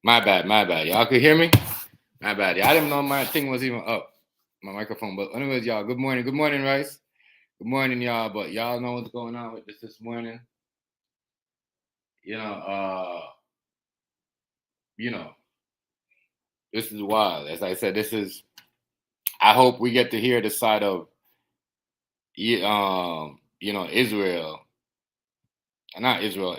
My bad, my bad. Y'all could hear me? My bad. I didn't know my thing was even up, my microphone. But anyways, y'all, good morning. Good morning, Rice. Good morning, y'all. But y'all know what's going on with this morning. You know, you know, this is wild. As I said, this is. I hope we get to hear the side of, Israel, not Israel,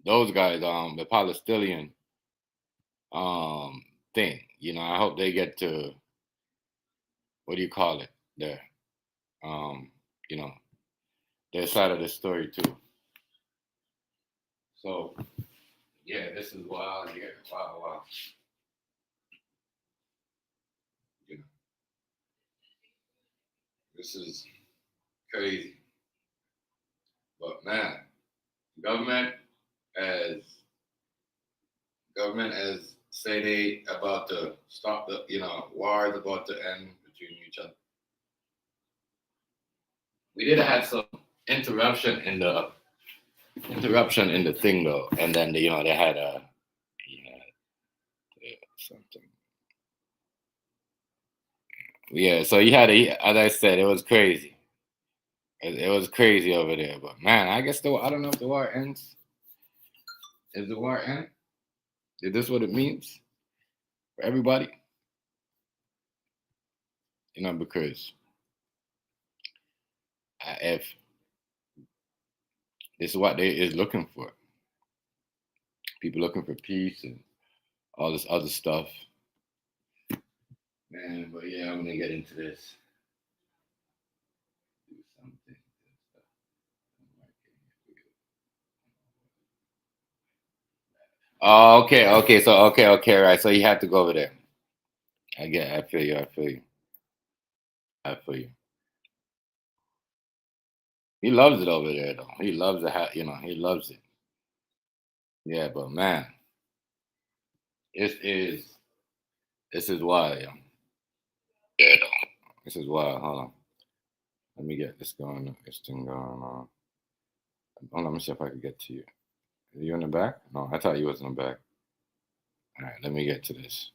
those guys, the Palestinian thing. I hope they get to, what do you call it there? Um, you know, their side of the story too. So yeah, this is wild. Yeah, wow, wow. You know, this is crazy. But man, government as government as say they about to stop the war is about to end between each other. We did have some interruption in the thing though, and then they had a something. Yeah, so you had as I said, it was crazy. It was crazy over there, but man, I guess I don't know if the war ends. Is the war end? Is this what it means for everybody? Because if this is what they is looking for, people looking for peace and all this other stuff, man. But yeah, I'm gonna get into this. Do something. Oh, okay, okay. So okay, right. So you have to go over there. I feel you. I feel you. I feel you. He loves it over there, though. He loves it. He loves it. Yeah, but man, this is this is wild, yo. This is wild. Hold on. Let me get this going. This thing going on. Hold on. Let me see if I can get to you. Are you in the back? No, I thought you was in the back. All right. Let me get to this.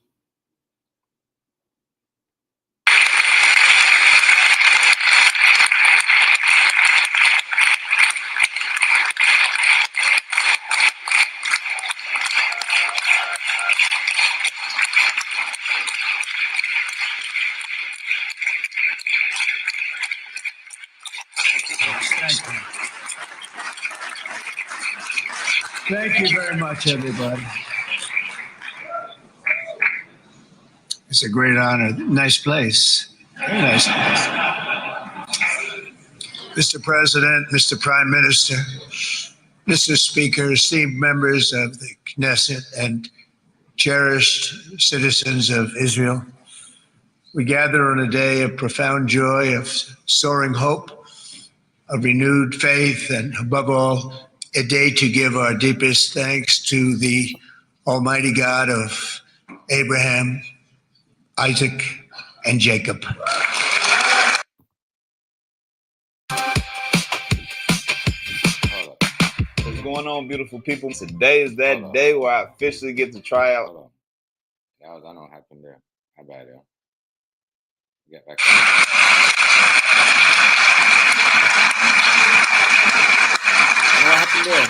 Thank you very much, everybody. It's a great honor. Nice place. Very nice place. Mr. President, Mr. Prime Minister, Mr. Speaker, esteemed members of the Knesset, and cherished citizens of Israel, we gather on a day of profound joy, of soaring hope, of renewed faith, and above all, a day to give our deepest thanks to the Almighty God of Abraham, Isaac, and Jacob. What's going on, beautiful people? Today is that day where I officially get to try out. Hold on. I don't know what happened there. How bad, yo? Get back. What happened there?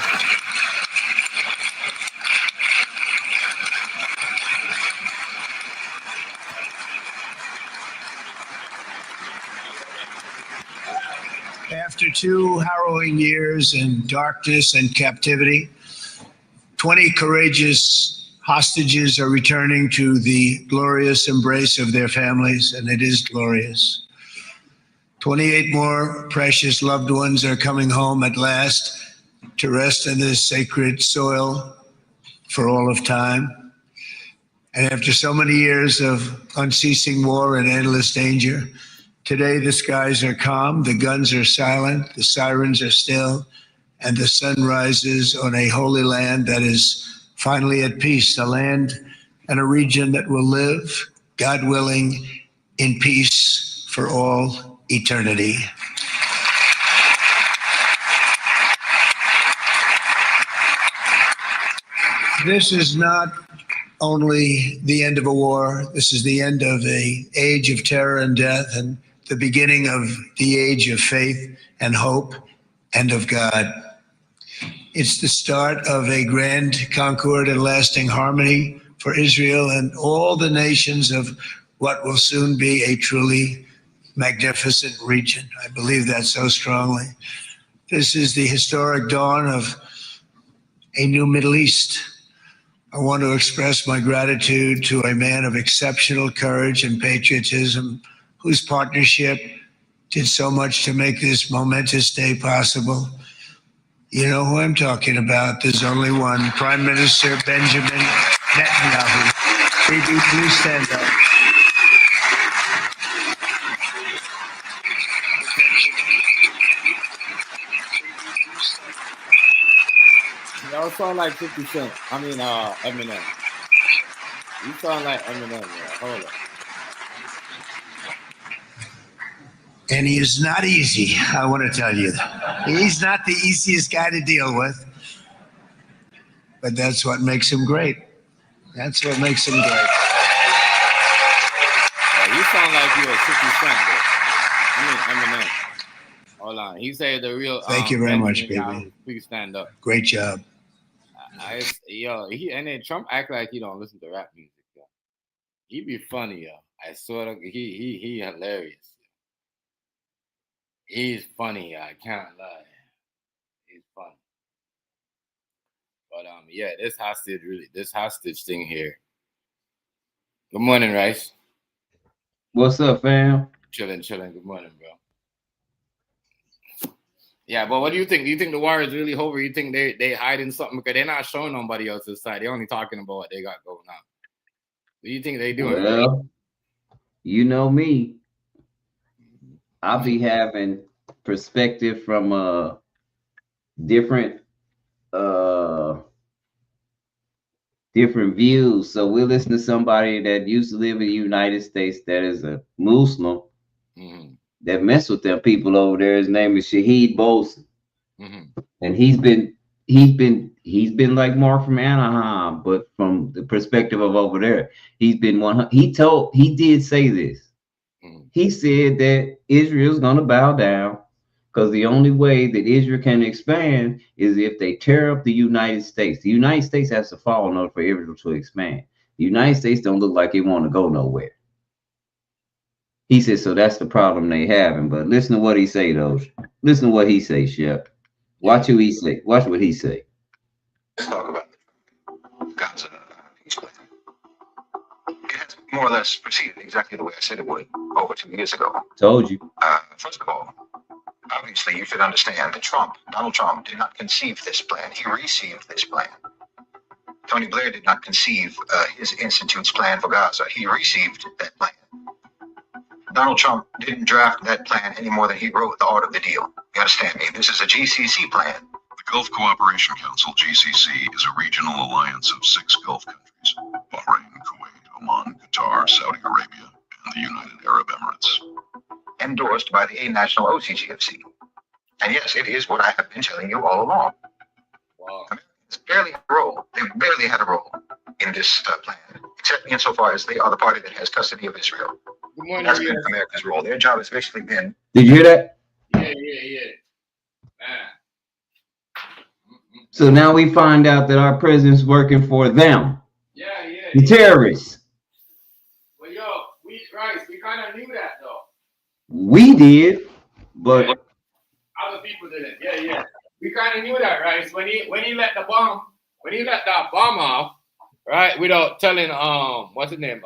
After 2 harrowing years in darkness and captivity, 20 courageous hostages are returning to the glorious embrace of their families, and it is glorious. 28 more precious loved ones are coming home at last to rest in this sacred soil for all of time. And after so many years of unceasing war and endless danger, today the skies are calm, the guns are silent, the sirens are still, and the sun rises on a holy land that is finally at peace, a land and a region that will live, God willing, in peace for all eternity. This is not only the end of a war. This is the end of an age of terror and death and the beginning of the age of faith and hope and of God. It's the start of a grand concord and lasting harmony for Israel and all the nations of what will soon be a truly magnificent region. I believe that so strongly. This is the historic dawn of a new Middle East. I want to express my gratitude to a man of exceptional courage and patriotism whose partnership did so much to make this momentous day possible. You know who I'm talking about. There's only one, Prime Minister Benjamin Netanyahu. Bibi, please stand up. Y'all sound like 50 Cent. I mean, Eminem. You sound like Eminem, yeah. Hold on. And he is not easy, I want to tell you. He's not the easiest guy to deal with. But that's what makes him great. That's what makes him great. Yeah, you sound like you're 50 Cent, though. I mean, Eminem. Hold on. He said the real. Thank you very much, baby. Please stand up. Great job. And then Trump act like he don't listen to rap music. Yo. He be funny, yo. I swear to he hilarious. He's funny, I can't lie. He's funny. But yeah, this hostage thing here. Good morning, Rice. What's up, fam? Chilling. Good morning, bro. Yeah, but what do you think? Do you think the war is really over? You think they hiding something because they're not showing nobody else's side? They're only talking about what they got going on. What do you think they doing? Well, you know me. I'll be having perspective from different views. So we'll listen to somebody that used to live in the United States that is a Muslim. Mm-hmm. That mess with them people over there. His name is Shahid Bolson. Mm-hmm. And he's been like Mark from Anaheim, but from the perspective of over there, he's been one. He did say this. Mm-hmm. He said that Israel's gonna bow down because the only way that Israel can expand is if they tear up the United States. The United States has to fall in order for Israel to expand. The United States don't look like it want to go nowhere. He said, so that's the problem they having. But listen to what he say, though. Listen to what he say, Shep. Watch who he say. Watch what he say. Let's talk about Gaza peace plan. It has more or less proceeded exactly the way I said it would over 2 years ago. Told you. First of all, obviously you should understand that Donald Trump, did not conceive this plan. He received this plan. Tony Blair did not conceive his institute's plan for Gaza. He received that plan. Donald Trump didn't draft that plan any more than he wrote the art of the deal. You understand me? This is a GCC plan. The Gulf Cooperation Council, GCC, is a regional alliance of 6 Gulf countries: Bahrain, Kuwait, Oman, Qatar, Saudi Arabia, and the United Arab Emirates. Endorsed by the national OCGFC. And yes, it is what I have been telling you all along. Wow. Americans barely had a role. They barely had a role in this plan, except insofar as they are the party that has custody of Israel. Good morning, That's been America's role. Their job has basically been. Did you hear that? Yeah. Man. So now we find out that our president's working for them. Yeah. The terrorists. Well, yo, we kind of knew that though. We did, but Other people didn't. Yeah. We kind of knew that, right? So when he let that bomb off, right, without telling what's his name,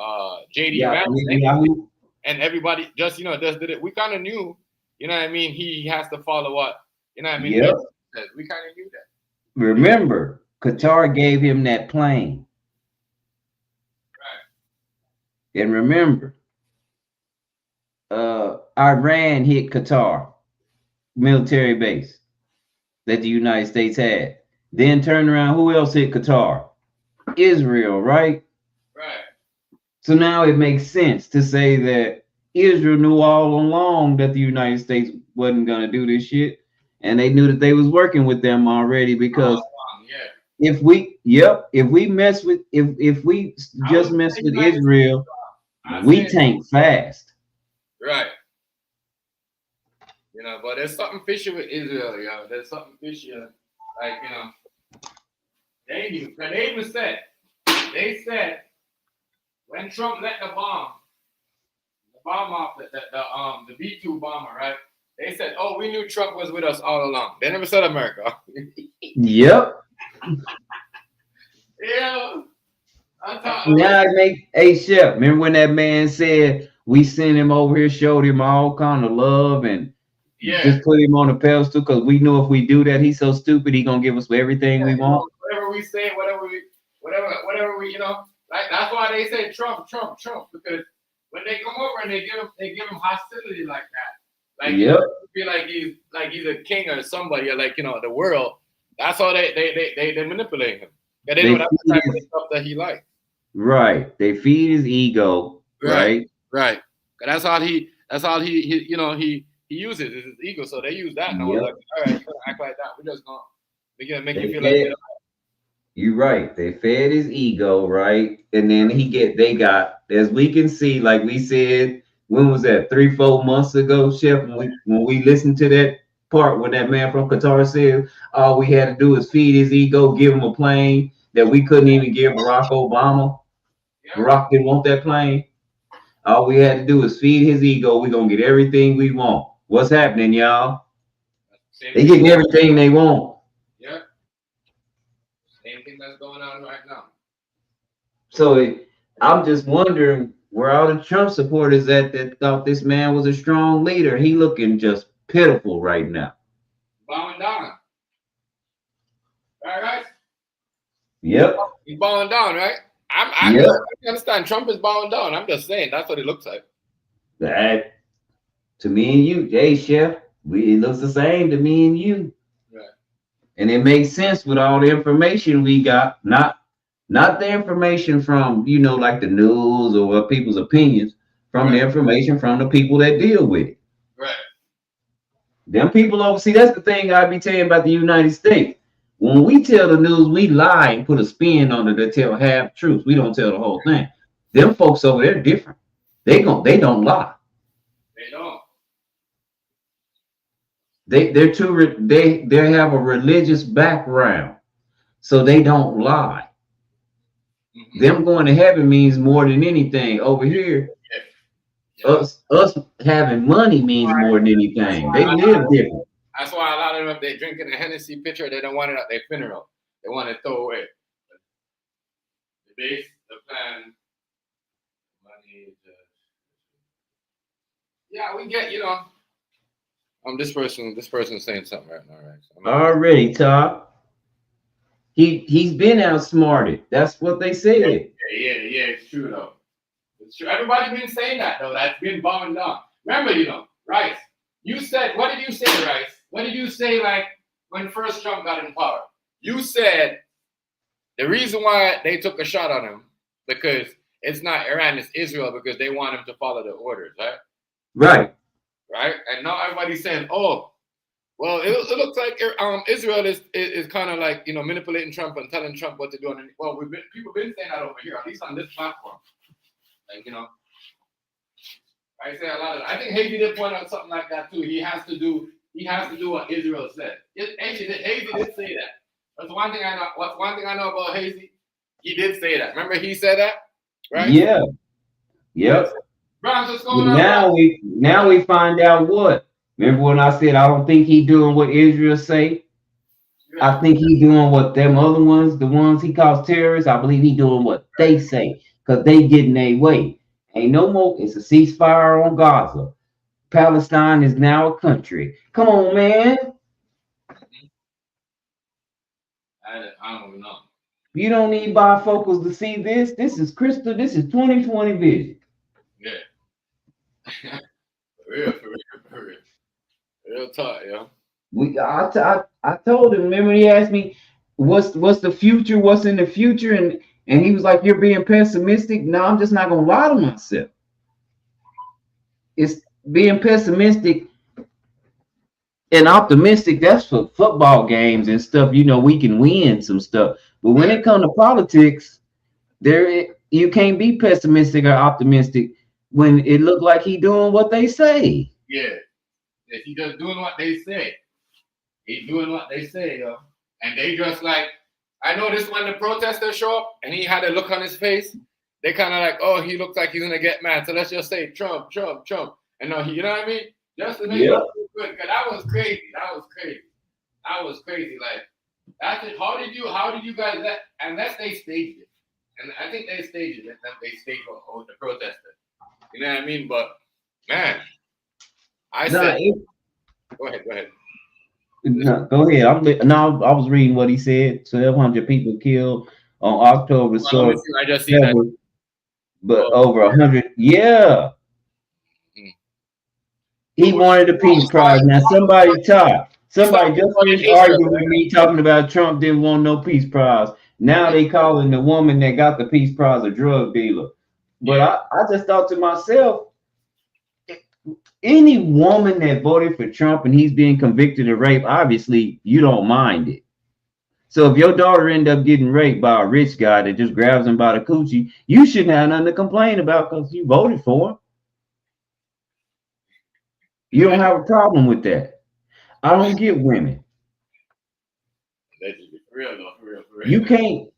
JD Vance, and everybody just just did it. We kind of knew, you know what I mean. He has to follow what, you know what I mean. Yep. We kind of knew that. remember, Qatar gave him that plane. Right. And remember, Iran hit Qatar military base that the United States had. Then turned around, who else hit Qatar? Israel, right? Right. So now it makes sense to say that Israel knew all along that the United States wasn't going to do this shit. And they knew that they was working with them already because if we mess with if we just mess with Israel, we tank fast. Right. You know, but there's something fishy with Israel, yo. There's something fishy, like, you know, they even said, when Trump let the bomb off the B-2 bomber, right? They said, oh, we knew Trump was with us all along. They never said America. Yep. Yeah. Now it make Chef. Remember when that man said we sent him over here, showed him all kind of love, and just put him on a pedestal because we knew if we do that, he's so stupid, he gonna give us everything we want. Whatever we say, whatever we, you know, like that's why they say Trump, because when they come over and they give him hostility like that, like you feel like he's a king or somebody, or like, you know, the world. That's how they manipulate him. They know that's the type of stuff that he likes. Right. They feed his ego. Right. That's all he you know, he uses is his ego. So they use that. And like, all right, you gotta act like that. We're just gonna make you feel like you're right. They fed his ego, right? And then they got, as we can see, like we said, when was that? 3-4 months ago, Chef, when we listened to that part where that man from Qatar said all we had to do is feed his ego, give him a plane that we couldn't even give Barack Obama. Barack didn't want that plane. All we had to do is feed his ego. We're gonna get everything we want. What's happening, y'all? They getting everything they want. Yeah. Same thing that's going on right now. So I'm just wondering where all the Trump supporters at that thought this man was a strong leader. He looking just pitiful right now. Bowing down. Right? Yep. He's bowing down, right? I understand Trump is bowing down. I'm just saying that's what it looks like. That to me and you, Jay Chef, it looks the same to me and you. Right. And it makes sense with all the information we got, not the information from, you know, like the news or people's opinions, from the information from the people that deal with it. Right. Them people overseas, that's the thing I be telling about the United States. When we tell the news, we lie and put a spin on it to tell half truth. We don't tell the whole thing. Them folks over there different. They don't lie. They don't. They have a religious background, so they don't lie. Mm-hmm. Them going to heaven means more than anything. Over here, us having money means more than anything. They live different. That's why a lot of them, if they're drinking a Hennessy pitcher, they don't want it at their funeral. They want to throw away. The base, the plan, money. Yeah, we get, you know. This person's saying something right now, right? So already, Todd. He's been outsmarted. That's what they said. Yeah, it's true though. It's true. Everybody's been saying that though. That's been bombing down. Remember, you know, Rice. You said, what did you say, Rice? What did you say, like, when first Trump got in power? You said the reason why they took a shot on him, because it's not Iran, it's Israel, because they want him to follow the orders, right? Right? And now everybody's saying, oh, well, it looks like Israel is kind of like, you know, manipulating Trump and telling Trump what to do. And, well, people been saying that over here, at least on this platform. Like, you know, I say a lot of. I think Hazy did point out something like that too. He has to do what Israel said. Hazy did say that. That's one thing I know. What's one thing I know about Hazy? He did say that. Remember, he said that, right? Yeah. Yep. Browns, what's going on? Now we find out what. Remember when I said I don't think he doing what Israel say? Yeah. I think he doing what them other ones, the ones he calls terrorists. I believe he doing what they say because they getting their way. Ain't no more. It's a ceasefire on Gaza. Palestine is now a country. Come on, man. I don't know. You don't need bifocals to see this. This is crystal. This is 20/20 vision. Yeah. for real. Real talk, yo. I told him. Remember, he asked me, "What's the future? What's in the future?" And he was like, "You're being pessimistic." No, I'm just not gonna lie to myself. It's being pessimistic And optimistic, that's for football games and stuff. You know, we can win some stuff. But when it comes to politics, you can't be pessimistic or optimistic when it look like he doing what they say. Yeah. If he just doing what they say. He's doing what they say, yo. And they just like, I noticed when the protesters show up and he had a look on his face, they kind of like, oh, he looks like he's gonna get mad. So let's just say Trump, Trump, Trump. And no, you know what I mean? Just to make it look good. Because that was crazy. That was crazy. Like, that's it. How did you guys unless they staged it. And I think they staged it. They staged the protesters. You know what I mean? But man, go ahead. No, go ahead. I was reading what he said. 1,200 people killed on October 7th. I just see that. But over 100, yeah. He wanted a peace prize. Now somebody just finished arguing with me talking about Trump didn't want no peace prize. Now they calling the woman that got the peace prize a drug dealer. But I just thought to myself, any woman that voted for Trump and he's being convicted of rape, obviously you don't mind it. So if your daughter end up getting raped by a rich guy that just grabs him by the coochie, you shouldn't have nothing to complain about because you voted for him. You don't have a problem with that. I don't get women. For real. You can't.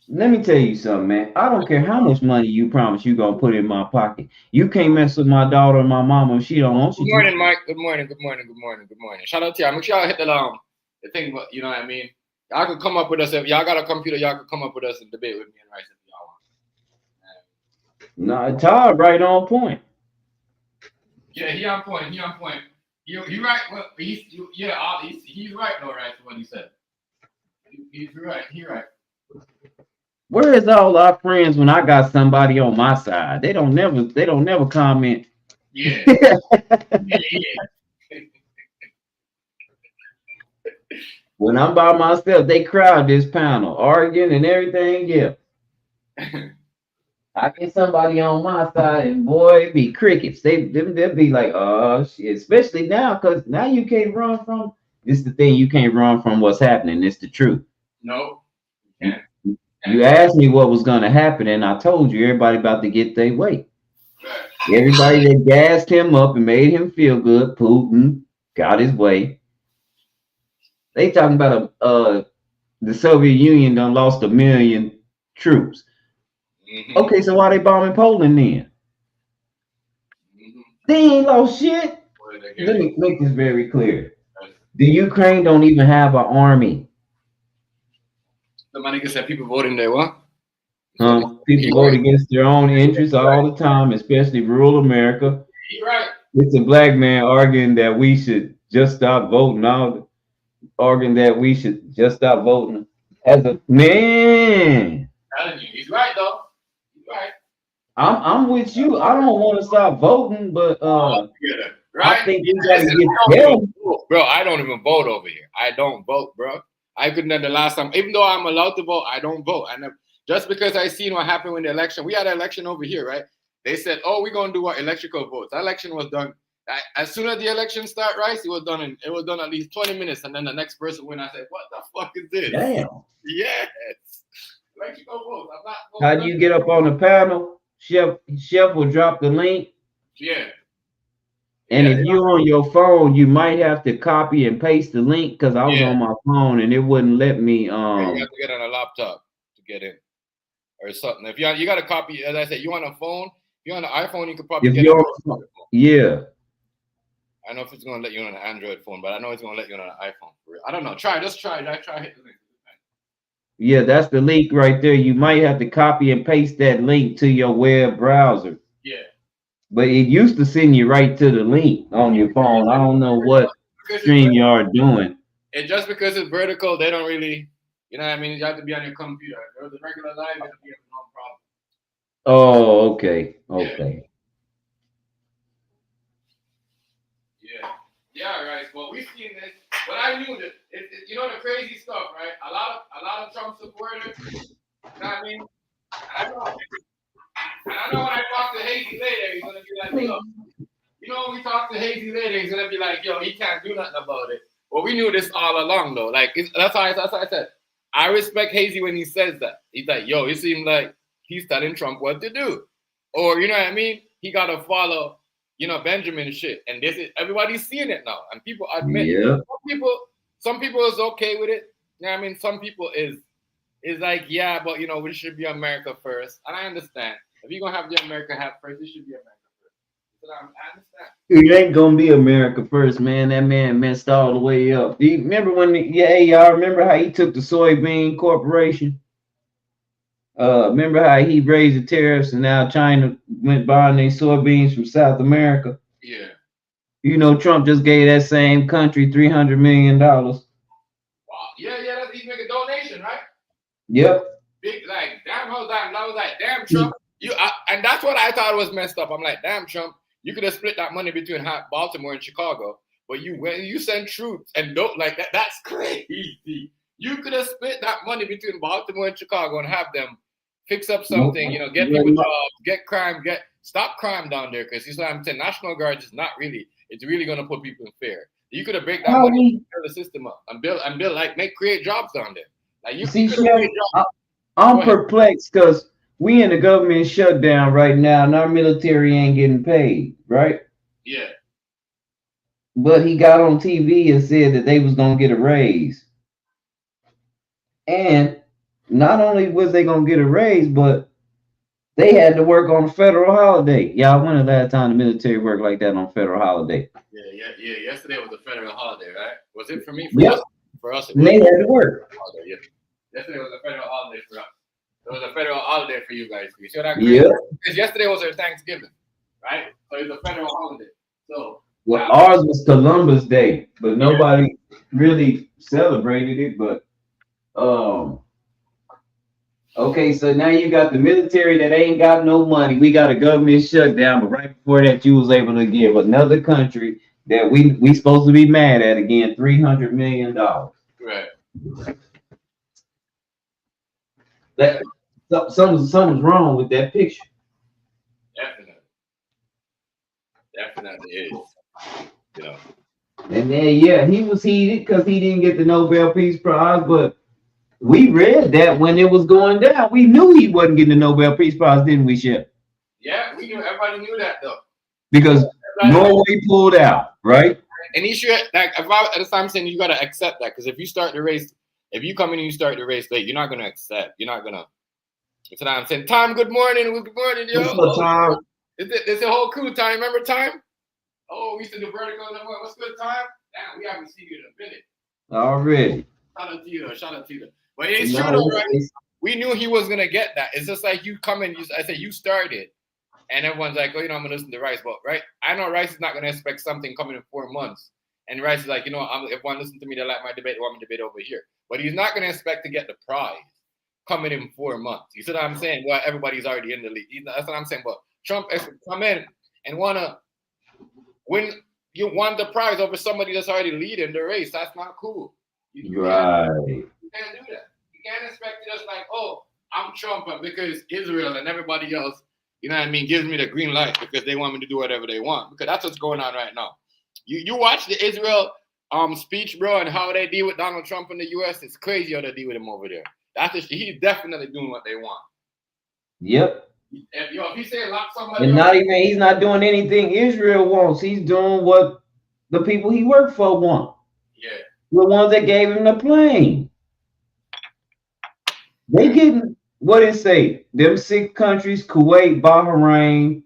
Let me tell you something, man. I don't care how much money you promise you gonna put in my pocket. You can't mess with my daughter or my mama if she don't want you. Good morning, Mike. Good morning. Shout out to y'all. Make sure y'all hit the thing. But you know what I mean. Y'all could come up with us if y'all got a computer. Y'all could come up with us and debate with me and Rice if y'all want. Nah, Todd, right on point. Yeah, he on point. He right. Well, he's right though, right? To what he said. He's right. He right. Where is all our friends when I got somebody on my side? They don't never comment. Yeah. When I'm by myself, they crowd this panel, arguing and everything. Yeah. I get somebody on my side, and boy, it be crickets. They'll be like, oh shit. Especially now, because now you can't run from. This is the thing, you can't run from what's happening. It's the truth. No. You asked me what was gonna happen, and I told you everybody about to get their way. Everybody that gassed him up and made him feel good, Putin got his way. They talking about the Soviet Union done lost 1 million troops. Mm-hmm. Okay, so why they bombing Poland then? Mm-hmm. They ain't lost shit. Let me make this very clear. The Ukraine don't even have an army. The money said people voting there, what? People vote against their own interests all the time, especially rural America. You're right. It's a black man arguing that we should just stop voting out. Arguing that we should just stop voting as a man. He's right though. He's right. I'm with you. I don't want to stop voting, but right? I think you gotta get them. Bro, I don't even vote over here. I don't vote, bro. I couldn't have the last time, even though I'm allowed to vote, I don't vote. Just because I seen what happened with the election, we had an election over here, right? They said, "Oh, we're gonna do our electrical votes." That election was done. As soon as the election started, Rice, it was done at least 20 minutes, and then the next person went. I said, "What the fuck is this?" Damn. Yes. Electrical votes. I'm not voting. How do you get up on the panel? Chef will drop the link. Yeah. And if you're on your phone, you might have to copy and paste the link because I was on my phone and it wouldn't let me. You have to get on a laptop to get in, or something. If you got a copy, as I said, you on a phone. If you're on an iPhone, you could probably get it. Yeah. I don't know if it's gonna let you on an Android phone, but I know it's gonna let you on an iPhone. I don't know. Try. Hit the link. Yeah, that's the link right there. You might have to copy and paste that link to your web browser. Yeah. But it used to send you right to the link on your phone. I don't know what StreamYard doing. And just because it's vertical, they don't really, you know what I mean? You have to be on your computer. If it was a regular live, it'd be no problem. Oh, okay. Okay. Yeah, right. Well, we've seen this, but I knew that. You know the crazy stuff, right? A lot of Trump supporters. You know what I mean? I know when I talk to Hazy later, he's gonna be like, look. You know when we talk to Hazy later, he's gonna be like, yo, he can't do nothing about it. Well, we knew this all along, though. Like, that's why I said, I respect Hazy when he says that. He's like, yo, it seems like he's telling Trump what to do. Or, you know what I mean? He got to follow, you know, Benjamin shit. And this is, everybody's seeing it now. And people admit, some people is okay with it. You know what I mean? Some people is like, yeah, but, you know, we should be America first. And I understand. If you're going to have the America hat first, it should be America first. So I understand. It ain't gonna be America first, man. That man messed all the way up. Do you remember when? Y'all remember how he took the soybean corporation? Remember how he raised the tariffs and now China went buying their soybeans from South America? Yeah. You know, Trump just gave that same country $300 million. Wow. Yeah, that's he's making a donation, right? Yep. Big, like, damn, I was like, damn, Trump. And that's what I thought was messed up. I'm like, damn, Trump. You could have split that money between Baltimore and Chicago, but when you send troops and don't like that, that's crazy. You could have split that money between Baltimore and Chicago and have them fix up something, you know, get people jobs, stop crime down there. Because you know what I'm saying, National Guard is not really, it's really gonna put people in fear. You could have break that money and build the system up and build like create jobs down there. Like you see, I'm perplexed because we in the government shutdown right now, and our military ain't getting paid, right? Yeah. But he got on TV and said that they was gonna get a raise. And not only was they gonna get a raise, but they had to work on a federal holiday. Y'all, when the last time the military worked like that on federal holiday? Yeah. Yesterday was a federal holiday, right? Was it for me? For us, they had to work. Holiday, yeah. Yesterday was a federal holiday for us. It was a federal holiday for you guys. You see what I mean? Yeah. Because yesterday was our Thanksgiving, right? So it's a federal holiday. So ours was Columbus Day, but nobody really celebrated it. But okay, so now you got the military that ain't got no money. We got a government shutdown, but right before that, you was able to give another country that we supposed to be mad at again $300 million. Right. That something's wrong with that picture. Definitely is. You know. And then he was heated because he didn't get the Nobel Peace Prize, but we read that when it was going down. We knew he wasn't getting the Nobel Peace Prize, didn't we, Shep? Yeah, we knew. Everybody knew that though. Because Norway pulled out, right? And he should, like, if I at the time saying you gotta accept that, because if you start the race, if you come in and you start the race late, you're not gonna accept. You're not gonna. That's what I'm saying. Time, good morning, yo. What's up, Time? It's a whole crew. Time, remember Time? Oh, we used to do vertical. What's good, Time? Damn, we haven't seen you in a minute. Already. Shout out to you. But it's true though, right? We knew he was gonna get that. It's just like you come in. I say you started, and everyone's like, oh, you know, I'm gonna listen to Rice, but right? I know Rice is not gonna expect something coming in 4 months, and Rice is like, you know, if one listen to me, they like my debate, they want me to debate over here. But he's not gonna expect to get the prize coming in 4 months. You see what I'm saying? Well, everybody's already in the league. That's what I'm saying. But Trump come in and wanna win. You want the prize over somebody that's already leading the race. That's not cool. Right. You can't do that. You can't expect it just like, oh, I'm Trump because Israel and everybody else, you know what I mean, gives me the green light because they want me to do whatever they want. Because that's what's going on right now. You watch the Israel speech, bro, and how they deal with Donald Trump in the U.S. It's crazy how they deal with him over there. He's definitely doing what they want. Yep. If he say lock somebody and up, he's not doing anything Israel wants. He's doing what the people he worked for want. Yeah. The ones that gave him the plane. They getting what it say? Them 6 countries, Kuwait, Bahrain,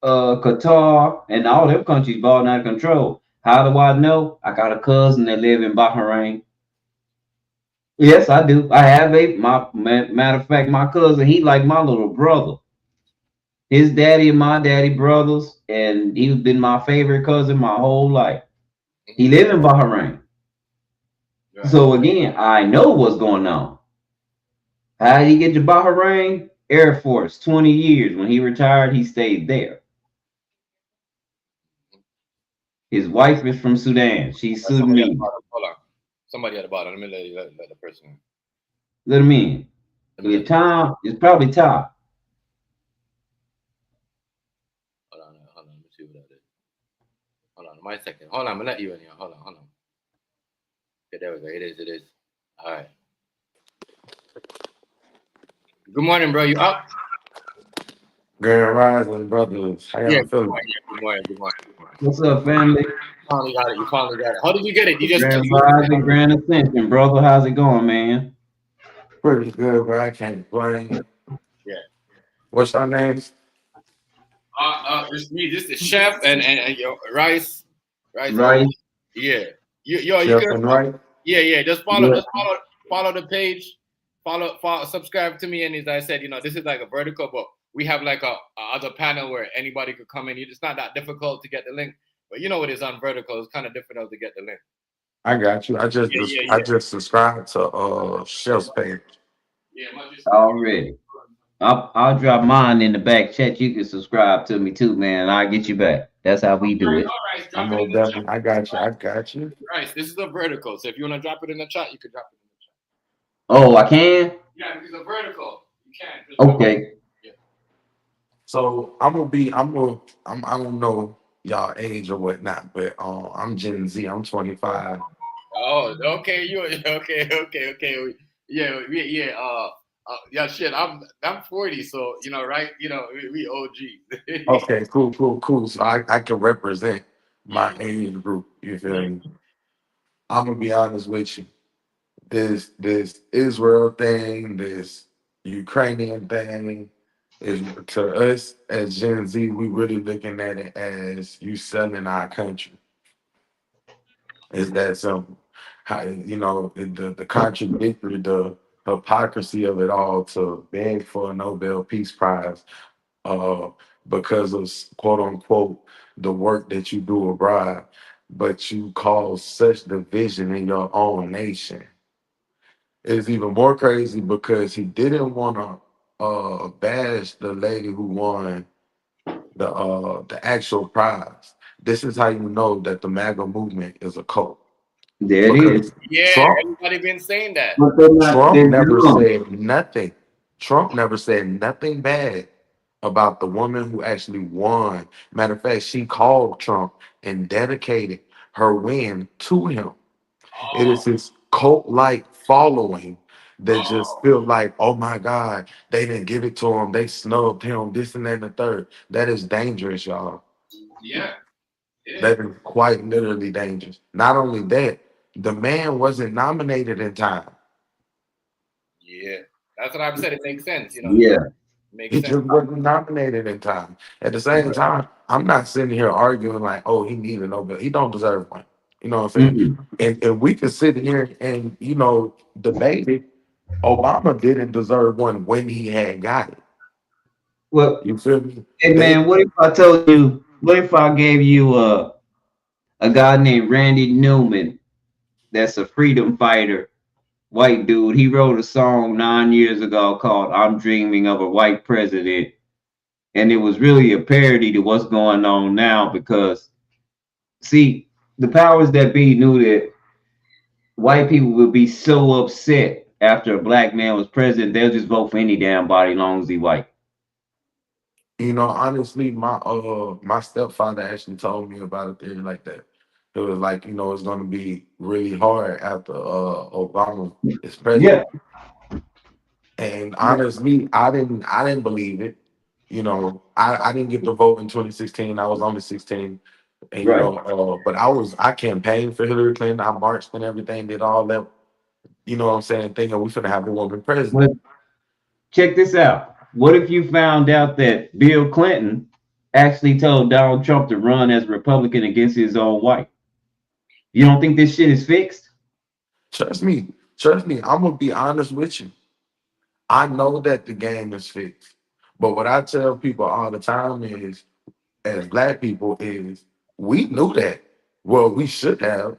Qatar, and all them countries balling out of control. How do I know? I got a cousin that live in Bahrain. Yes, I do. I have matter of fact, my cousin, he like my little brother. His daddy and my daddy brothers, and he's been my favorite cousin my whole life. He live in Bahrain. Right. So again, I know what's going on. How did he get to Bahrain? Air Force, 20 years. When he retired, he stayed there. His wife is from Sudan. She's Sudanese. Hold on. Somebody at the bottom. Let me let the person in. Let him in. Your Tom, it's probably Tom. Hold on. Let me see what that is. Hold on. my second. Hold on, I'm gonna let you in here. Hold on. Okay, there we go. It is. All right. Good morning, bro. You up? Grand Rising brothers. How Yeah. y'all feeling? Good morning. What's up, family? Finally got it. You finally got it. How did you get it? You just Grand Rising, Grand Ascension, brother. How's it going, man? Pretty good, bro. I can't complain. Yeah. What's your names? It's me. This is Chef and your Rice. Right. Yeah. You Chef can. and Right? Yeah. Just Yeah. follow the page. Follow, subscribe to me. And as I said, this is like a vertical, but we have like a other panel where anybody could come in. It's not that difficult to get the link, but it is on vertical. It's kind of difficult to get the link. I got you. I just subscribed to Chef's page. Yeah. Already. I'll drop mine in the back chat. You can subscribe to me too, man. I'll get you back. That's how we do it. I'm more definitely. I got you. Right. This is a vertical. So if you want to drop it in the chat, you can drop it in the chat. Oh, I can? Yeah, because it's a vertical. You can. Okay. Yeah. So I don't know y'all age or whatnot, but I'm Gen Z. I'm 25. Oh, okay. Okay. Yeah. Shit. I'm 40, so right. We OG. Okay, cool. So I can represent my age group. You feel me? I'm gonna be honest with you. This Israel thing, this Ukrainian thing, is to us as Gen Z, we really looking at it as you selling our country. Is that simple? How the contradictory, the hypocrisy of it all to beg for a Nobel Peace Prize uh because of quote unquote the work that you do abroad, but you cause such division in your own nation. It's even more crazy because he didn't want to bash the lady who won the actual prize. This is how you know that the MAGA movement is a cult. There it Because is. Yeah, Trump everybody been saying that. But they're not, Trump they're never dumb. said nothing. Trump never said nothing bad about the woman who actually won. Matter of fact, she called Trump and dedicated her win to him. It is his cult-like following that just feel like, oh my God, they didn't give it to him, they snubbed him, this and that and the third. That is dangerous, y'all. Yeah. That is quite literally dangerous. Not only that, the man wasn't nominated in time. Yeah. That's what I've said. It makes sense. Yeah. Makes He sense. just wasn't nominated in time. At the same time, I'm not sitting here arguing like, oh, he needed a Nobel. He don't deserve one. You know what I'm saying? And we could sit here and debate it. Obama didn't deserve one when he had got it. Well, You feel me? hey They man, what if I gave you a guy named Randy Newman that's a freedom fighter, white dude. He wrote a song 9 years ago called I'm Dreaming of a White President. And it was really a parody to what's going on now because, see, the powers that be knew that white people would be so upset after a black man was president, they'll just vote for any damn body as long as he white. honestly, my stepfather actually told me about a theory like that. It was like, it's gonna be really hard after Obama is Yeah. president. And honestly, I didn't believe it. I didn't get to vote in 2016. I was only 16. And Right. but I campaigned for Hillary Clinton. I marched and everything, did all that, what I'm saying, thinking we finna have a woman president. But check this out. What if you found out that Bill Clinton actually told Donald Trump to run as a Republican against his own wife? You don't think this shit is fixed? Trust me, I'm gonna be honest with you. I know that the game is fixed. But what I tell people all the time is, as black people, is we knew that. Well, we should have.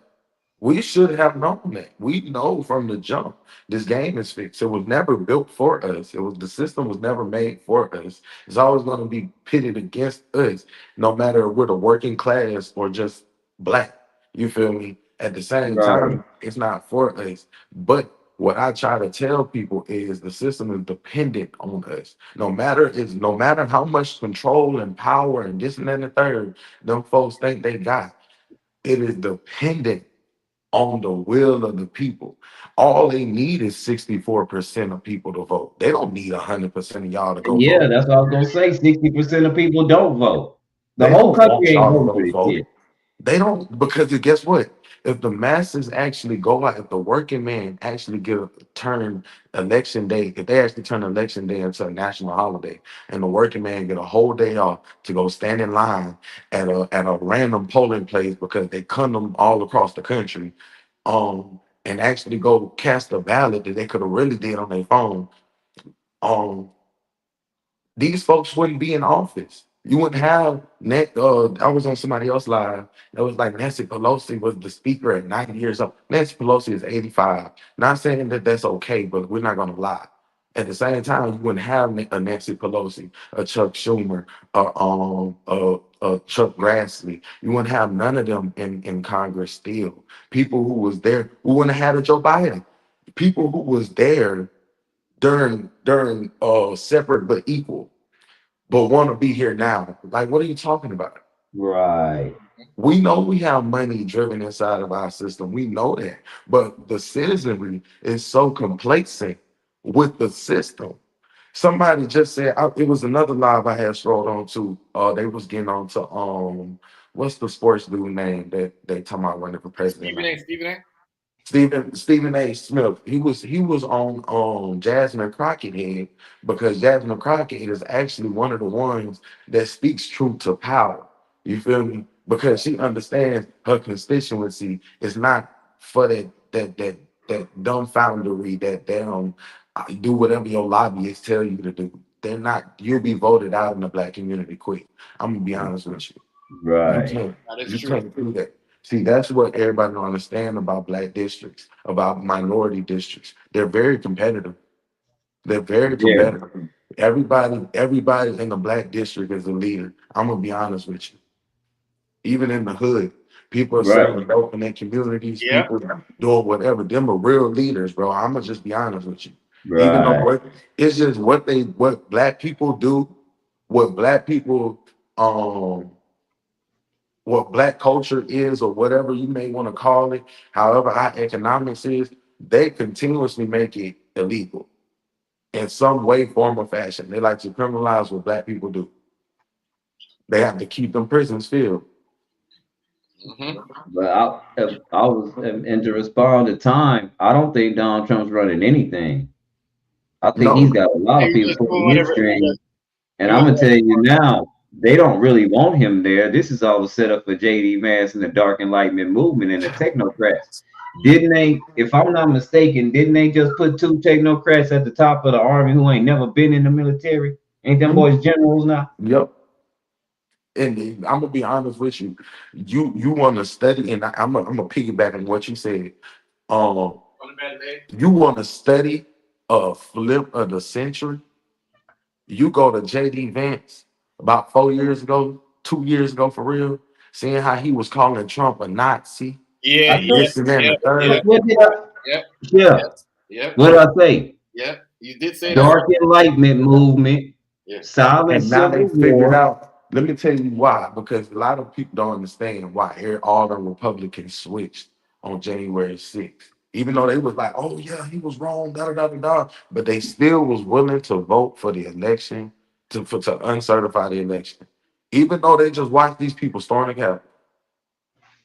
We should have known that. We know from the jump this game is fixed. It was never built for us. The system was never made for us. It's always going to be pitted against us, no matter if we're the working class or just black. You feel me? At the same Right. time, it's not for us. But what I try to tell people is the system is dependent on us. No matter how much control and power and this and that and the third, them folks think they got. It is dependent on the will of the people. All they need is 64% of people to vote. They don't need 100% of y'all to go Yeah, vote. that's what I was gonna say. 60% of people don't vote. The They whole don't country want ain't y'all to voting for go this vote. shit. They don't, because guess what? If the masses actually go out, if the working man actually turn election day, if they actually turn election day into a national holiday, and the working man get a whole day off to go stand in line at a random polling place because they come them all across the country, and actually go cast a ballot that they could have really did on their phone, um, these folks wouldn't be in office. You wouldn't have I was on somebody else live. That was like Nancy Pelosi was the speaker at 90 years old. Nancy Pelosi is 85. Not saying that that's okay, but we're not gonna lie. At the same time, you wouldn't have a Nancy Pelosi, a Chuck Schumer, a Chuck Grassley. You wouldn't have none of them in Congress still. People who was there, we wouldn't have had a Joe Biden. People who was there during separate but equal, but want to be here now. Like, what are you talking about? Right. We know we have money driven inside of our system. We know that. But the citizenry is so complacent with the system. Somebody just said, it was another live I had scrolled on to. They was getting on to what's the sports dude name that they talking about running for president? Stephen A. Stephen A. Smith. He was on Jasmine Crockett head, because Jasmine Crockett is actually one of the ones that speaks truth to power. You feel me? Because she understands her constituency is not for that dumbfoundery that they don't do whatever your lobbyists tell you to do. They're not. You'll be voted out in the black community quick. I'm gonna be honest with you. You Right. can't. That is You true. can't do that. See, that's what everybody don't understand about black districts, about minority districts. They're very competitive. They're very Yeah. competitive. Everybody in the black district is a leader. I'm gonna be honest with you. Even in the hood, people are Right. selling dope in their communities. Yeah. People doing whatever. Them are real leaders, bro. I'm gonna just be honest with you. Even though Right. it's just what black people do, what black people um what black culture is, or whatever you may want to call it, however our economics is, they continuously make it illegal in some way, form, or fashion. They like to criminalize what black people do. They have to keep them prisons filled. Mm-hmm. But I was, and to respond to time, I don't think Donald Trump's running anything. I think he's No, got a lot He of was people just doing pulling his whatever. strings. And He I'm was. gonna tell you now, they don't really want him there. This is all a setup for JD Vance and the Dark Enlightenment movement and the technocrats. Didn't they, if I'm not mistaken, didn't they just put two technocrats at the top of the army who ain't never been in the military? Ain't them boys generals now? Yep. And I'm gonna be honest with you. You want to study, and I'm gonna piggyback on what you said. Um, you want to study a flip of the century. You go to JD Vance about 4 years ago, 2 years ago, for real, seeing how he was calling Trump a Nazi, Yeah. I Yeah. this and that, and Yeah. the third. Yeah. what did I, Yep. yeah, Yep. what did I say? Yep. You did say that. Dark Enlightenment movement, Yeah. silent And now they civil figured war. out. Let me tell you why. Because a lot of people don't understand why all the Republicans switched on January 6th. Even though they was like, "Oh yeah, he was wrong," da da da da da, but they still was willing to vote for the election to uncertify the election. Even though they just watched these people storm the Capitol,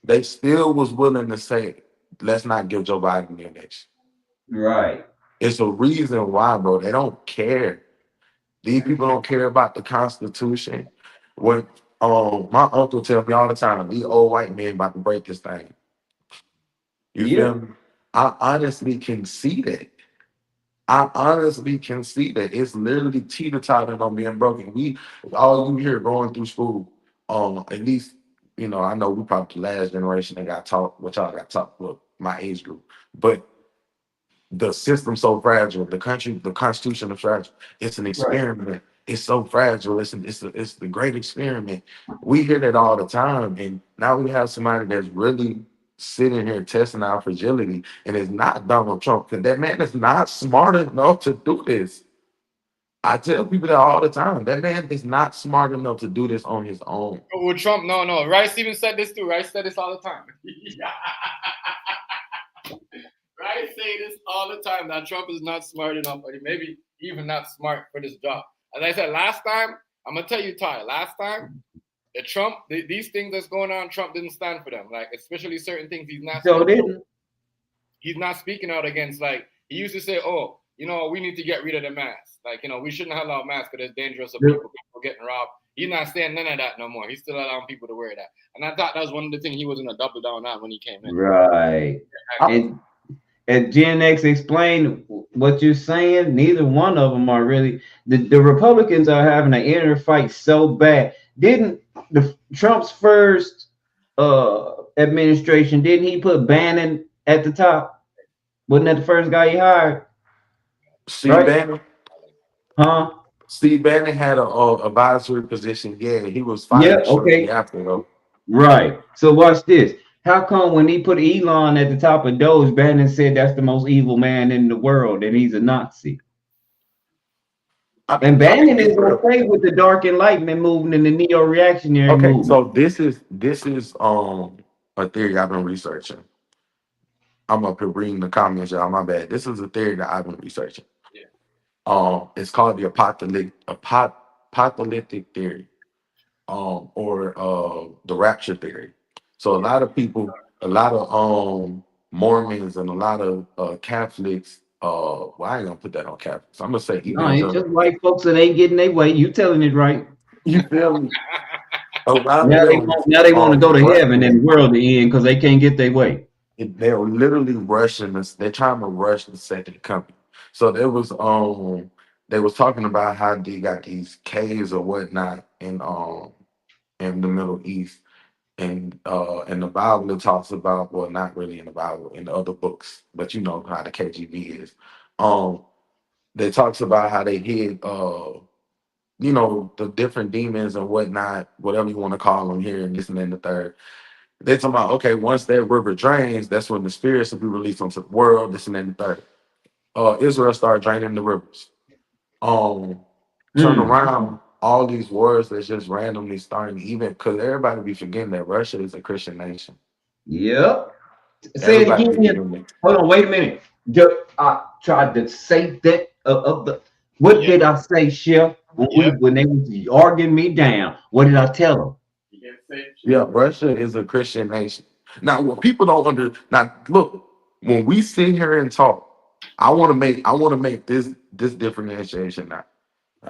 they still was willing to say, "Let's not give Joe Biden the election." Right. It's a reason why, bro. They don't care. These people don't care about the Constitution. When my uncle tells me all the time, these old white men about to break this thing. You Yeah. feel me? I honestly can see that. I honestly can see that. It's literally teeter-tottering on being broken. All you hear going through school, at least, I know we probably the last generation that got taught what y'all got taught, look, my age group. But the system's so fragile. The country, the Constitution is fragile. It's an Right. experiment. It's so fragile. It's the great experiment. We hear that all the time, and now we have somebody that's really sitting here testing our fragility, and it's not Donald Trump, because that man is not smart enough to do this. I tell people that all the time. That man is not smart enough to do this on his own. With Trump, no. Rice even said this too. Rice said this all the time. Rice say this all the time that Trump is not smart enough, or maybe even not smart for this job. As I said last time, I'm gonna tell you, Ty. Last time, these things that's going on, Trump didn't stand for them. Like especially certain things, he's not. So didn't. He's not speaking out against. Like he used to say, "Oh, we need to get rid of the mask. Like we shouldn't allow masks because it's dangerous for people getting robbed." He's not saying none of that no more. He's still allowing people to wear that. And I thought that was one of the things he was going to double down on when he came in. Right. And Gen X explained what you're saying. Neither one of them are really. The Republicans are having an inner fight so bad. Didn't Trump's first administration, didn't he put Bannon at the top? Wasn't that the first guy he hired? Steve Bannon? Huh? Steve Bannon had a advisory position. Yeah, he was fired shortly after though. Right. So watch this. How come when he put Elon at the top of Doge, Bannon said that's the most evil man in the world and he's a Nazi? And Bannon is okay with the dark enlightenment movement and the neo-reactionary movement. So this is a theory I've been researching. I'm up here reading the comments, y'all. My bad. This is a theory that I've been researching. Yeah. It's called the apocalyptic theory, or the rapture theory. So a lot of people, a lot of Mormons and a lot of Catholics. Well, I ain't gonna put that on Catholics. I'm gonna say no, it's just white folks that ain't getting their way. You telling it right? You feel me? Now they want to go to heaven and the world to end because they can't get their way. They're literally rushing this. They're trying to rush the second coming. So there was they was talking about how they got these caves or whatnot in the Middle East, and in the Bible it talks about, well, not really in the Bible, in the other books, but you know how the KGB is. They talks about how they hid the different demons and whatnot, whatever you want to call them here, and this and then the third. They're talking about, okay, once that river drains, that's when the spirits will be released onto the world, this and then the third. Israel started draining the rivers. Turn around, all these wars that's just randomly starting, even because everybody be forgetting that Russia is a Christian nation. Yep. Say it again. Hold on, wait a minute. I tried to say that what did I say, Chef? When they was arguing me down, what did I tell them? Yeah, Russia is a Christian nation. Now, what people don't look, when we sit here and talk, I want to make this differentiation now.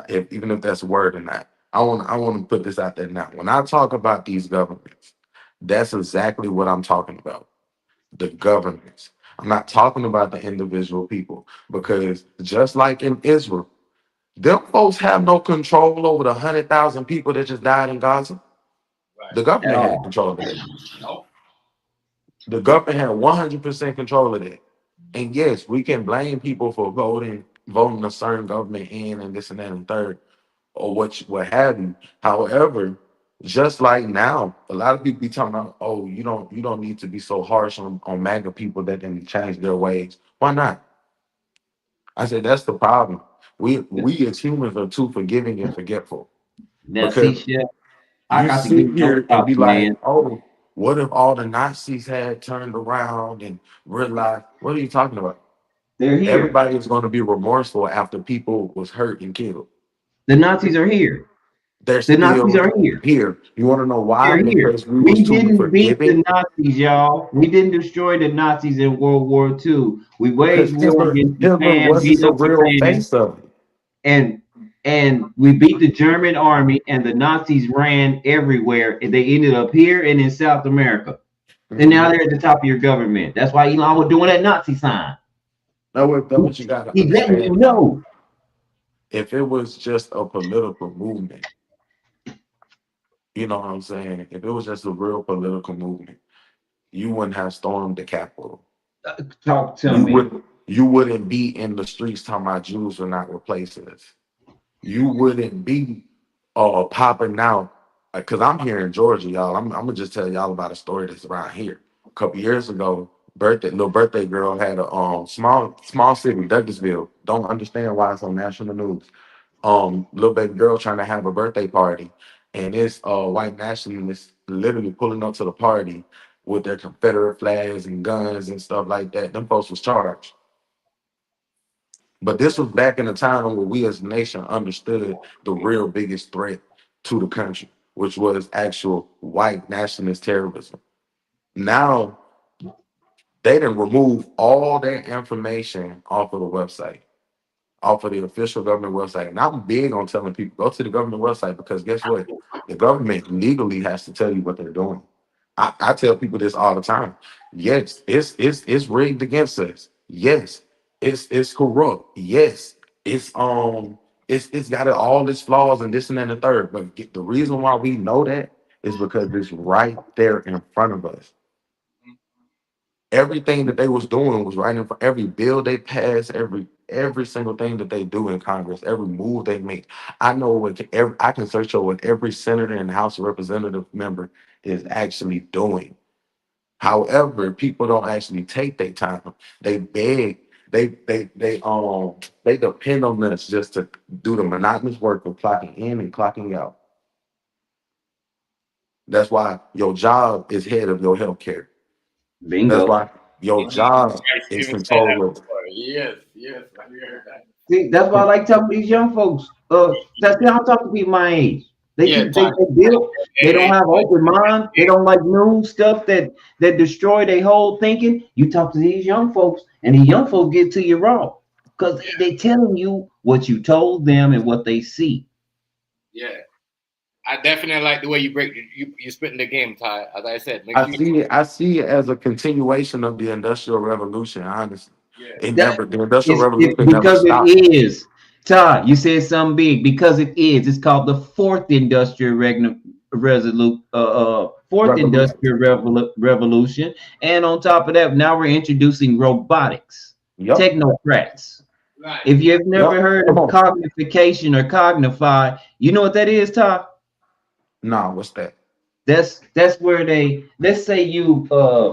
Even if that's a word or not, I want to put this out there now. When I talk about these governments, that's exactly what I'm talking about. The governments. I'm not talking about the individual people, because just like in Israel, them folks have no control over the 100,000 people that just died in Gaza. Right. The government had control of that. The government had 100% control of that. And yes, we can blame people for voting a certain government in and this and that and third, or what have you. However, just like now, a lot of people be talking about, oh, you don't need to be so harsh on MAGA people that didn't change their ways. Why not? I said that's the problem. We as humans are too forgiving and forgetful. Now, see, Chef, I got to sit here and be like, oh, what if all the Nazis had turned around and realized? What are you talking about? They're here. Everybody is going to be remorseful after people was hurt and killed. The Nazis are here. The Nazis are here. You want to know why? Because we didn't beat the Nazis, y'all. We didn't destroy the Nazis in World War II. We waged war against Japan, beat up Japan, and we beat the German army, and the Nazis ran everywhere. And they ended up here and in South America. And now they're at the top of your government. That's why Elon was doing that Nazi sign. That's what you got to He's letting you know. If it was just a political movement, you know what I'm saying? If it was just a real political movement, you wouldn't have stormed the Capitol. Talk to me. You wouldn't be in the streets talking about Jews are not replacing us. You wouldn't be popping out. Because I'm here in Georgia, y'all. I'm going to just tell y'all about a story that's around here. A couple years ago, little birthday girl had a small city, Douglasville. Don't understand why it's on national news. little baby girl trying to have a birthday party, and this white nationalists literally pulling up to the party with their Confederate flags and guns and stuff like that. Them folks was charged. But this was back in the time where we as a nation understood the real biggest threat to the country, which was actual white nationalist terrorism. Now they didn't remove all that information off of the website, off of the official government website. And I'm big on telling people go to the government website, because guess what? The government legally has to tell you what they're doing. I tell people this all the time. Yes, it's rigged against us. Yes, it's corrupt. Yes, it's got all its flaws and this and that and the third. But the reason why we know that is because it's right there in front of us. Everything that they was doing was right in front. Every bill they pass, every single thing that they do in Congress, every move they make. I know I can search over what every senator and House of Representative member is actually doing. However, people don't actually take their time. They beg. They depend on us just to do the monotonous work of clocking in and clocking out. That's why your job is head of your health care. That's Bingo. why your job is Even said that control of. before. Yes, I heard that. See, that's why I like telling these young folks. That's how I talk to people my age. They Yeah, keep they build. They don't have open mind. They don't like new stuff that destroy their whole thinking. You talk to these young folks, and the young folks get to you raw because they telling you what you told them and what they see. Yeah. I definitely like the way you break you spitting the game, Ty. As I said, I see it as a continuation of the Industrial Revolution. Honestly, yeah. the Industrial It's Revolution never because stopped. it is. Todd, you said something big. Because it is. It's called the fourth industrial revolution. And on top of that, now we're introducing robotics, Yep. technocrats. Right. If you've never heard of cognification or cognify, you know what that is, Todd? Nah, what's that? That's where let's say you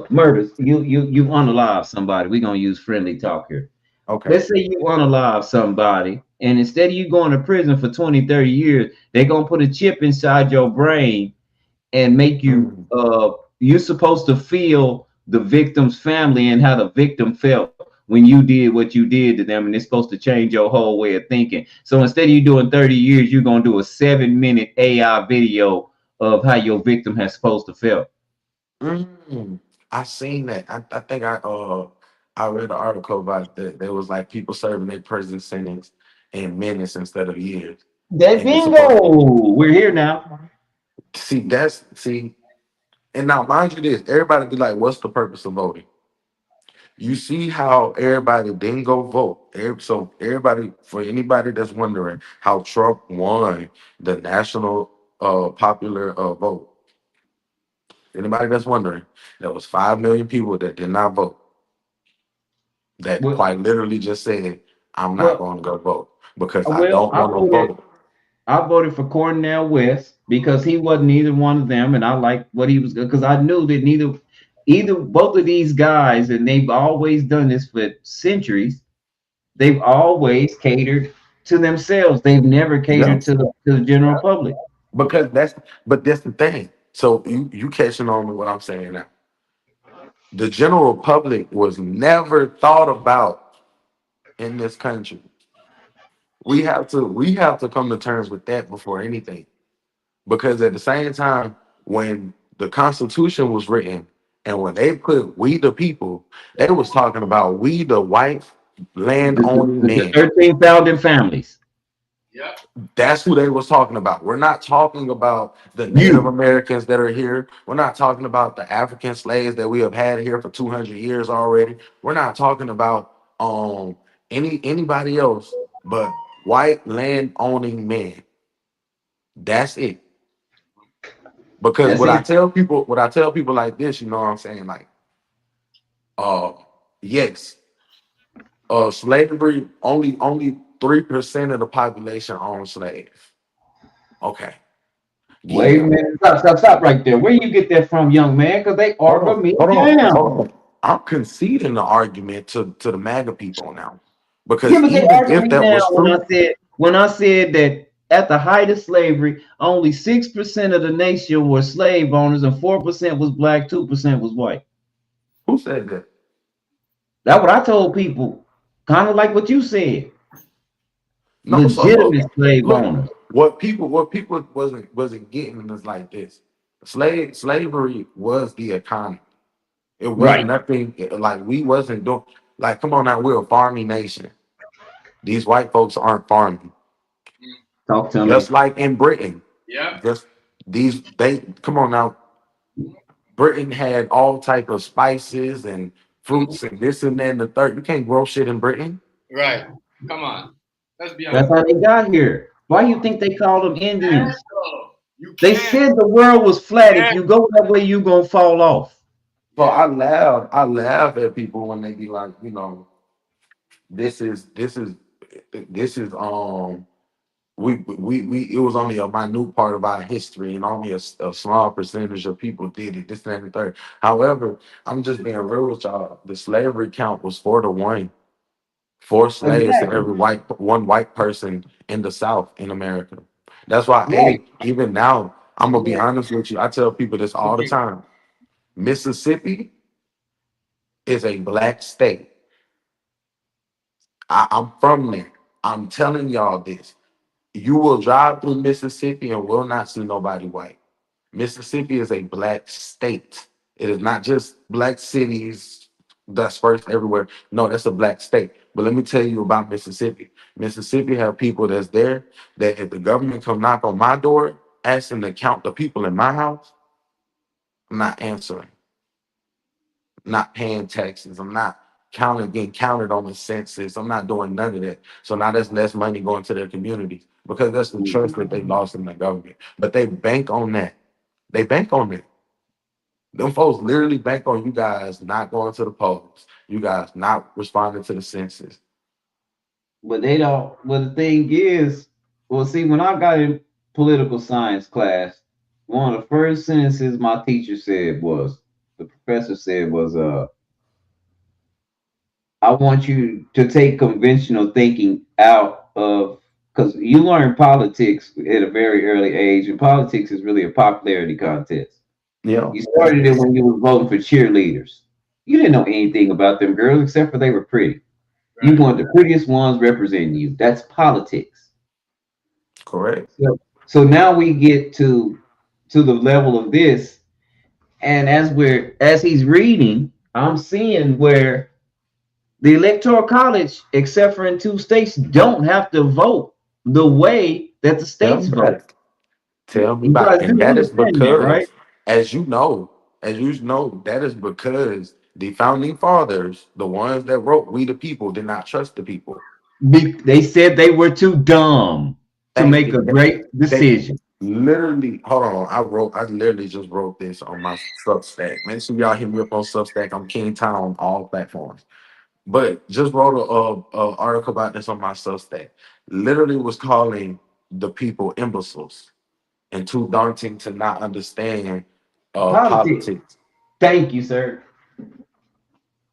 murder you unalive somebody. We're gonna use friendly talk here. Okay. Let's say you unalive somebody, and instead of you going to prison for 20, 30 years, they're gonna put a chip inside your brain and make you you're supposed to feel the victim's family and how the victim felt when you did what you did to them, and it's supposed to change your whole way of thinking. So instead of you doing 30 years, you're gonna do a 7-minute AI video of how your victim has supposed to feel. I seen that. I think I read an article about that. There was like people serving their prison sentence in minutes instead of years. That And it's bingo. We're here now. See, and now mind you this, everybody be like, what's the purpose of voting? You see how everybody didn't go vote. So everybody, for anybody that's wondering how Trump won the national popular vote, anybody that's wondering, there was 5 million people that did not vote. That Well- quite literally just said, I'm not going to go vote because I Well, don't want to vote. I voted for Cornel West because he wasn't either one of them, and I liked what he was, because I knew that both of these guys, and they've always done this for centuries, they've always catered to themselves. They've never catered to the general public. Because that's the thing. So you catching on to what I'm saying now. The general public was never thought about in this country. We have to come to terms with that before anything. Because at the same time, when the Constitution was written and when they put we the people, they was talking about we the white land owning men. 13 founding families. Yeah. That's who they was talking about. We're not talking about the Native Americans that are here. We're not talking about the African slaves that we have had here for 200 years already. We're not talking about anybody else but white land owning men. That's it. Because I tell people like this, you know what I'm saying? Like, yes, slavery, only 3% of the population owned slaves. Okay. Wait a minute. Stop right there. Where you get that from, young man? Because they argue me down. Hold on. I'm conceding the argument to the MAGA people now. Because Yeah, but they even argue if me that down was when true, I said when I said that at the height of slavery, only 6% of the nation were slave owners and 4% was black, 2% was white. Who said that? That's what I told people. Kind of like what you said. No, so Legitimate slave look, owners. what people wasn't getting is like this. Slavery was the economy. It wasn't Right. nothing like we wasn't doing like come on now, we're a farming nation. These white folks aren't farming. Talk to me. Just like in Britain. Yeah. Just they come on now. Britain had all type of spices and fruits and this and that and the third. You can't grow shit in Britain. Right. Come on. Let's be That's honest. how they got here. Why you think they called them Indians? You They can't. said the world was flat. If you go that way, you gonna fall off. So I laugh at people when they be like, you know, this is we it was only a minute part of our history and only a small percentage of people did it, this that, and the third. However, I'm just being real with y'all. The slavery count was 4-1. 4 slaves to Exactly. every one white person in the South in America. That's why, Right. even now, I'm gonna be honest with you. I tell people this all the time. Mississippi is a black state. I'm from there. I'm telling y'all this. You will drive through Mississippi and will not see nobody white. Mississippi is a black state. It is not just black cities dispersed everywhere. No, that's a black state. But let me tell you about Mississippi. Mississippi have people that's there that if the government come knock on my door asking to count the people in my house, I'm not answering. Not paying taxes. I'm not getting counted on the census. I'm not doing none of that. So now there's less money going to their communities because that's the trust that they lost in the government. But they bank on that. They bank on it. Them folks literally bank on you guys not going to the polls, you guys not responding to the census. But they don't. But the thing is, well, see, when I got in political science class, one of the first sentences my teacher said was, the professor said was, I want you to take conventional thinking out of, because you learn politics at a very early age, and politics is really a popularity contest. Yeah. You started it when you were voting for cheerleaders. You didn't know anything about them girls except for they were pretty. You want the prettiest ones representing you. That's politics. Correct. So now we get to the level of this, and as he's reading, I'm seeing where the electoral college, except for in 2 states, don't have to vote the way that the states vote. Tell me You about guys it. And do that is understand because, that, right? as you know, that is because the founding fathers, the ones that wrote We the People, did not trust the people. They said they were too dumb to Thank make you. a great decision. Literally, hold on. I literally just wrote this on my Substack. Make sure y'all hit me up on Substack. I'm King Town on all platforms. But just wrote a article about this on my Substack. Literally was calling the people imbeciles and too daunting to not understand politics. Thank you, sir.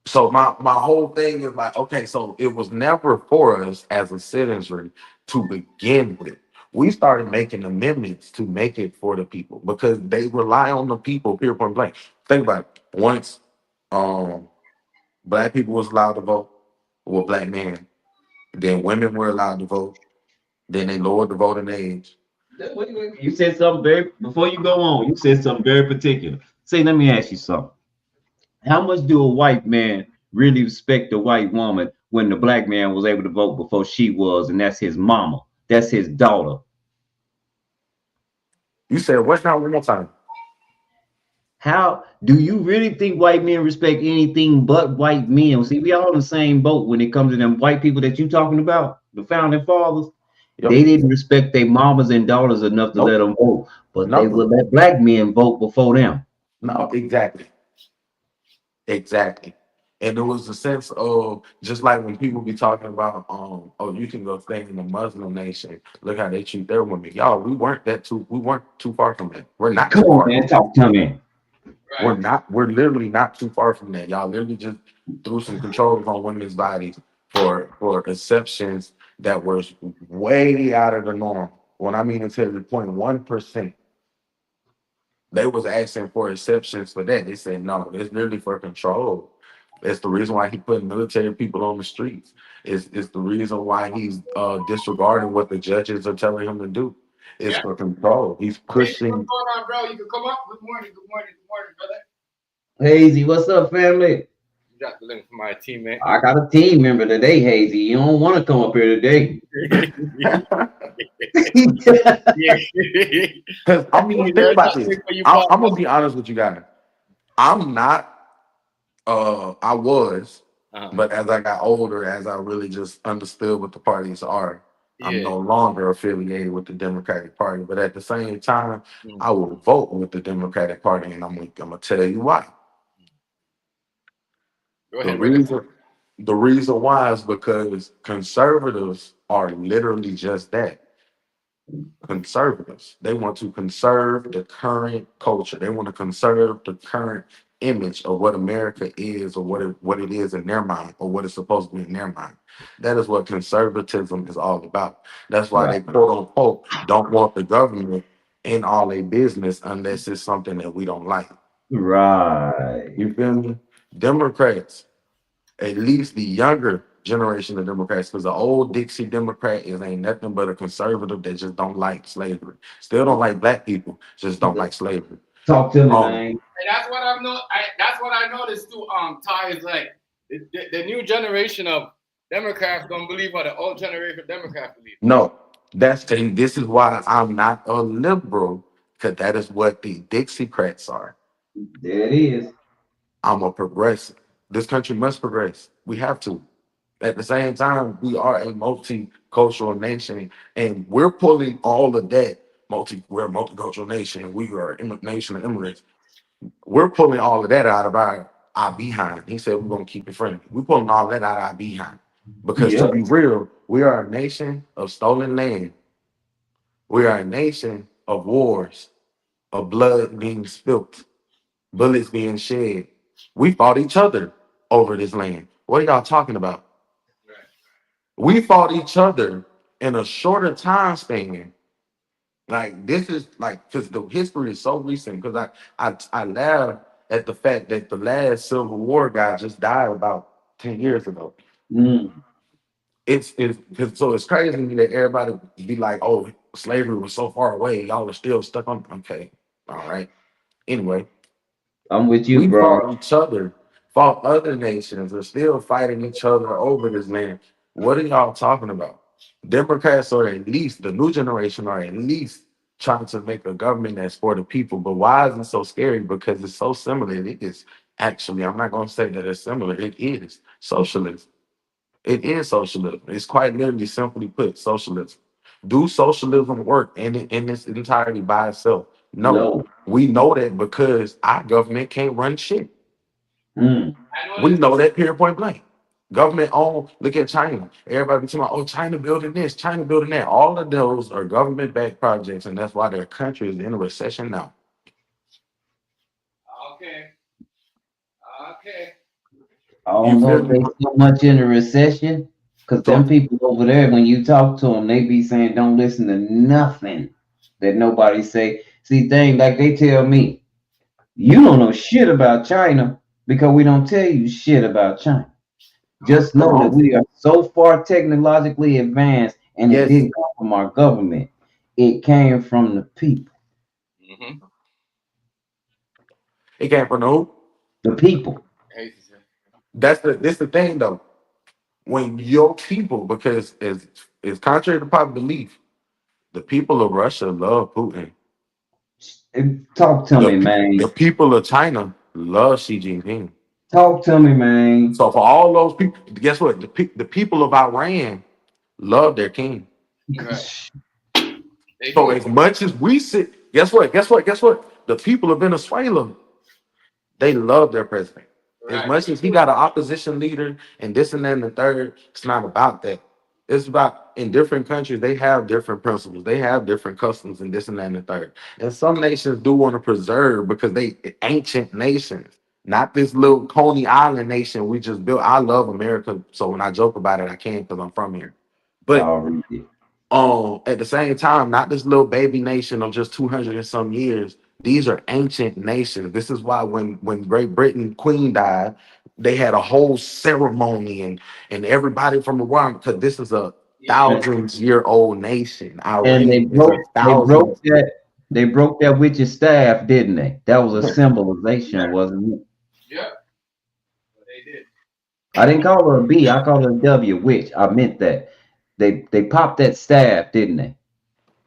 So my whole thing is like, okay, so it was never for us as a citizenry to begin with. We started making amendments to make it for the people because they rely on the people, period, point blank. Think about it. Once black people was allowed to vote, or black men, then women were allowed to vote, then they lowered the voting age. You said something very, before you go on, you said something very particular. Say, let me ask you something. How much do a white man really respect a white woman when the black man was able to vote before she was, and that's his mama, that's his daughter? You said what's now one more time? How do you really think white men respect anything but white men? See, we all in the same boat when it comes to them white people that you talking about, the founding fathers. Yep. They didn't respect their mamas and daughters enough to let them vote, but they would let black men vote before them. No, exactly. And it was a sense of just like when people be talking about, oh, you can go stay in the Muslim nation. Look how they treat their women. Y'all, we weren't too far from that. We're not Come too on, far. man, talk to me. We're literally not too far from that. Y'all literally just threw some controls on women's bodies for exceptions that were way out of the norm. When I mean until the 0.1%, they was asking for exceptions for that. They said no, it's literally for control. It's the reason why he put military people on the streets. It's the reason why he's disregarding what the judges are telling him to do. It's Yeah. for control. He's Hey, what's pushing. going on, bro? You can come up. Good morning, brother. Hazy, what's up, family? You got the link for my teammate. I got a team member today, Hazy. You don't want to come up here today. Because I mean, think about this. I'm gonna be honest with you guys. I'm not. I was, but as I got older, as I really just understood what the parties are, I'm no longer affiliated with the Democratic Party. But at the same time, I will vote with the Democratic Party, and I'm gonna tell you why. Go ahead, The reason why is because conservatives are literally just that. Conservatives. They want to conserve the current culture. They want to conserve the current image of what America is, or what it is in their mind, or what it's supposed to be in their mind. That is what conservatism is all about. That's why they quote unquote don't want the government in all their business unless it's something that we don't like. Right. You feel me? Democrats, at least the younger generation of Democrats, because the old Dixie Democrat ain't nothing but a conservative that just don't like slavery. Still don't like black people, just don't like slavery. Talk to me, man. And that's what that's what I noticed too. Ty is like the new generation of Democrats don't believe what the old generation of Democrats believe. No, and this is why I'm not a liberal, because that is what the Dixiecrats are. There it is. I'm a progressive. This country must progress. We have to. At the same time, we are a multicultural nation, and we're pulling all of that. We're a multicultural nation. We are a nation of immigrants. We're pulling all of that out of our behind. He said we're gonna keep it friendly. We're pulling all that out of our behind. Because to be real, we are a nation of stolen land. We are a nation of wars, of blood being spilt, bullets being shed. We fought each other over this land. What are y'all talking about? We fought each other in a shorter time span. Like this is like, because the history is so recent. Because I laugh at the fact that the last Civil War guy just died about 10 years ago. It's so it's crazy to me that everybody be like, oh, slavery was so far away, y'all are still stuck on. Okay, all right. Anyway, I'm with you, we bro. fought each other, fought other nations, are still fighting each other over this land. What are y'all talking about? Democrats are at least the new generation are at least trying to make a government that's for the people. But why is it so scary? Because it's so similar. It is actually, I'm not gonna say that it's similar. It is socialism. It is socialism. It's quite literally, simply put, socialism. Do socialism work in its entirety by itself? No. We know that because our government can't run shit. We know that, period, point blank. Government owned. Look at China. Everybody be talking about, oh, China building this, China building that. All of those are government-backed projects, and that's why their country is in a recession now. Okay. I don't know if they so much in a recession, because them people over there, when you talk to them, they be saying don't listen to nothing that nobody say. See, things like they tell me, you don't know shit about China because we don't tell you shit about China. Just know that we are so far technologically advanced, and it didn't come from our government. It came from the people. It came from who? The people. This the thing though. When your people, because it's contrary to popular belief, the people of Russia love Putin. Talk to me, man. The people of China love Xi Jinping. Talk to me, man. So for all those people, guess what? The people of Iran love their king. So as much as we sit, guess what? The people of Venezuela, they love their president. As much as he got an opposition leader and this and that and the third, it's not about that. It's about, in different countries, they have different principles. They have different customs and this and that and the third. And some nations do want to preserve because they ancient nations. Not this little Coney Island nation we just built. I love America, so when I joke about it, I can because I'm from here. But Already. at the same time, not this little baby nation of just 200 and some years. These are ancient nations. This is why when Great Britain Queen died, they had a whole ceremony and everybody from the world, because this is a thousands-year-old nation. And Iran is a thousand. they broke that witch's staff, didn't they? That was a symbolization, wasn't it? Yeah. They did. I didn't call her a B, I called her a W, witch. I meant that. They popped that staff, didn't they?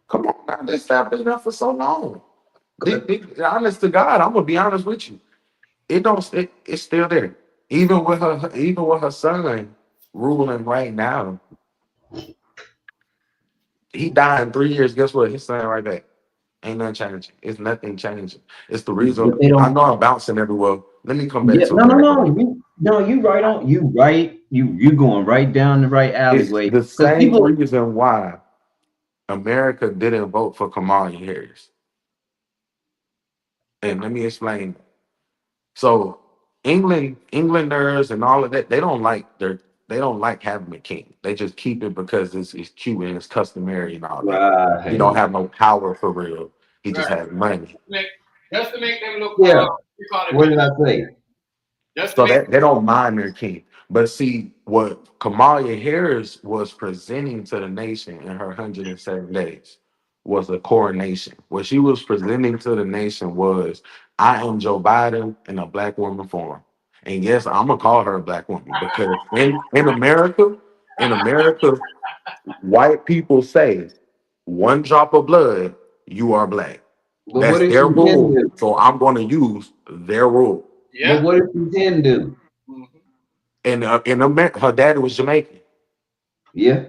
Come on, now, this staff been there for so long. Honest to God, I'm gonna be honest with you. It's still there. Even with her son ruling right now. He died in 3 years. Guess what? His son right back. Ain't nothing changing. It's nothing changing. It's the reason. I know I'm bouncing everywhere. Let me come back to No, you right on. You right. You going right down the right alleyway. It's the same reason why America didn't vote for Kamala Harris. And let me explain. So Englanders and all of that, they don't like having a king. They just keep it because it's cute and it's customary and all that. Right. He don't have no power for real. He just has money. Just to make them look. Yeah. What did I say? So they don't mind their king. But see, what Kamala Harris was presenting to the nation in her 107 days was a coronation. What she was presenting to the nation was, I am Joe Biden in a black woman form. And yes, I'm gonna call her a black woman because in America, white people say 1 drop of blood, you are black. But that's their rule. So I'm gonna use their rule. Yeah. But what did she then do? In America, her daddy was Jamaican. Yeah.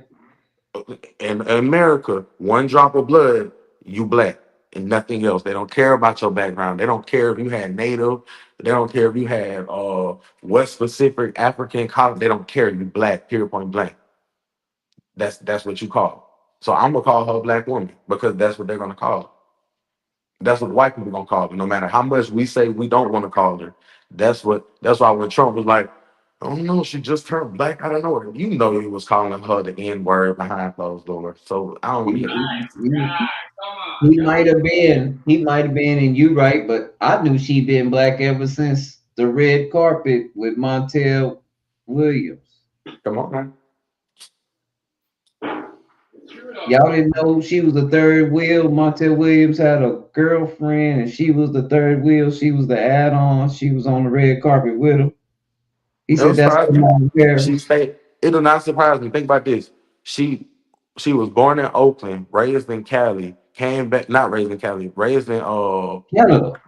In America, 1 drop of blood, you black, and nothing else. They don't care about your background. They don't care if you had Native. They don't care if you had West Pacific African color. They don't care. You black, period, point blank. That's what you call. So I'm gonna call her a black woman because that's what they're gonna call her. That's what white people gonna call her. No matter how much we say we don't want to call her, that's why when Trump was like, I don't know, she just turned black. I don't know. You know he was calling her the N-word behind closed doors. So I don't He might have been, and you right, but I knew she'd been black ever since the red carpet with Montel Williams. Come on, man. Y'all didn't know she was the third wheel. Montel Williams had a girlfriend, and she was the third wheel. She was the add-on. She was on the red carpet with him. He said that's she stayed. It will not surprise me. Think about this. She was born in Oakland, raised in Cali, came back, not raised in Cali, raised in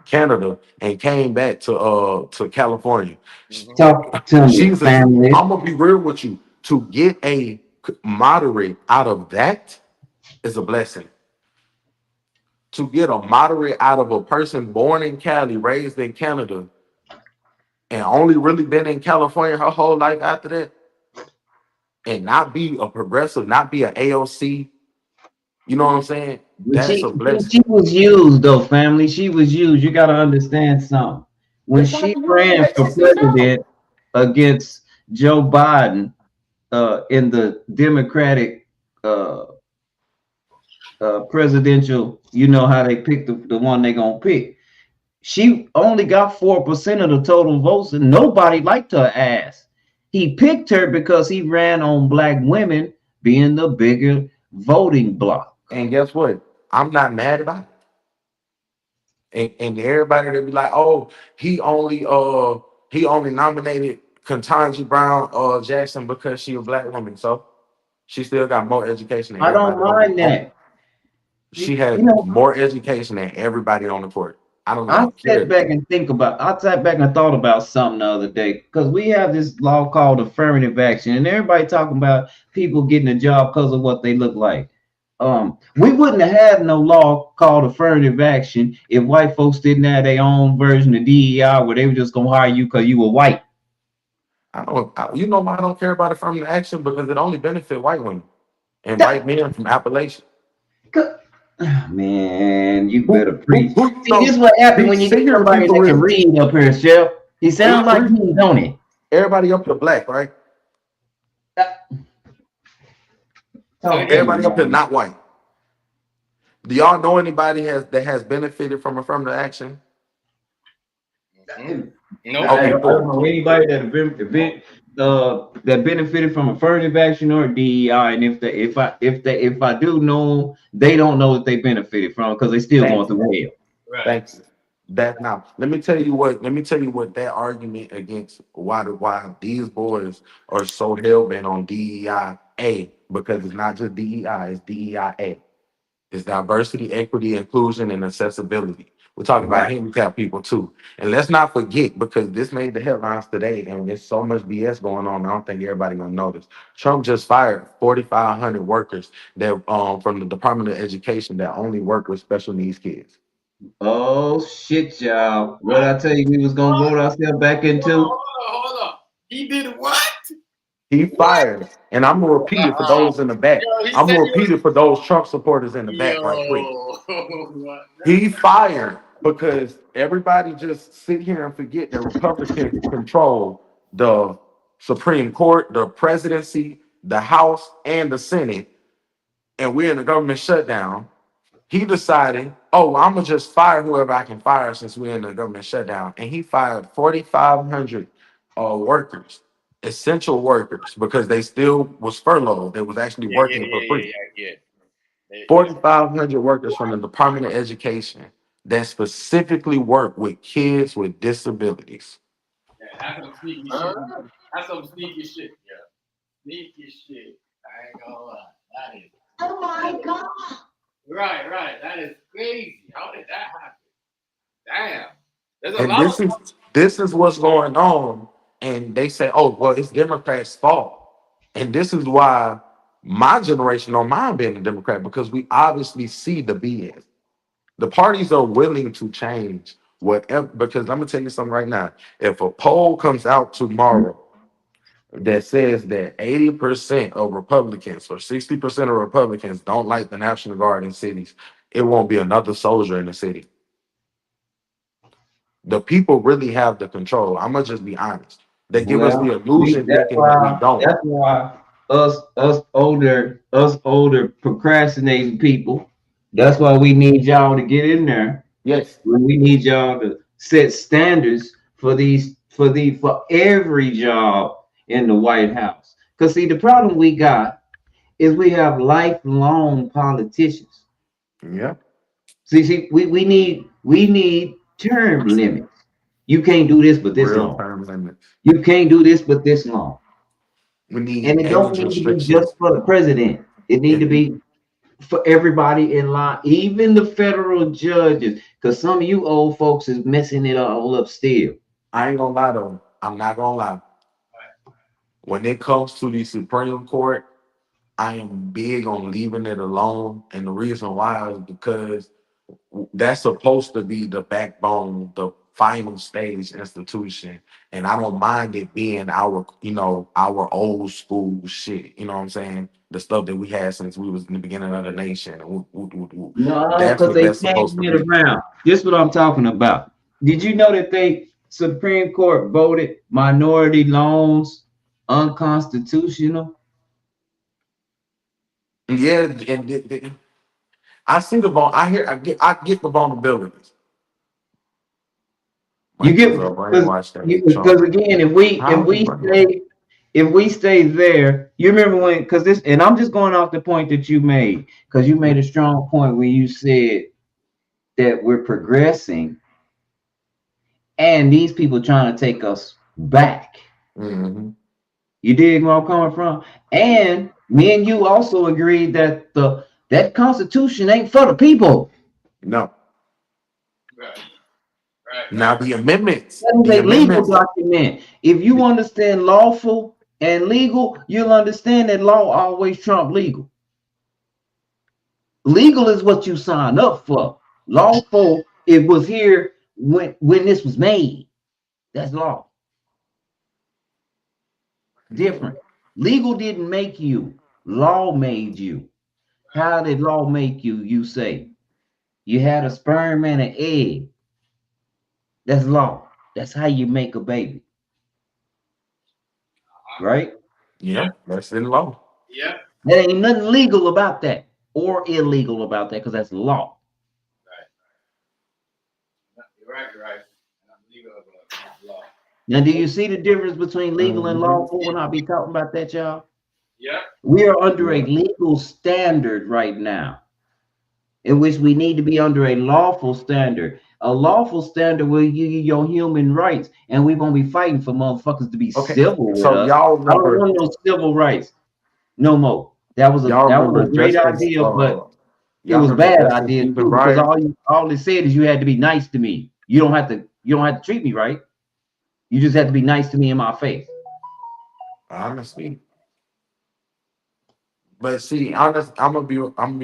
Canada, and came back to California. Talk to me, family. I'm gonna be real with you. To get a moderate out of that is a blessing. To get a moderate out of a person born in Cali, raised in Canada, and only really been in California her whole life after that, and not be a progressive, not be an AOC, you know what I'm saying? That's a blessing. She was used though, family. She was used. You gotta understand something. When she ran for president against Joe Biden in the Democratic presidential, you know how they pick the one they gonna pick. She only got 4% of the total votes, and nobody liked her ass. He picked her because he ran on black women being the bigger voting bloc. And guess what? I'm not mad about it. And everybody that be like, oh, he only nominated Ketanji Brown Jackson because she a black woman. So she still got more education than everybody. I don't mind that. She has more education than everybody on the court. I don't know. I sat back and thought about something the other day, because we have this law called affirmative action, and everybody talking about people getting a job because of what they look like. We wouldn't have had no law called affirmative action if white folks didn't have their own version of DEI where they were just gonna hire you because you were white. I don't care about affirmative action because it only benefit white women and white men from Appalachia. Man, you better preach. See, this is what happens when you get somebody that can read up here, Chef. He sounds like me, don't he? Everybody up to black, right? Everybody up here not white. Do y'all know anybody that has benefited from affirmative action? No. I don't know anybody that benefited from affirmative action or DEI, and if I do know them, they don't know that they benefited from because they still going through hell. Right. Thanks. That now, let me tell you what that argument against why these boys are so hell bent on DEI because it's not just DEI, it's DEIA. It's diversity, equity, inclusion, and accessibility. We're talking about handicapped people too. And let's not forget, because this made the headlines today, and there's so much BS going on, I don't think everybody gonna notice. Trump just fired 4,500 workers that from the Department of Education that only work with special needs kids. Oh shit, y'all! What I tell you, we was gonna vote ourselves back into. Hold on. He did what? He fired, and I'm gonna repeat it for those in the back. I'm gonna repeat it for those Trump supporters in the back right quick. He fired because everybody just sit here and forget that Republicans control the Supreme Court, the presidency, the House, and the Senate, and we're in a government shutdown. He decided, I'm gonna just fire whoever I can fire since we're in the government shutdown, and he fired 4,500 workers. Essential workers, because they still was furloughed. They was actually working for free. 4,500 workers from the Department of Education that specifically work with kids with disabilities. That's some sneaky shit. That's some sneaky shit. Yeah. Sneaky shit. I ain't gonna lie. That is. Oh my God. Right. That is crazy. How did that happen? Damn. There's a And lot this is what's going on. And they say, it's Democrats' fault. And this is why my generation don't mind being a Democrat, because we obviously see the BS. The parties are willing to change whatever, because I'm gonna tell you something right now. If a poll comes out tomorrow that says that 80% of Republicans or 60% of Republicans don't like the National Guard in cities, it won't be another soldier in the city. The people really have the control. I'm gonna just be honest. They give us the illusion thinking that we don't. That's why us older procrastinating people. That's why we need y'all to get in there. Yes. We need y'all to set standards for every job in the White House. Because see, the problem we got is we have lifelong politicians. Yeah. See, we need term limits. You can't do this but this long. Term limits. You can't do this but this long. We need, and it don't need to be just for the president. It need to be for everybody in line, even the federal judges, because some of you old folks is messing it all up still. I ain't gonna lie though. I'm not gonna lie. When it comes to the Supreme Court, I am big on leaving it alone. And the reason why is because that's supposed to be the backbone, the final stage institution. And I don't mind it being our old school shit. You know what I'm saying? The stuff that we had since we was in the beginning of the nation. No, because they changed it around. This is what I'm talking about. Did you know that the Supreme Court voted minority loans unconstitutional? Yeah, and I see the I get the vulnerabilities. You get because again, if we stay there, you remember when, because this, and I'm just going off the point that you made, because you made a strong point when you said that we're progressing and these people trying to take us back. Mm-hmm. You dig where I'm coming from? And me and you also agreed that that Constitution ain't for the people. No. Right. Now the amendments. That is a legal document. If you understand lawful and legal, you'll understand that law always trump legal. Legal is what you sign up for. Lawful, it was here when this was made. That's law. Different. Legal didn't make you. Law made you. How did law make you? You say you had a sperm and an egg. That's law. That's how you make a baby, right? Yeah, that's in law. Yeah. There ain't nothing legal about that or illegal about that because that's law. You're right. You're right. Legal law. Now, do you see the difference between legal and Mhm. lawful when I be talking about that, y'all? Yeah. We are under a Yeah. legal standard right now, in which we need to be under a lawful standard. A lawful standard will give you your human rights, and we're gonna be fighting for motherfuckers to be Okay, civil with so us. y'all I don't remember want no civil rights no more. That was a great Justice idea, but it y'all was a remember bad Justice idea Stephen too, because Breyer? all it said is you had to be nice to me. You don't have to treat me right. You just have to be nice to me in my face. Honestly. But see, honest, I'm gonna be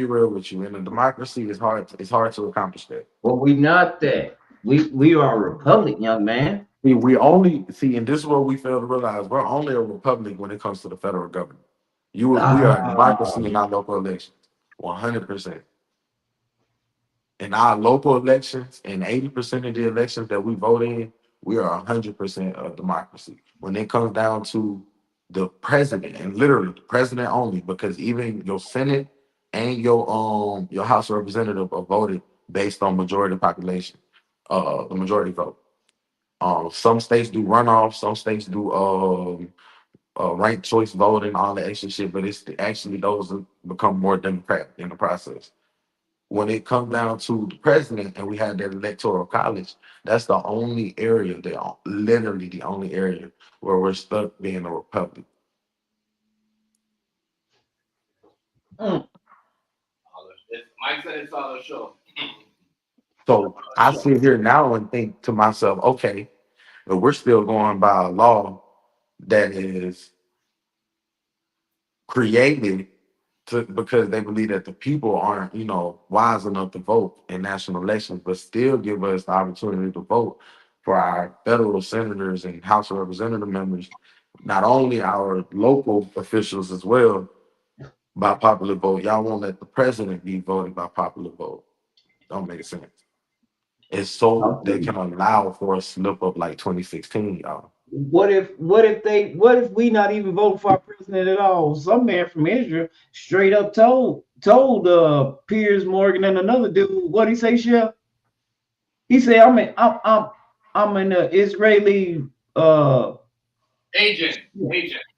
real with you. In a democracy, it's hard to accomplish that. But we not that. We are a republic, young man. See, we only see, and this is what we fail to realize: we're only a republic when it comes to the federal government. We are a Ah, democracy in our local elections, 100%. In our local elections, and 80% of the elections that we vote in, we are 100% a democracy. When it comes down to the president, and literally the president only, because even your Senate and your House of Representative are voted based on majority population, the majority vote. Some states do runoff, some states do ranked choice voting, all that extra shit, but it's actually those that become more democratic in the process. When it comes down to the president and we had that electoral college, that's the only area, literally the only area where we're stuck being a republic. mm. Mike said it's all a show. So I sit here now and think to myself, okay, but we're still going by a law that is created because they believe that the people aren't, wise enough to vote in national elections, but still give us the opportunity to vote for our federal senators and House of Representative members, not only our local officials as well by popular vote. Y'all won't let the president be voted by popular vote. Don't make sense. It's so they can allow for a slip up like 2016, y'all. What if we not even voting for our president at all? Some man from Israel straight up told Piers Morgan and another dude, what he say, Chef? He said, I'm an Israeli Agent.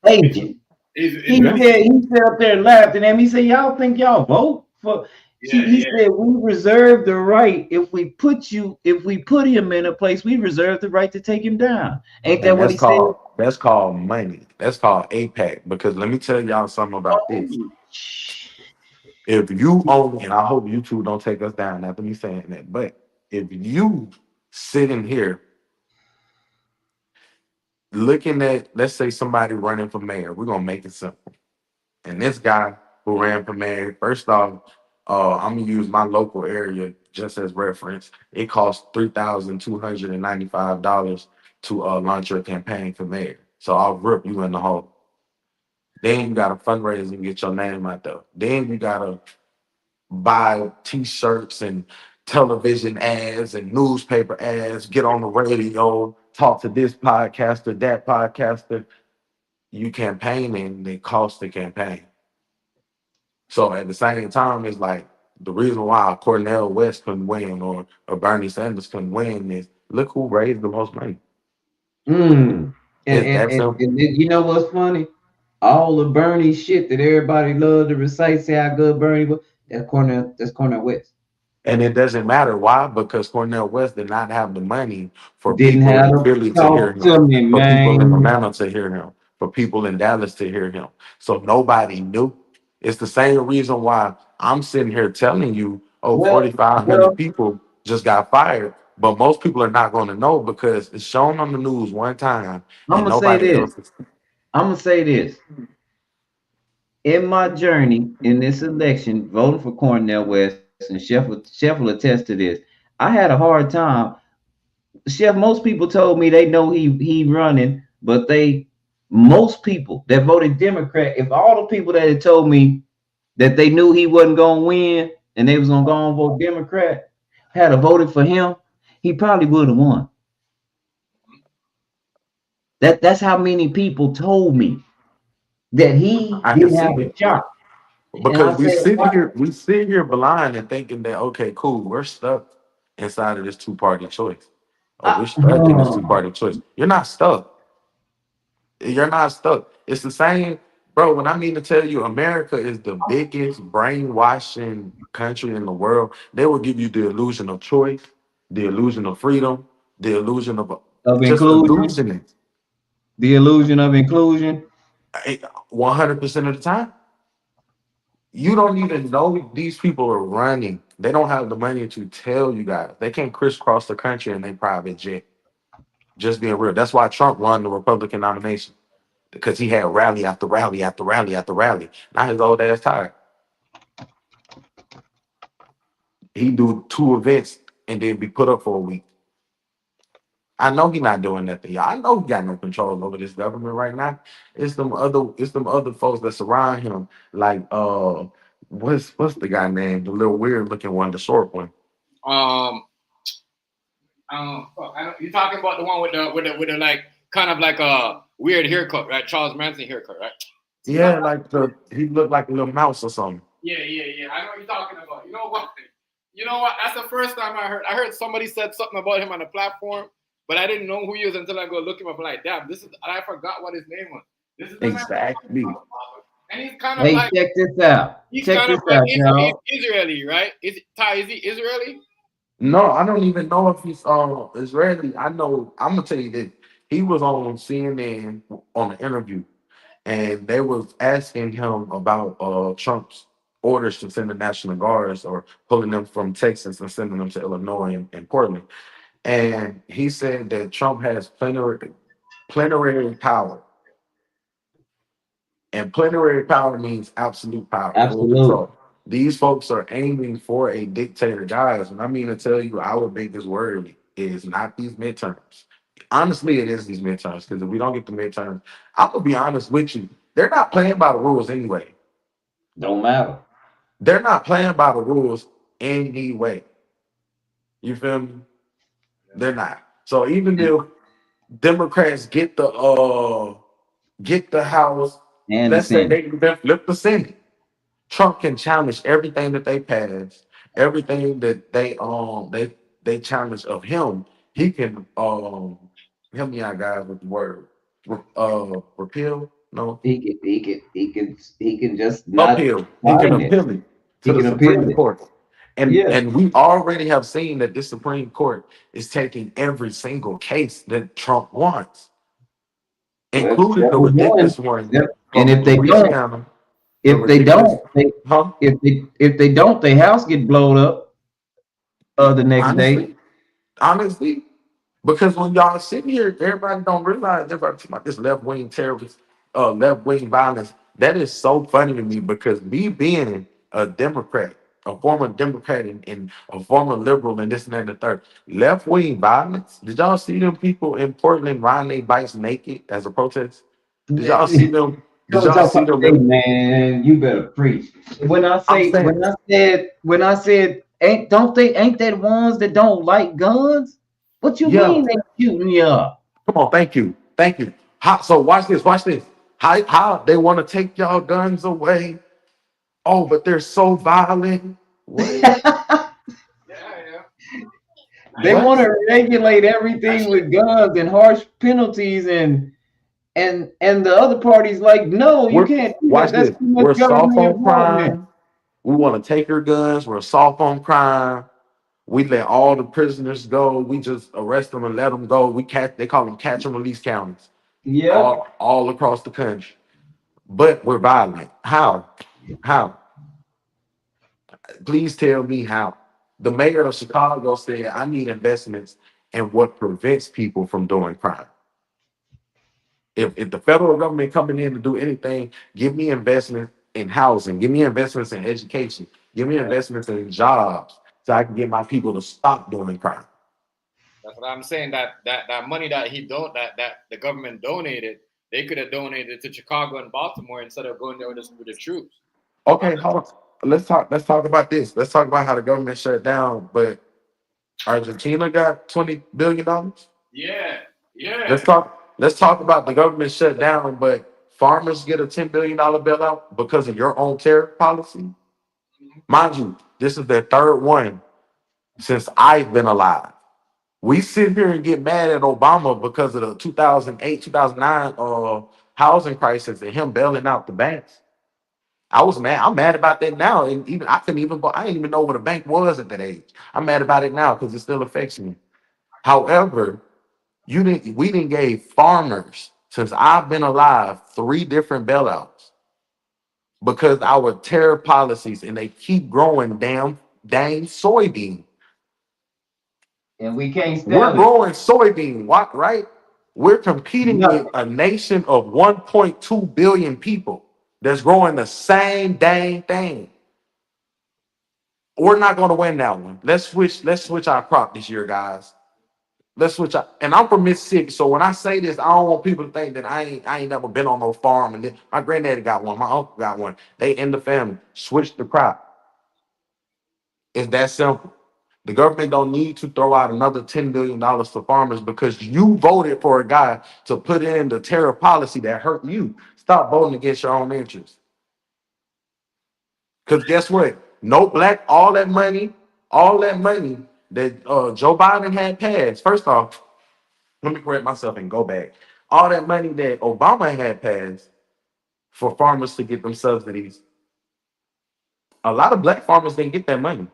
agent. He said up there and laughed at him. He said, y'all think y'all vote for? He said, we reserve the right if we put him in a place, we reserve the right to take him down. Ain't that And what he said? that's called money. That's called APAC. Because let me tell y'all something about this. If you own, and I hope you two don't take us down after me saying that, but if you sitting here looking at, let's say somebody running for mayor, we're gonna make it simple. And this guy who ran for mayor, first off, I'm gonna use my local area just as reference. It costs $3,295 to launch your campaign for mayor. So I'll rip you in the hole. Then you gotta fundraise and get your name out there. Then you gotta buy t-shirts and television ads and newspaper ads, get on the radio, talk to this podcaster, that podcaster. You campaigning, they cost the campaign. So at the same time, it's like the reason why Cornel West couldn't win or Bernie Sanders couldn't win is look who raised the most money. And It's that simple. then you know what's funny? All the Bernie shit that everybody loved to recite, say how good Bernie was. That's Cornel West. And it doesn't matter why, because Cornel West did not have the money for Didn't people have in to Philly to hear talk him, to me, for people in man. Atlanta to hear him, for people in Dallas to hear him. So nobody knew. It's the same reason why I'm sitting here telling you, oh, Well, 4,500 people just got fired. But most people are not going to know because it's shown on the news one time I'm and gonna say nobody this. else is. I'm gonna say this. In my journey in this election, voting for Cornel West, and Chef will attest to this. I had a hard time. Chef, most people told me they know he running, but most people that voted Democrat, if all the people that had told me that they knew he wasn't gonna win and they was gonna go and vote Democrat, had voted for him, he probably would have won. That's how many people told me that he I can didn't see have a it shot. And I because said, "Why?" we sit here blind and thinking that okay, cool, we're stuck inside of this two-party choice. Oh, we're stuck in this two-party choice. You're not stuck. You're not stuck. It's the same, bro. When I mean to tell you, America is the biggest brainwashing country in the world. They will give you the illusion of choice, the illusion of freedom, the illusion of Of just inclusion, illusioning. the illusion of inclusion. 100% of the time. You don't even know these people are running. They don't have the money to tell you guys. They can't crisscross the country in their private jet. Just being real. That's why Trump won the Republican nomination because he had rally after rally after rally after rally. Now his old ass tired. He do 2 events and then be put up for a week. I know he not doing nothing, y'all. I know he got no control over this government right now. It's them other folks that surround him. Like what's the guy name? The little weird looking one, the short one. You're talking about the one with the like kind of like a weird haircut, right? Charles Manson haircut, right? Yeah, like he looked like a little mouse or something. Yeah. I know what you're talking about. You know what? That's the first time I heard somebody said something about him on the platform, but I didn't know who he was until I go look him up. Like, damn, I forgot what his name was. This is the Exactly. man. And he's kind of Hey, like check this out. he's Check kind this of like out, y'all. he's Israeli, right? Is he Israeli? No, I don't even know if he's Israeli. I know. I'm gonna tell you this. He was on CNN on an interview, and they was asking him about Trump's orders to send the National Guards or pulling them from Texas and sending them to Illinois and Portland. And he said that Trump has plenary power. And plenary power means absolute power, full Absolute. control. These folks are aiming for a dictator, guys. And I mean to tell you, our biggest worry is not these midterms. Honestly, it is these midterms because if we don't get the midterms, I'm gonna be honest with you. They're not playing by the rules anyway. Don't matter. They're not playing by the rules anyway. You feel me? They're not. So even if Democrats get the House, And the let's say Senate. they even flip the Senate. Trump can challenge everything that they pass, everything that they challenge of him. He can help me out, guys, with the word. Repeal? No, He can just not uphill. He can sign it. appeal it He to the can appeal Supreme it. Court. Yeah. And we already have seen that this Supreme Court is taking every single case that Trump wants, Well, including that the was one. ridiculous one Yep. And from Louisiana. The if they ridiculous, don't, huh? if they don't, their house get blown up the next day. Honestly, because when y'all sitting here, everybody don't realize everybody talking about this left wing terrorist, left wing violence. That is so funny to me because me being a Democrat, a former Democrat, and a former liberal, and this and that and the third, left wing violence. Did y'all see them people in Portland riding their bikes naked as a protest? Did y'all see them? Did y'all see them? Hey, man, you better preach. When I I'm say, saying, ain't that ones that don't like guns? What you yeah. mean they shooting you up? Come on, thank you. So watch this. How they want to take y'all guns away. Oh, but they're so violent. What? They What? want to regulate everything with guns and harsh penalties and the other party's like, no, you can't do Watch that. That's this. too much We're soft government on involvement. crime. We want to take your guns. We're soft on crime. We let all the prisoners go. We just arrest them and let them go. They call them catch and release counties Yep. all across the country. But we're violent. How? How? Please tell me how. The mayor of Chicago said, I need investments in what prevents people from doing crime. If the federal government coming in to do anything, give me investment in housing, give me investments in education, give me investments in jobs so I can get my people to stop doing crime. That's what I'm saying. That money that the government donated, they could have donated to Chicago and Baltimore instead of going there with the troops. Okay, hold on. Let's talk about this. Let's talk about how the government shut down, but Argentina got $20 billion. Yeah. Let's talk let's talk about the government shut down, but farmers get a $10 billion bailout because of your own tariff policy. Mind you, this is their third one since I've been alive. We sit here and get mad at Obama because of the 2008, 2009 housing crisis and him bailing out the banks. I was mad. I'm mad about that now. And even I couldn't even go, I didn't even know what a bank was at that age. I'm mad about it now because it still affects me. However, we didn't gave farmers since I've been alive 3 different bailouts because our tariff policies and they keep growing dang soybean. And we can't We're sell it. growing soybean, what right? We're competing No. with a nation of 1.2 billion people that's growing the same dang thing. We're not going to win that one. Let's switch our crop this year, guys. Let's switch out. And I'm from Mississippi, so when I say this, I don't want people to think that I ain't never been on no farm. And my granddaddy got one, my uncle got one. They in the family. Switch the crop. It's that simple. The government don't need to throw out another $10 billion to farmers because you voted for a guy to put in the tariff policy that hurt you. Stop voting against your own interests. Because guess what? No black, all that money that Joe Biden had passed. First off, let me correct myself and go back. All that money that Obama had passed for farmers to get them subsidies, a lot of black farmers didn't get that money.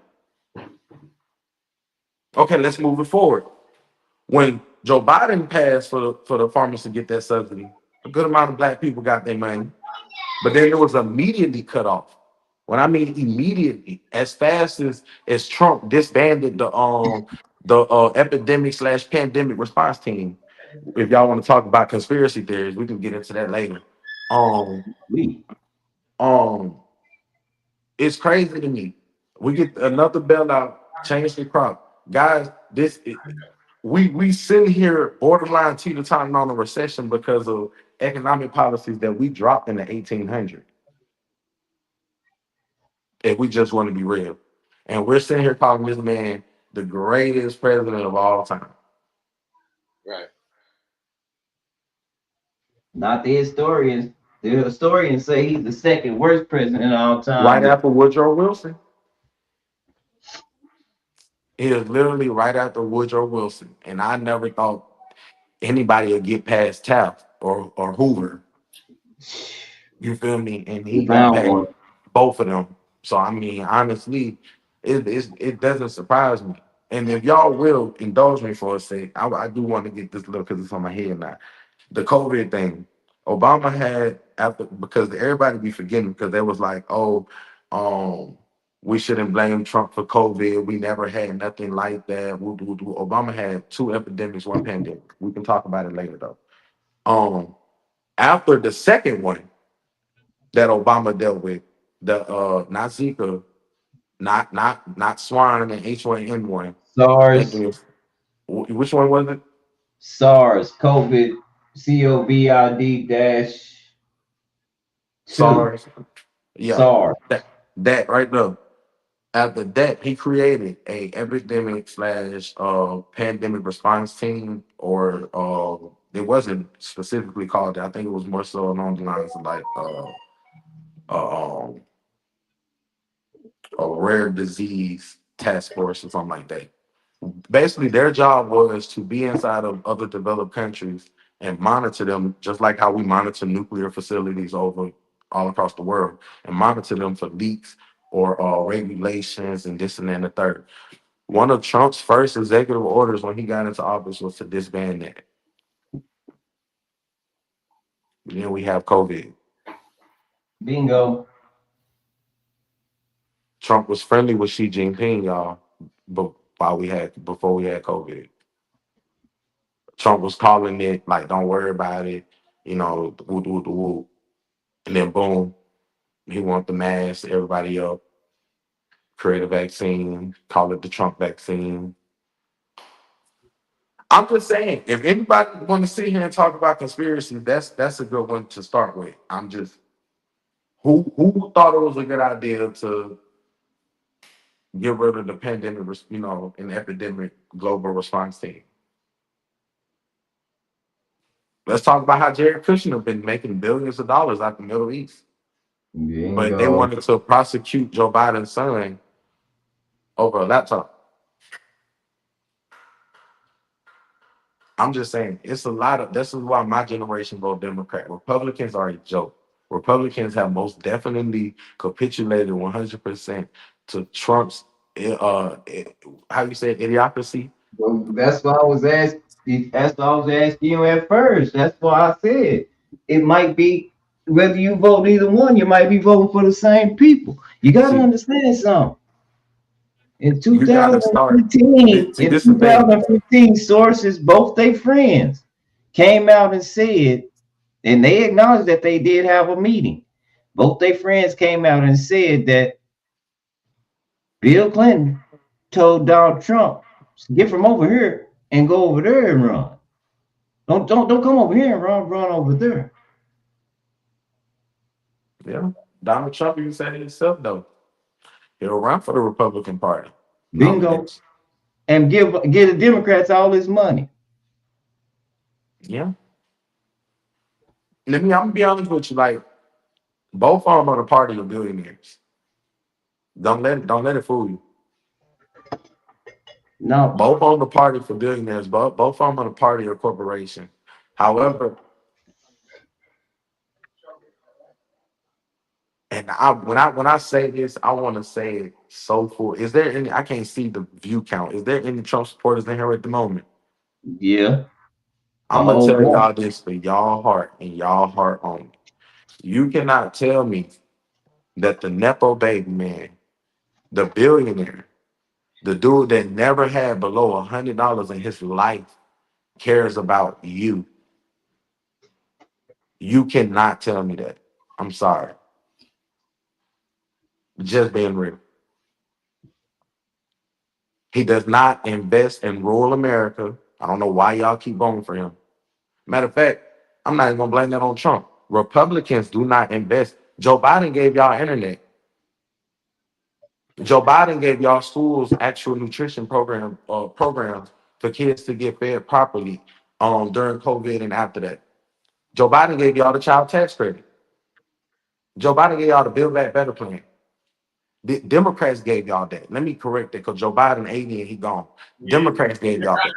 Okay, let's move it forward. When Joe Biden passed for the farmers to get that subsidy, a good amount of black people got their money, but then it was immediately cut off. When I mean immediately, as fast as Trump disbanded the epidemic / pandemic response team. If y'all want to talk about conspiracy theories, we can get into that later. Um, We um, it's crazy to me. We get another bailout, change the crop, guys. We sit here borderline teeter-tottering on a recession because of economic policies that we dropped in the 1800s. If we just want to be real, and we're sitting here calling this man the greatest president of all time. Right. not the historians. The historians say he's the second worst president of all time. Right after Woodrow Wilson. He is literally right after Woodrow Wilson. And I never thought anybody would get past Taft or Hoover. You feel me? And he got Found past one. both of them. So I mean, honestly, it doesn't surprise me. And if y'all will indulge me for a sec, I do want to get this little because it's on my head now. The COVID thing, Obama had after because everybody be forgetting because they was like, oh, we shouldn't blame Trump for COVID. We never had nothing like that. Obama had 2 epidemics, 1 pandemic. We can talk about it later though. After the second one that Obama dealt with, the not Zika, not swine and H1N1. SARS, Which one was it? SARS, COVID, COVID dash SARS. Yeah, SARS. that right there. After that, he created a epidemic / pandemic response team, or it wasn't specifically called that. I think it was more so along the lines of like um, a rare disease task force or something like that. Basically, their job was to be inside of other developed countries and monitor them, just like how we monitor nuclear facilities over all across the world, and monitor them for leaks or regulations and this and that and the third. One of Trump's first executive orders when he got into office was to disband that. Then we have COVID. Bingo. Trump was friendly with Xi Jinping, y'all, but before we had COVID. Trump was calling it like, "Don't worry about it," woo, woo, woo, woo. And then boom, he want the mask, everybody up, create a vaccine, call it the Trump vaccine. I'm just saying, if anybody want to sit here and talk about conspiracy, that's a good one to start with. I'm just who thought it was a good idea to get rid of the pandemic, an epidemic global response team. Let's talk about how Jared Kushner been making billions of dollars out the Middle East, but they Bingo. wanted to prosecute Joe Biden's son over a laptop. I'm just saying, it's a lot of. This is why my generation vote Democrat. Republicans are a joke. Republicans have most definitely capitulated 100% to Trump's, how you say it, idiocracy. Well, that's why I was asking. That's why I was asking you at first. That's why I said it might be whether you vote either one, you might be voting for the same people. You got to See, understand something. In you gotta start. 2015, See, in this is the thing. 2015, sources, both their friends, came out and said, and they acknowledged that they did have a meeting. Both their friends came out and said that Bill Clinton told Donald Trump, get from over here and go over there and run. Don't come over here and run over there. Yeah, Donald Trump even said it himself though. He'll run for the Republican Party. Bingo. Nominates. And give the Democrats all this money. Yeah. I'm gonna be honest with you. Like, both of them are the party of billionaires. Don't let it fool you. No, Both on the party for billionaires, both of them on the party or corporation. However, and when I say this, I want to say it so full. Is there any? I can't see the view count. Is there any Trump supporters in here at the moment? yeah. I'm gonna Oh, tell boy. y'all this for y'all heart and y'all heart only. You cannot tell me that the nepo baby man, the billionaire, the dude that never had below $100 in his life, cares about you. You cannot tell me that. I'm sorry. Just being real. He does not invest in rural America. I don't know why y'all keep voting for him. Matter of fact, I'm not even gonna blame that on Trump. Republicans do not invest. Joe Biden gave y'all internet. Joe Biden gave y'all schools actual nutrition programs for kids to get fed properly during COVID and after that. Joe Biden gave y'all the child tax credit. Joe Biden gave y'all the Build Back Better plan. The Democrats gave y'all that. Let me correct that because Joe Biden 80 and he gone. Democrats gave y'all that.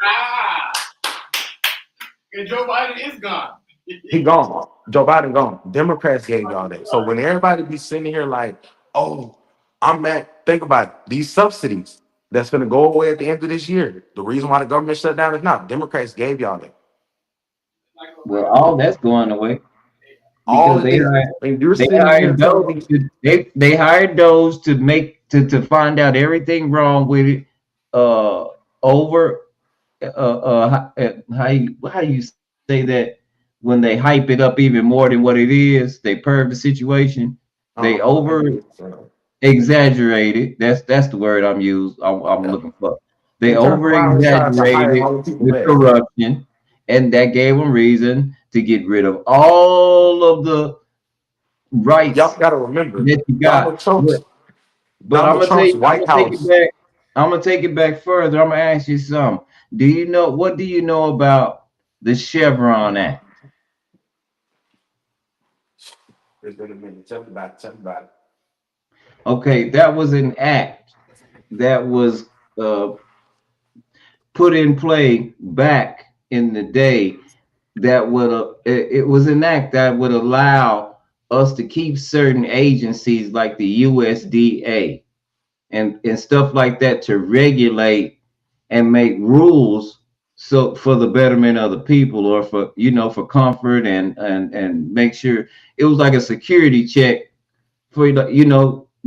And Joe Biden is gone. He gone. Joe Biden gone. Democrats gave y'all that. So when everybody be sitting here like, oh, I'm mad. Think about it. These subsidies that's going to go away at the end of this year. The reason why the government shut down is not. Democrats gave y'all that. Well, all that's going away All because of this. And you're they sitting here hired telling those me. they hired those to make to find out everything wrong with it. Over how you say that when they hype it up even more than what it is, they perv the situation. They over exaggerated. That's the word I'm looking for. They over exaggerated the corruption, and that gave them reason to get rid of all of the rights Y'all got to remember that you got. But I'm Donald gonna tell Trump's you, I'm White gonna take House. it back. I'm gonna take it back further. I'm gonna ask you something. What do you know about the Chevron Act? It's been a minute. Tell me about it. Okay, that was an act that was put in play back in the day that would it was an act that would allow us to keep certain agencies like the USDA and stuff like that to regulate and make rules so for the betterment of the people or for for comfort and make sure it was like a security check for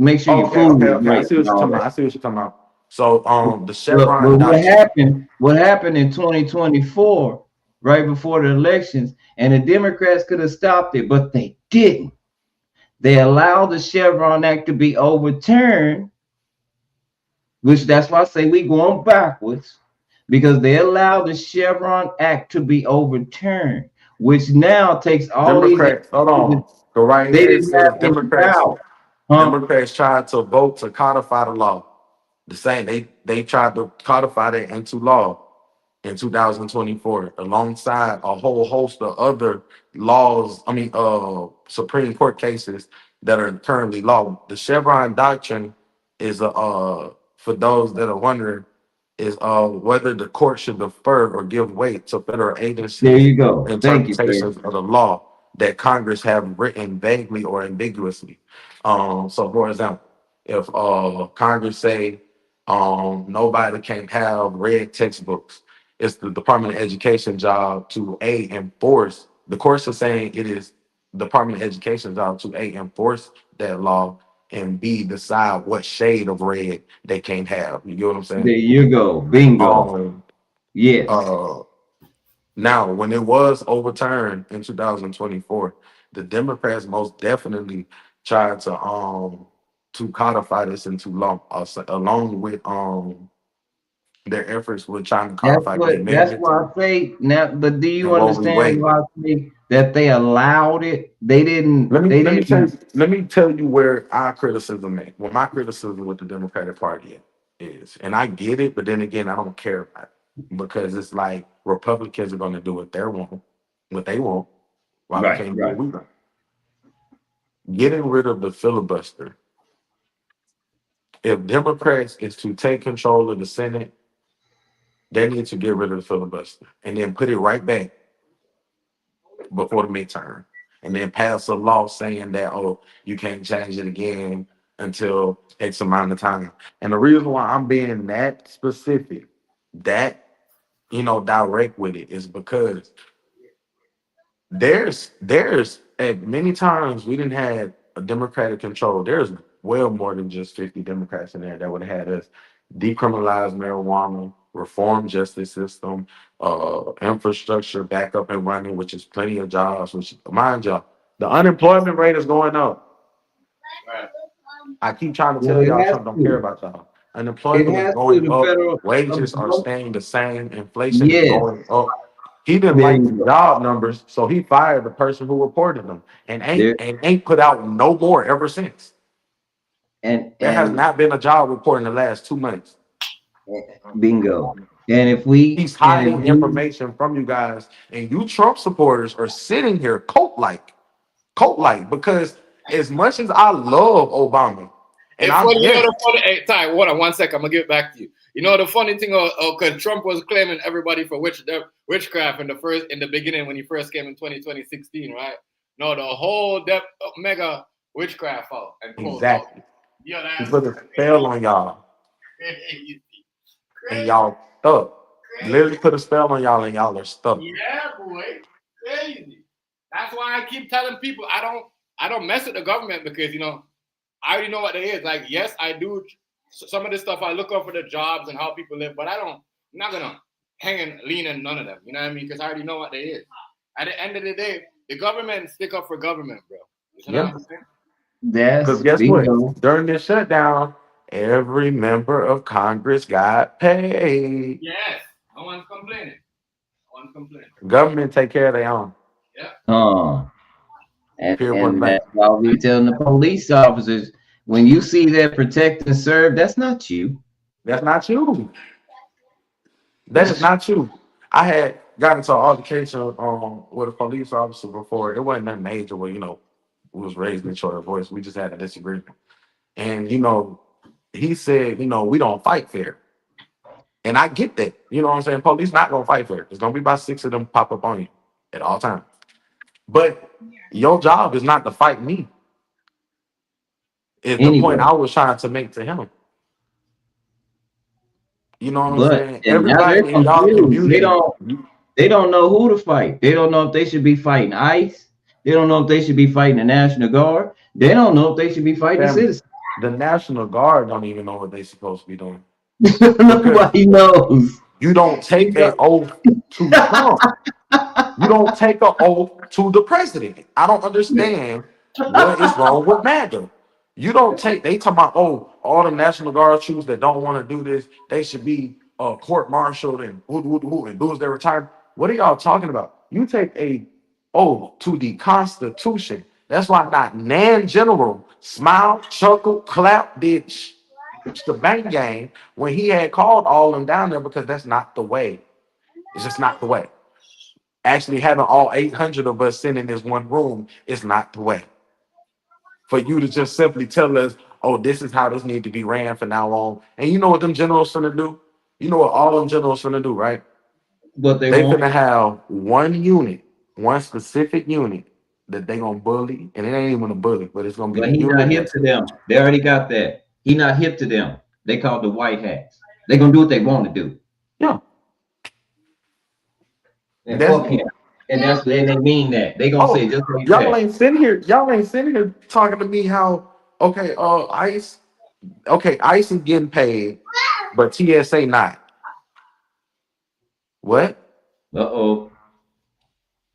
make sure your food is Okay. I right see what and you're all talking about. that. I see what you're talking about. So the But Chevron doctrine. what happened in 2024, right before the elections, and the Democrats could have stopped it, but they didn't. They allowed the Chevron Act to be overturned, which that's why I say we going backwards, because they allowed the Chevron Act to be overturned, which now takes all Democrats, hold on. Go right they here. It didn't have says any power. Democrats tried to vote to codify the law. The same, they tried to codify that into law. in 2024, alongside a whole host of other laws, Supreme Court cases that are currently law. The Chevron doctrine is for those that are wondering, is whether the court should defer or give weight to federal There agencies you go. Thank you, interpretations sir. of the law that Congress have written vaguely or ambiguously. So for example, if Congress say nobody can have red textbooks, it's the Department of Education job to A, enforce. The courts are saying it is Department of Education job to A, enforce that law, and B, decide what shade of red they can't have. You get what I'm There saying? you go. Bingo. Um, Yes. Now, when it was overturned in 2024, the Democrats most definitely tried to codify this into law, along with their efforts with trying to codify the That's amendments why I say now, but do you and Roe v. understand Wade. why I say that they allowed it? They didn't Let they me tell you where our criticism is. What my criticism with the Democratic Party is, and I get it, but then again, I don't care about it because it's like Republicans are going to do what they want, Why we Right, can't do right. what we want? Getting rid of the filibuster. If Democrats is to take control of the Senate, they need to get rid of the filibuster and then put it right back before the midterm, and then pass a law saying that, oh, you can't change it again until X amount of time. And the reason why I'm being that specific, that direct with it, is because there's at many times we didn't have a Democratic control. There's well more than just 50 Democrats in there that would have had us decriminalize marijuana, reform justice system, infrastructure back up and running, which is plenty of jobs. Which, mind you, the unemployment rate is going up. Right. I keep trying to Well, tell it y'all has something. Don't care to. about y'all. It Unemployment is has to. going The up. federal Wages are vote. staying the same. Inflation is Yes. going up. He didn't There like you the go. job numbers, so he fired the person who reported them, and There ain't put out no more ever since. and There has and not been a job report in the last 2 months. bingo. He's And if hiding we information from you guys, and you Trump supporters are sitting here coat like, because as much as I love Obama, and It's I'm funny, yes, the funny. Hey, Ty, hold on 1 second. I'm gonna give it back to you. The funny thing, because Trump was claiming everybody for witchcraft in the beginning when he first came in 2016, right? No, the whole mega witchcraft out and closed out. exactly. Yeah, He that's put a spell on y'all, crazy. and y'all stuck. Literally put a spell on y'all, and y'all are stuck. Yeah, boy, crazy. That's why I keep telling people I don't mess with the government because I already know what it is. Like, yes, I do some of this stuff. I look out for the jobs and how people live, but I'm not gonna hang and lean on none of them. You know what I mean? Because I already know what they is. At the end of the day, the government stick up for government, bro. You know what I'm saying? Because that's guess what? bingo. During this shutdown, every member of Congress got paid. Yes. No one's complaining. No one's complaining. Government take care of their own. Yeah. Period, point And blank. that's why we telling the police officers, when you see that protect and serve, that's not you. That's not you. That is not you. I had gotten into an altercation with a police officer before. It wasn't nothing major where, we was raised in short voice. We just had a disagreement. And, he said, we don't fight fair. And I get that. You know what I'm saying? Police not gonna fight fair. There's gonna be about 6 of them pop up on you at all times. But your job is not to fight me. Is the point Anyway, I was trying to make to him. You know what I'm but saying? and now they're Everybody in y'all confused. They community. don't know who to fight. They don't know if they should be fighting ICE. They don't know if they should be fighting the National Guard. They don't know if they should be fighting the citizens. The National Guard don't even know what they're supposed to be doing. Nobody knows. You don't take an oath to Trump. You don't take an oath to the president. I don't understand what is wrong with MAGA. You don't take, they talking about, all the National Guard troops that don't want to do this, they should be court-martialed and and lose their retirement. What are y'all talking about? You take a oath to the Constitution. That's why not Nan General smile, chuckle, clap, did the bank game when he had called all them down there, because that's not the way. It's just not the way. Actually, having all 800 of us sitting in this one room is not the way. For you to just simply tell us, oh, this is how this need to be ran from now on. And you know what them generals finna do? You know what all them generals finna do, right? But they They won't. finna have one unit, one specific unit that they gonna bully, and it ain't even a bully, but it's gonna be But the he not unit hip that's to them. They already got that. He not hip to them. They call the white hats. They gonna do what they want to do. yeah. And That's fuck him. And that's they mean that. They gonna oh, say just what he y'all said. ain't sitting here. Y'all ain't sitting here talking to me how okay, ICE, okay, ICE is getting paid, but TSA not. What? Uh-oh.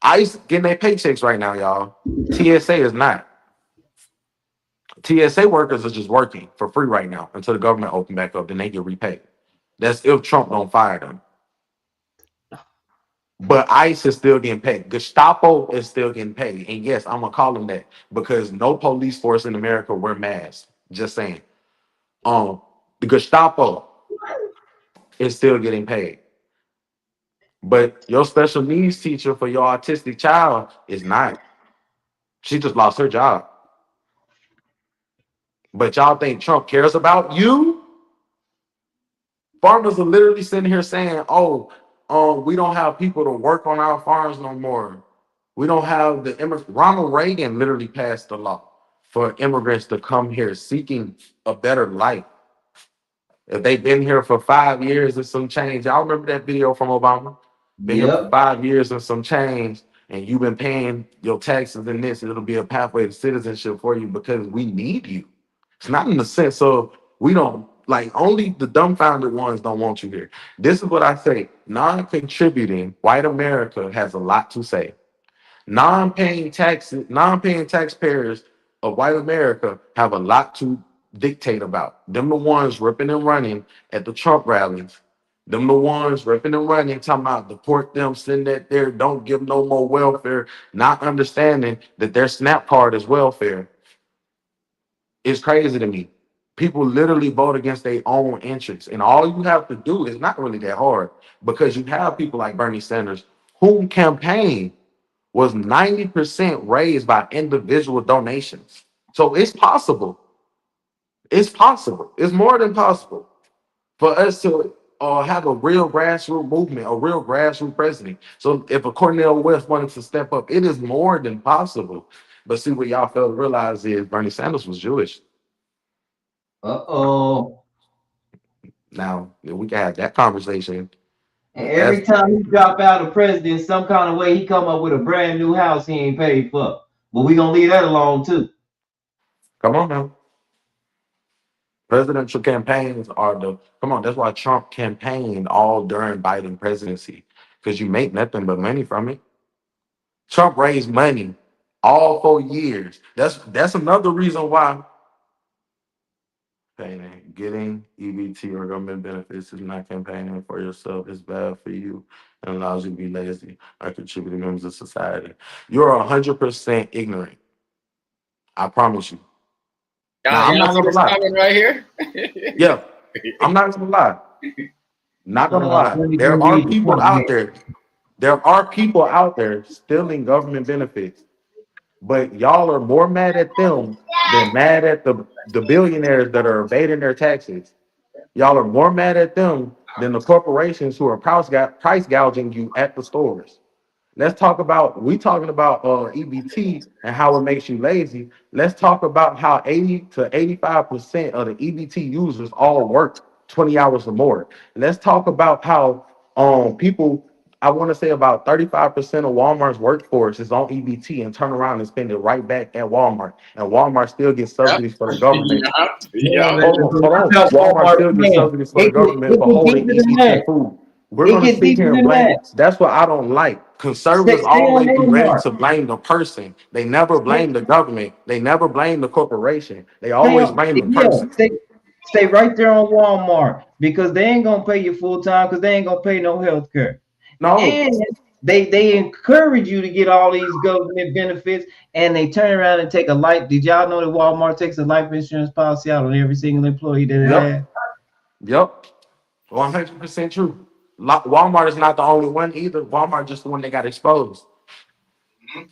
ICE getting their paychecks right now, y'all. TSA is not. TSA workers are just working for free right now until the government open back up, then they get repaid. That's if Trump don't fire them. But ICE is still getting paid. Gestapo is still getting paid. And yes, I'm gonna call them that because no police force in America wear masks. Just saying. The Gestapo is still getting paid. But your special needs teacher for your autistic child is not. She just lost her job. But y'all think Trump cares about you? Farmers are literally sitting here saying, "Oh, we don't have people to work on our farms no more. We don't have the immigrants." Ronald Reagan literally passed the law for immigrants to come here seeking a better life. If they've been here for 5 years and some change, y'all remember that video from Obama? Been here for Yep. 5 years and some change, and you've been paying your taxes and this, it'll be a pathway to citizenship for you because we need you. It's not in the sense of we don't like only the dumbfounded ones don't want you here. This is what I say: non-contributing white America has a lot to say. Non-paying taxpayers of white America have a lot to dictate about. Them the ones ripping and running at the Trump rallies. Them the ones ripping and running, talking about deport them, send that there, don't give no more welfare, not understanding that their SNAP card is welfare. It's crazy to me. People literally vote against their own interests. And all you have to do is not really that hard because you have people like Bernie Sanders, whom campaign was 90% raised by individual donations. So it's possible. It's possible. It's more than possible for us to have a real grassroots movement, a real grassroots president. So if a Cornel West wanted to step up, it is more than possible. But see, what y'all fail to realize is Bernie Sanders was Jewish. Uh-oh. Now, we can have that conversation. And every time he drop out of president, some kind of way he come up with a brand new house he ain't paid for. But we gonna leave that alone too. Come on now. Presidential campaigns are come on, that's why Trump campaigned all during Biden presidency. Because you make nothing but money from it. Trump raised money all 4 years. That's another reason why getting EBT or government benefits is not campaigning for yourself. It's bad for you and allows you to be lazy or contributing members of society. You're 100% ignorant. I promise you. Now, I'm not gonna lie. Right here. Yeah, I'm not gonna lie. Not gonna lie. Let me There go are read the people comment. out there. There are people out there stealing government benefits, but y'all are more mad at them than mad at the billionaires that are evading their taxes. Y'all are more mad at them than the corporations who are price gouging you at the stores. Let's talk about we talking about EBT and how it makes you lazy. Let's talk about how 80 to 85% of the EBT users all work 20 hours or more. Let's talk about how people, I want to say about 35% of Walmart's workforce is on EBT and turn around and spend it right back at Walmart. And Walmart still gets subsidies for the government. Hold on. Walmart still gets subsidies for the government for holding EBT food. We're going to sit here and blame. That's what I don't like. Conservatives always be ready to blame the person. They never blame the government. They never blame the corporation. They always blame the person. Stay right there on Walmart because they ain't gonna pay you full time because they ain't gonna pay no health care. No. And they encourage you to get all these government benefits and they turn around and take a life. Did y'all know that Walmart takes a life insurance policy out on every single employee that it has? Yep. 100% true. Walmart is not the only one either. Walmart just the one that got exposed. Mhm.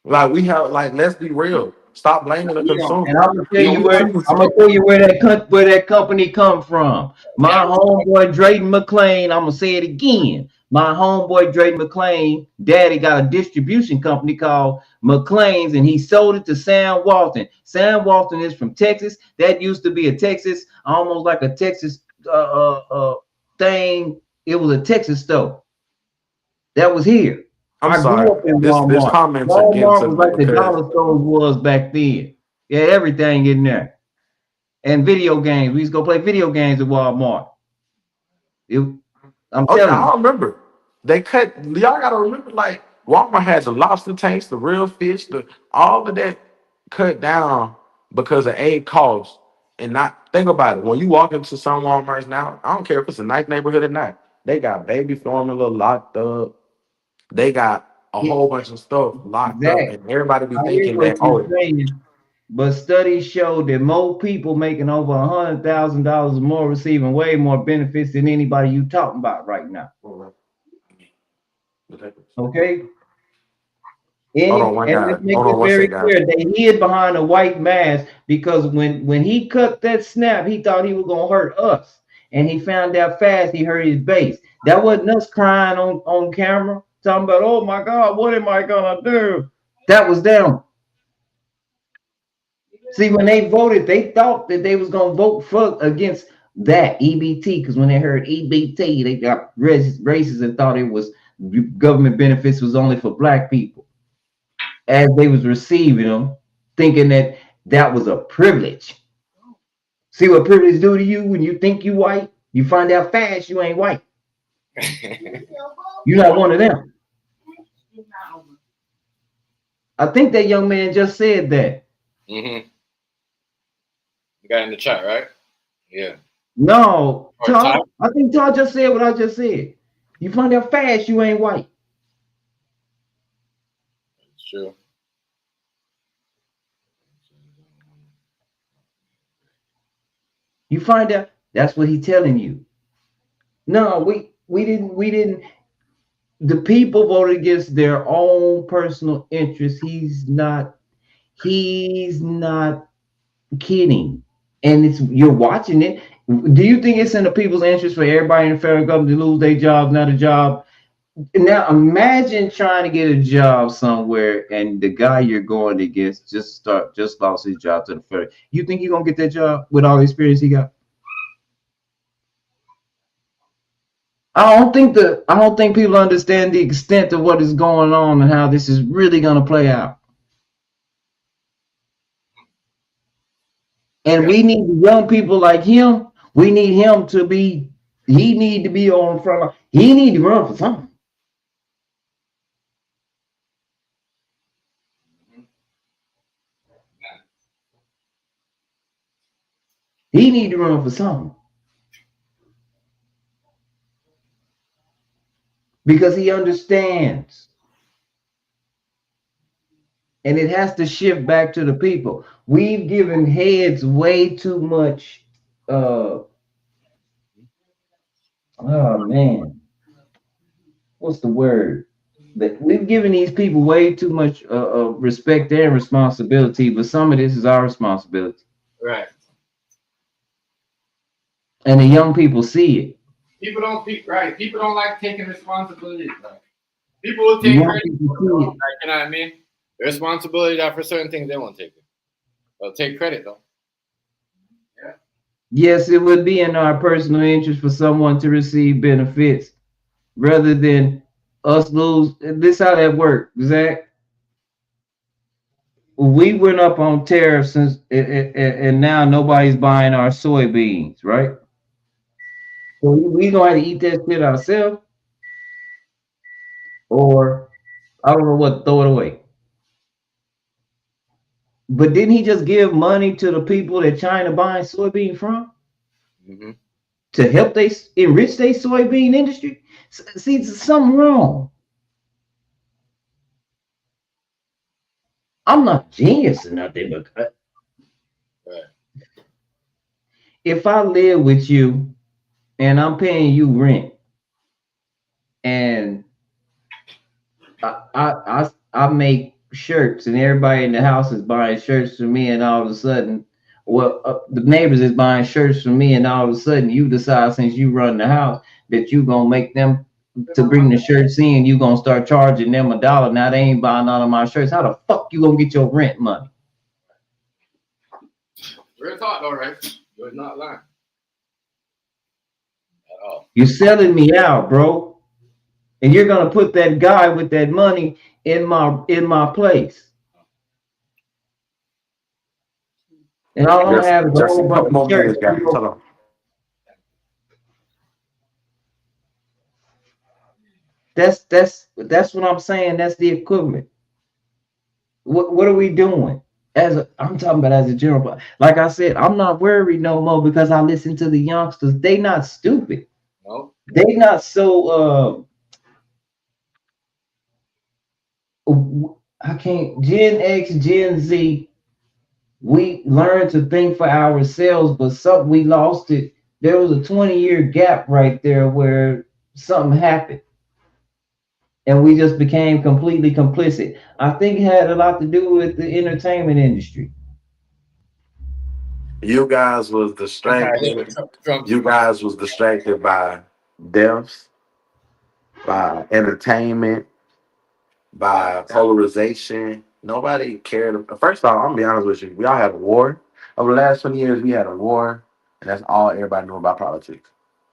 Like we have, like, let's be real. Stop blaming the Yeah, consumer. and I'm gonna tell You know, you we where talking where that company come from. My yeah, homeboy Drayton McLean. I'm gonna say it again. My homeboy Drayton McLean, daddy got a distribution company called McLean's, and he sold it to Sam Walton. Sam Walton is from Texas. That used to be a Texas, almost like a Texas thing. It was a Texas store that was here. I'm I grew sorry. up in This Walmart. comments are getting Walmart to was me like the because dollar stores was back then. Yeah, everything in there. And video games. We used to go play video games at Walmart. I'm oh yeah, telling I you. remember. They cut, y'all gotta remember, like Walmart had the lobster tanks, the real fish, all of that cut down because of aid costs. And not think about it. When you walk into some Walmarts now, I don't care if it's a nice neighborhood or not, they got baby formula locked up. They got a Yeah, whole bunch of stuff locked up, Zach, and everybody be I hear thinking what that, you're oh, saying, but studies show that more people making over $100,000 or more receiving way more benefits than anybody you talking about right now. Okay? hold on one And guy. let's make Hold this on one very second, guys. clear. They hid behind a white mask because when he cut that snap, he thought he was gonna hurt us. And he found out fast he hurt his base. That wasn't us crying on camera, talking about, oh my God, what am I gonna do? That was them. See, when they voted, they thought that they was gonna vote for against that EBT, because when they heard EBT, they got racist and thought it was government benefits was only for black people. As they was receiving them, thinking that that was a privilege. See what privilege do to you when you think you white? You find out fast you ain't white. You're not one of them. I think that young man just said that. You got in the chat, right? Yeah. No, Or Todd. Ty? I think Todd just said what I just said. You find out fast you ain't white. It's true. You find out that's what he's telling you. No, we didn't. The people voted against their own personal interests. He's not kidding. And you're watching it. Do you think it's in the people's interest for everybody in the federal government to lose their jobs, not a job? Now imagine trying to get a job somewhere and the guy you're going against just lost his job to the federal. You think you're gonna get that job with all the experience he got? I don't think people understand the extent of what is going on and how this is really gonna play out. And we need young people like him. We need him to be. He need to be on front. He need to run for something. He need to run for something because he understands, and it has to shift back to the people. We've given heads way too much. Oh man, what's the word? That we've given these people way too much respect and responsibility, but some of this is our responsibility. Right. And the young people see it. People don't like taking responsibility. Right? People will take credit. You know what I mean? The responsibility that for certain things they won't take it. They'll take credit though. Yeah. Yes, it would be in our personal interest for someone to receive benefits rather than us lose. This how that works, Zach. We went up on tariffs and now nobody's buying our soybeans, right? So we gonna have to eat that shit ourselves, or I don't know what, throw it away. But didn't he just give money to the people that China buying soybean from to help they enrich their soybean industry? See, something wrong. I'm not genius or nothing, but if I live with you and I'm paying you rent and I make shirts, and everybody in the house is buying shirts from me, and all of a sudden, the neighbors is buying shirts from me, and all of a sudden, you decide, since you run the house, that you gonna make them to bring the shirts in. You gonna start charging them $1. Now they ain't buying none of my shirts. How the fuck you gonna get your rent money? Real talk, all right. You're not lying at all. You're selling me out, bro. And you're gonna put that guy with that money in my place. And all I'm gonna have is a Just whole a couple bunch more of shirts. minutes, guys. Hold on. That's what I'm saying. That's the equivalent. What are we doing? I'm talking about as a general. Like I said, I'm not worried no more because I listen to the youngsters. They not stupid. No. They not so I can't. Gen X, Gen Z, we learned to think for ourselves, but we lost it. There was a 20-year gap right there where something happened, and we just became completely complicit. I think it had a lot to do with the entertainment industry. You guys was distracted. You guys was distracted by deaths, by entertainment, by polarization. Nobody cared. First off, I'm gonna be honest with you. We all had a war. Over the last 20 years, we had a war, and that's all everybody knew about politics.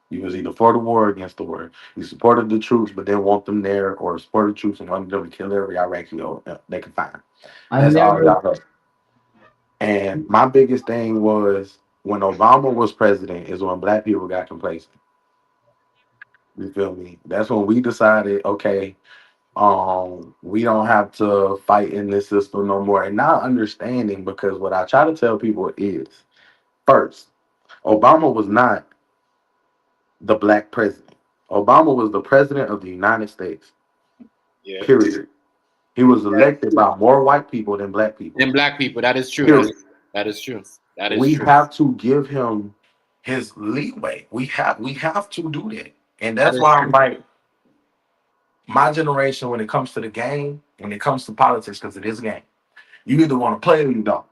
You was either for the war or against the war. You supported the troops, but didn't want them there, or supported the troops and wanted them to kill every Iraqi they could find. That's all y'all know. And my biggest thing was when Obama was president is when black people got complacent. You feel me? That's when we decided, okay, we don't have to fight in this system no more. And not understanding, because what I try to tell people is, first, Obama was not the black president. Obama was the president of the United States. Yeah. Period. He was elected by more white people than black people. And black people, that is true. Period. That is true. That is We true. have to give him his leeway. We have to do that. And that's why I'm like, my generation, when it comes to the game, when it comes to politics, because it is a game, you either want to play or you don't.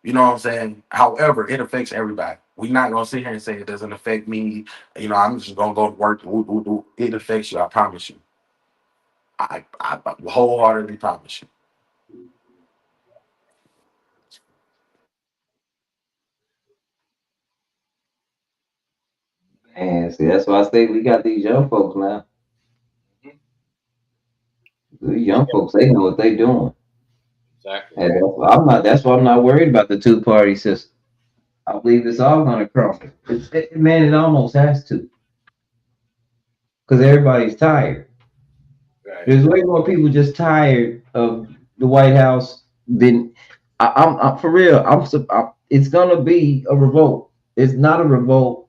You know what I'm saying? However, it affects everybody. We're not gonna sit here and say it doesn't affect me. You know, I'm just gonna go to work. It affects you. I promise you. I wholeheartedly promise you. And see, that's why I say we got these young folks now. These young folks, they know what they're doing. Exactly. And that's why I'm not worried about the two-party system. I believe it's all gonna crumble. It almost has to. Because everybody's tired. Right. There's way more people just tired of the White House than I'm for real. It's gonna be a revolt. It's not a revolt,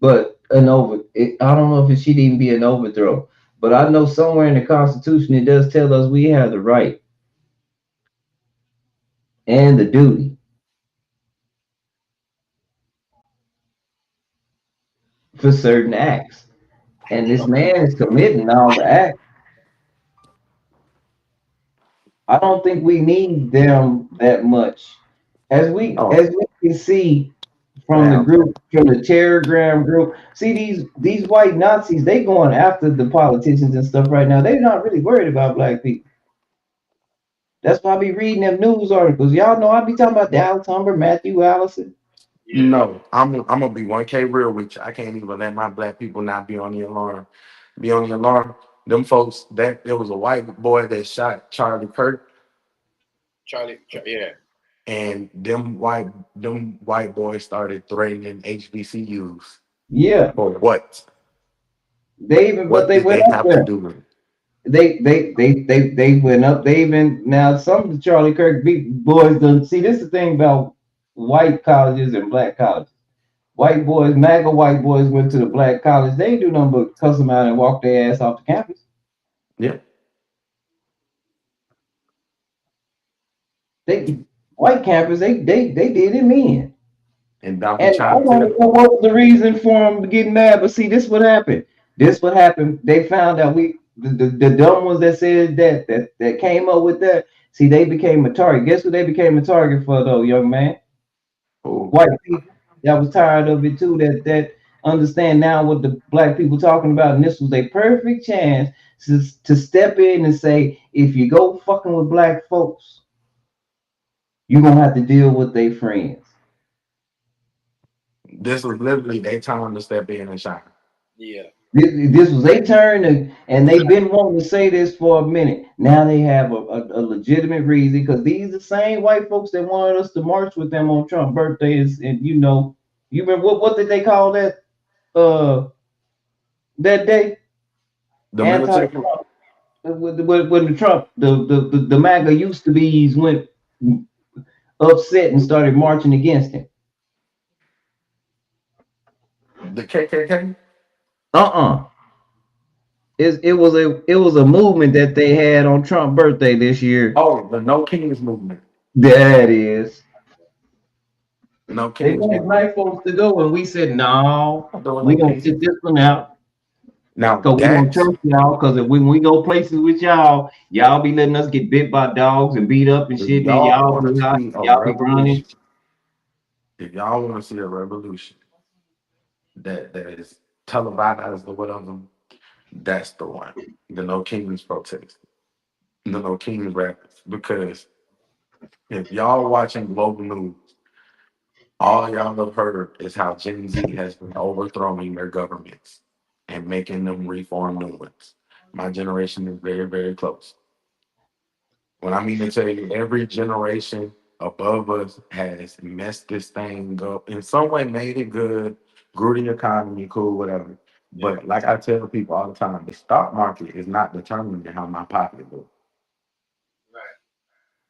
but I don't know if it should even be an overthrow. But I know somewhere in the Constitution it does tell us we have the right and the duty for certain acts. And this man is committing all the acts. I don't think we need them that much. As we can see from the group, from the Telegram group, see these white Nazis, they going after the politicians and stuff right now. They're not really worried about black people. That's why I be reading them news articles. Y'all know I be talking about Dallas Humber, Matthew Allison. Yeah. No, I'm gonna be 1K real with you. I can't even let my black people not be on the alarm. Be on the alarm. Them folks, there was a white boy that shot Charlie Kirk. Yeah. And them white boys started threatening HBCUs. Yeah. For what? They went up there. They went up. They even now some of the Charlie Kirk boys done see this is the thing about white colleges and black colleges. White boys, MAGA white boys went to the black college. They ain't do nothing but cuss them out and walk their ass off the campus. Yeah. White campus, they did it in. And I don't know what was the reason for them getting mad, but see, this what happened. This what happened. They found out the dumb ones that said that came up with that. See, they became a target. Guess who they became a target for though, young man? Oh, White people that was tired of it too. That understand now what the black people talking about, and this was a perfect chance to step in and say, if you go fucking with black folks, you're gonna have to deal with their friends. this was literally their time to step in and shine. Yeah. This was their turn, and they've been wanting to say this for a minute. Now they have a legitimate reason because these are the same white folks that wanted us to march with them on Trump birthdays. And you remember what did they call that day? The military. Anti-Trump. When the Trump the MAGA used to be's went upset and started marching against him. The KKK. Uh-uh. It was a movement that they had on Trump birthday this year. Oh, the No Kings movement. That is. No They Kings wanted movement. black folks to go, and we said, no, Doing we no gonna Kings. sit this one out. Now Cause we gonna that's trust y'all. Cause if when we go places with y'all, y'all be letting us get bit by dogs and beat up and if shit. Then y'all y'all want be to out, see a y'all be running. revolution. If y'all want to see a revolution that is televised or whatever, that's the one. The No Kings protest. The No Kings rappers. Because if y'all watching global news, all y'all have heard is how Gen Z has been overthrowing their governments and making them reform new ones. My generation is very, very close. When I mean to tell you, every generation above us has messed this thing up in some way, made it good, grew the economy, cool, whatever. But like I tell people all the time, the stock market is not determining how my pocket looks. Right.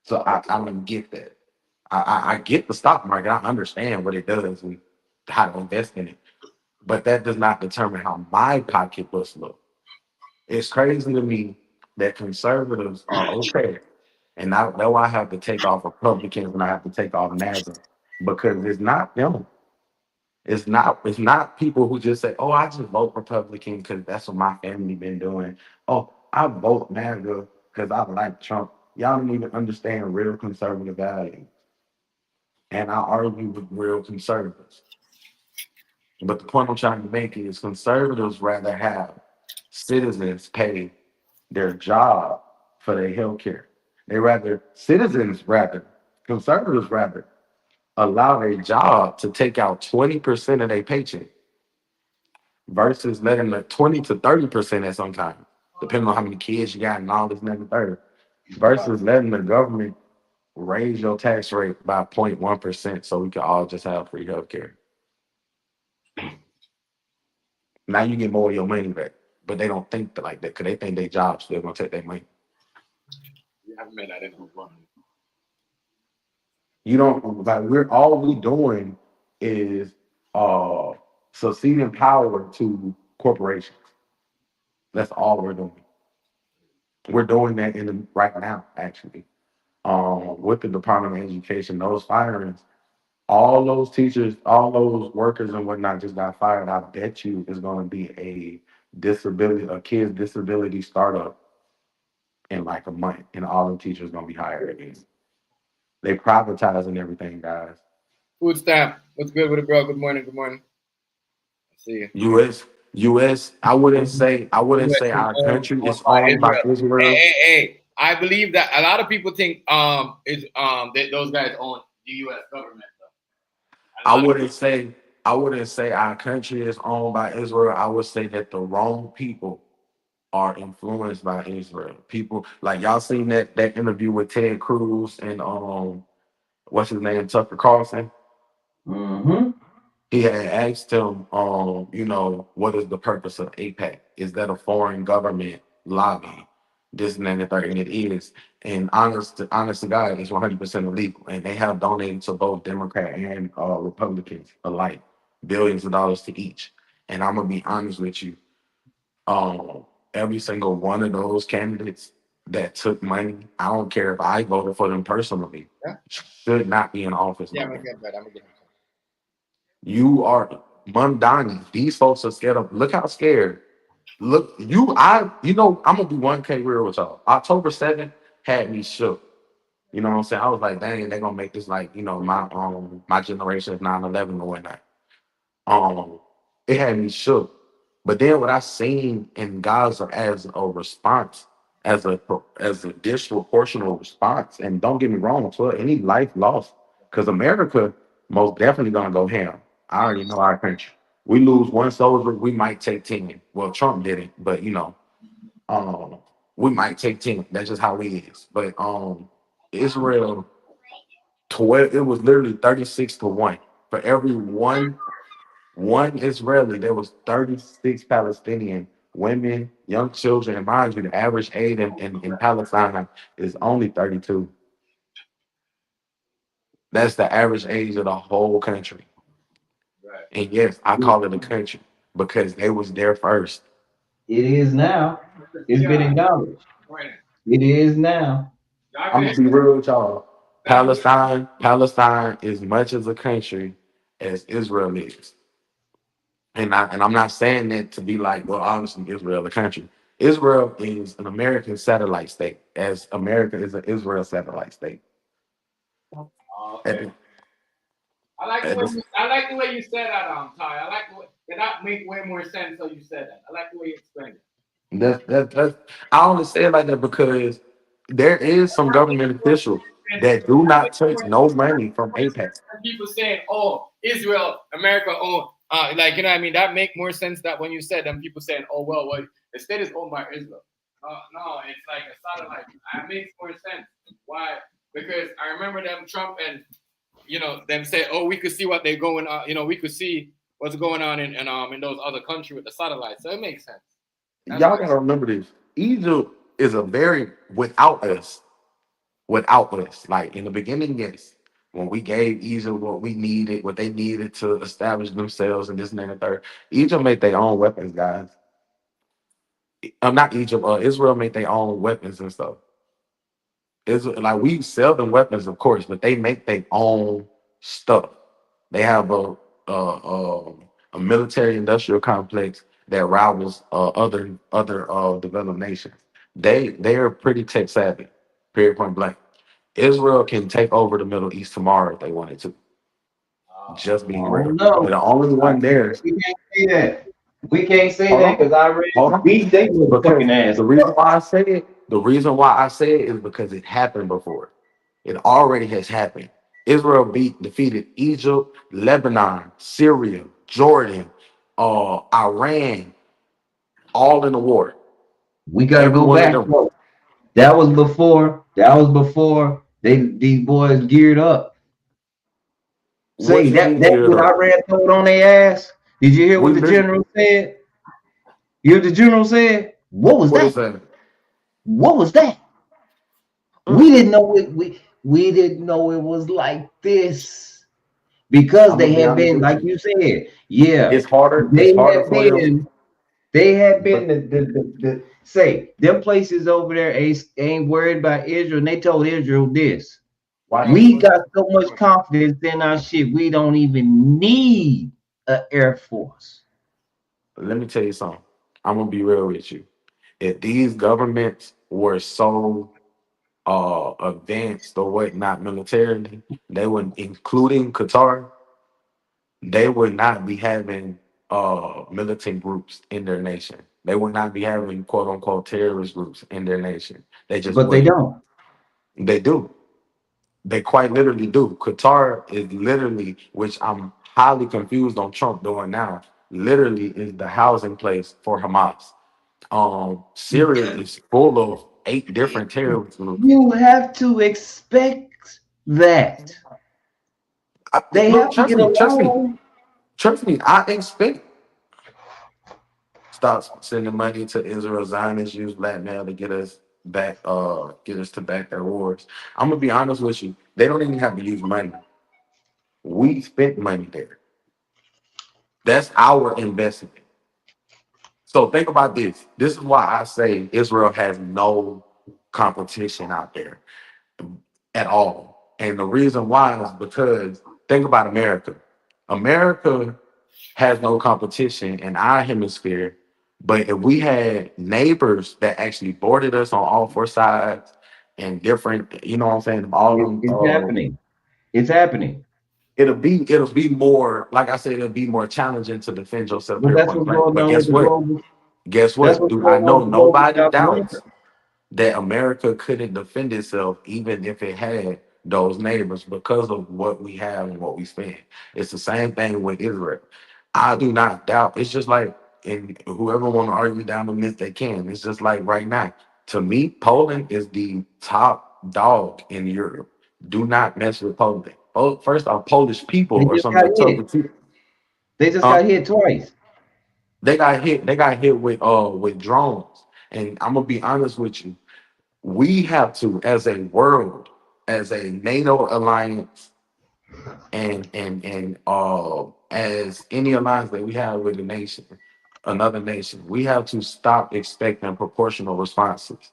So I don't get that. I get the stock market. I understand what it does and how to invest in it. But that does not determine how my pocketbooks look. It's crazy to me that conservatives are okay. And now I have to take off Republicans and I have to take off NASA because it's not them. It's not people who just say, oh, I just vote Republican because that's what my family been doing. Oh, I vote MAGA because I like Trump. Y'all don't even understand real conservative values. And I argue with real conservatives. But the point I'm trying to make is conservatives rather have citizens pay their job for their health care. Conservatives rather allow their job to take out 20% of their paycheck versus letting the 20 to 30% at some time, depending on how many kids you got and all this and that and third, versus letting the government raise your tax rate by 0.1% so we can all just have free health care. Now you get more of your money back, but they don't think like that because they think their job's still gonna take their money. You haven't made that into one. You don't like we doing is succeeding power to corporations. That's all we're doing. We're doing that right now, actually. With the Department of Education, those firings, all those teachers, all those workers and whatnot just got fired. I bet you is going to be a kid's disability startup in like a month, and all the teachers going to be hired again. They privatizing everything, guys. Food stamp. What's good with it, bro? Good morning. Good morning. I see you. U.S. I wouldn't say US our owned country is by owned by Israel. Israel. Hey. I believe that a lot of people think that those guys own the U.S. government. Though. I wouldn't say our country is owned by Israel. I would say that the wrong people are influenced by Israel. People like y'all seen that interview with Ted Cruz and what's his name, Tucker Carlson. Mm-hmm. He had asked him, what is the purpose of AIPAC? Is that a foreign government lobby? This and that and the third, and it is. And honest to God, it's 100% illegal. And they have donated to both Democrat and Republicans alike, billions of dollars to each. And I'm gonna be honest with you, every single one of those candidates that took money, I don't care if I voted for them personally, should not be in office. Yeah, I'm gonna get that. You are Mamdani. These folks are scared of. Look how scared look, you know, I'm gonna be 1K real with y'all. October 7th had me shook. You know what I'm saying? I was like, dang, they're gonna make this like, you know, my generation of 9/11 or whatnot. Um, it had me shook. But then what I seen in Gaza as a response, as a disproportional response, and don't get me wrong, for any life lost, because America most definitely gonna go ham. I already know our country. We lose one soldier, we might take 10. Well, Trump did it, but you know, um, we might take 10. That's just how it is. But Israel 12, it was literally 36 to 1. For every one Israeli, there was 36 Palestinian women, young children, and mind you, the average age in Palestine is only 32. That's the average age of the whole country. Right. And yes, I call it a country because they was there first. It is now. It's been Yeah. acknowledged. Right. It is now. I'm gonna be real with y'all. Palestine is much as a country as Israel is. And I'm not saying that to be like, well, obviously Israel, a country. Israel is an American satellite state, as America is an Israel satellite state. At Okay. the- I like the at way the- I like the way you said that, Ty. I like the way that make way more sense. So you said that. I like the way you explained it. that's I only say it like that because there is some government officials that do not touch no money from APEC. And people saying, "Oh, Israel, America, oh, like you know, what I mean, that make more sense that when you said them, people saying, "Oh, well, the state is owned by Israel." No, it's like a satellite. It makes more sense. Why? Because I remember them Trump and them say, "Oh, we could see what they're going on. We could see what's going on in those other countries with the satellites." So it makes sense. Y'all gotta remember this. Egypt is a very without us. Like in the beginning, yes. When we gave Egypt what we needed, what they needed to establish themselves and this and that and the third, Egypt made their own weapons, guys. Not Egypt, Israel made their own weapons and stuff. It's like we sell them weapons, of course, but they make their own stuff. They have a military industrial complex that rivals other developed nations. They are pretty tech savvy. Period. Point blank. Israel can take over the Middle East tomorrow if they wanted to. Just being Oh real. no. They're the only one there. We can't say that. We can't say Hold that on. because I read Hold on. beat they Because motherfucking ass. the reason why I say it is because it happened before. It already has happened. Israel defeated Egypt, Lebanon, Syria, Jordan, Iran, all in the war. We gotta Every go one of back. them. Bro. That was before these boys geared up. What Say you that mean that's geared what up? Iran told on their ass. Did you hear what We the literally, general said? You hear what the general said? What was what is that? that? What was that? We didn't know it. We didn't know it was like this because I'm they gonna be had honest been, with like you. you said, yeah, It's harder. It's they harder had for them. been. They had been But the say them places over there ain't worried about Israel. And they told Israel this. why? We got so much confidence in our shit. We don't even need an air force. Let me tell you something. I'm gonna be real with you. If these governments were so advanced or whatnot militarily, they would, including Qatar, they would not be having militant groups in their nation. They would not be having quote unquote terrorist groups in their nation. They just But they wouldn't. don't. They do. They quite literally do. Qatar is literally, which I'm highly confused on Trump doing now, literally is the housing place for Hamas. Syria is full of 8 different terrorist groups. You have to expect that. They Look, have to get along. trust me. I expect stop sending money to Israel. Zionists use blackmail to get us to back their wars. I'm gonna be honest with you. They don't even have to use money. We spent money there. That's our investment. So think about this. This is why I say Israel has no competition out there at all. And the reason why is because think about America. America has no competition in our hemisphere But if we had neighbors that actually bordered us on all four sides and different, you know what I'm saying, all them, It's happening. It's happening. it'll be more, like I said, it'll be more challenging to defend yourself But here, that's point what's blank. going But on with guess the what? global. Guess That's what? what's Do I going on know with the global nobody South America. doubts that America couldn't defend itself even if it had those neighbors because of what we have and what we spend. It's the same thing with Israel. I do not doubt. It's just like, and whoever want to argue down the myth they can. It's just like right now. To me, Poland is the top dog in Europe. Do not mess with Poland. Oh, first off, Polish people They are just some of got the hit. toughest people. They just Huh? got hit twice. They got hit. They got hit with drones. And I'm gonna be honest with you, we have to, as a world, as a NATO alliance, and as any alliance that we have with a nation, another nation, we have to stop expecting proportional responses.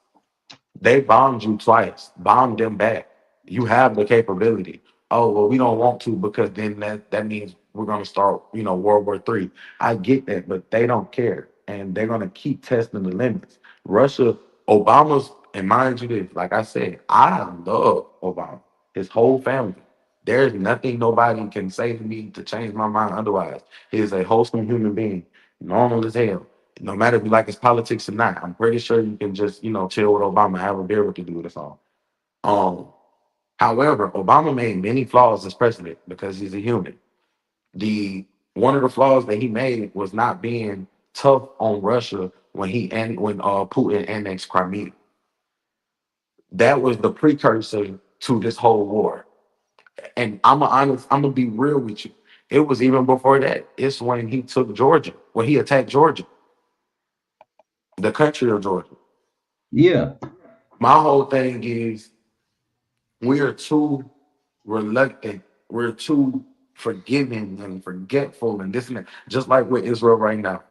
They bombed you twice. Bomb them back. You have the capability. Oh well, we don't want to because then that means we're gonna start, World War III. I get that, but they don't care, and they're gonna keep testing the limits. Russia, Obama's, and mind you this, like I said, I love Obama, his whole family. There's nothing nobody can say to me to change my mind otherwise. He is a wholesome human being, normal as hell. No matter if you like his politics or not, I'm pretty sure you can just, chill with Obama, have a beer with the dude or something. Um, However, Obama made many flaws as president because he's a human. The One of the flaws that he made was not being tough on Russia when Putin annexed Crimea. That was the precursor to this whole war. And I'm gonna be real with you. It was even before that. It's when he took Georgia, when he attacked Georgia, the country of Georgia. Yeah. My whole thing is we are too reluctant. We're too forgiving and forgetful and this and that. Just like with Israel right now.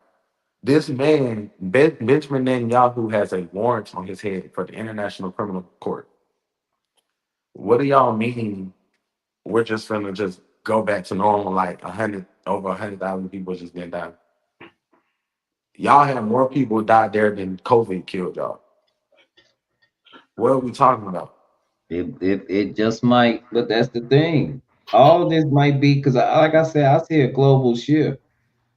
This man, Benjamin Netanyahu, has a warrant on his head for the International Criminal Court. What do y'all mean we're just gonna just go back to normal like over 100,000 people just didn't die? Y'all had more people died there than COVID killed y'all. What are we talking about? It just might, but that's the thing. All this might be because, like I said, I see a global shift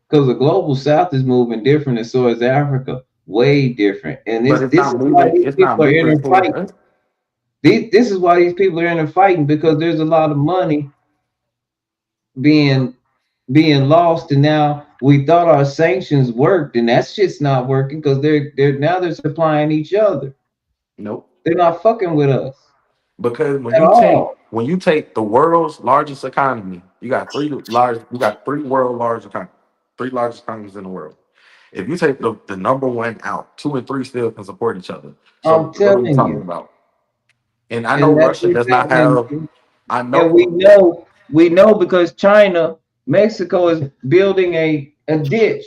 because the global South is moving different, and so is Africa, way different. And But this is why these it's not people are in moving there towards fighting. us. This is why these people are in there fighting because there's a lot of money being lost, and now we thought our sanctions worked, and that shit's not working because they're supplying each other. Nope. They're not fucking with us Because at all. when you take the world's largest economy, you got three world large economies, three largest economies in the world. If you take the number one out, two and three still can support each other. So I'm what are we telling talking you. about? And I know And that's Russia what's does not happening. have. I And know. we know because China, Mexico is building a ditch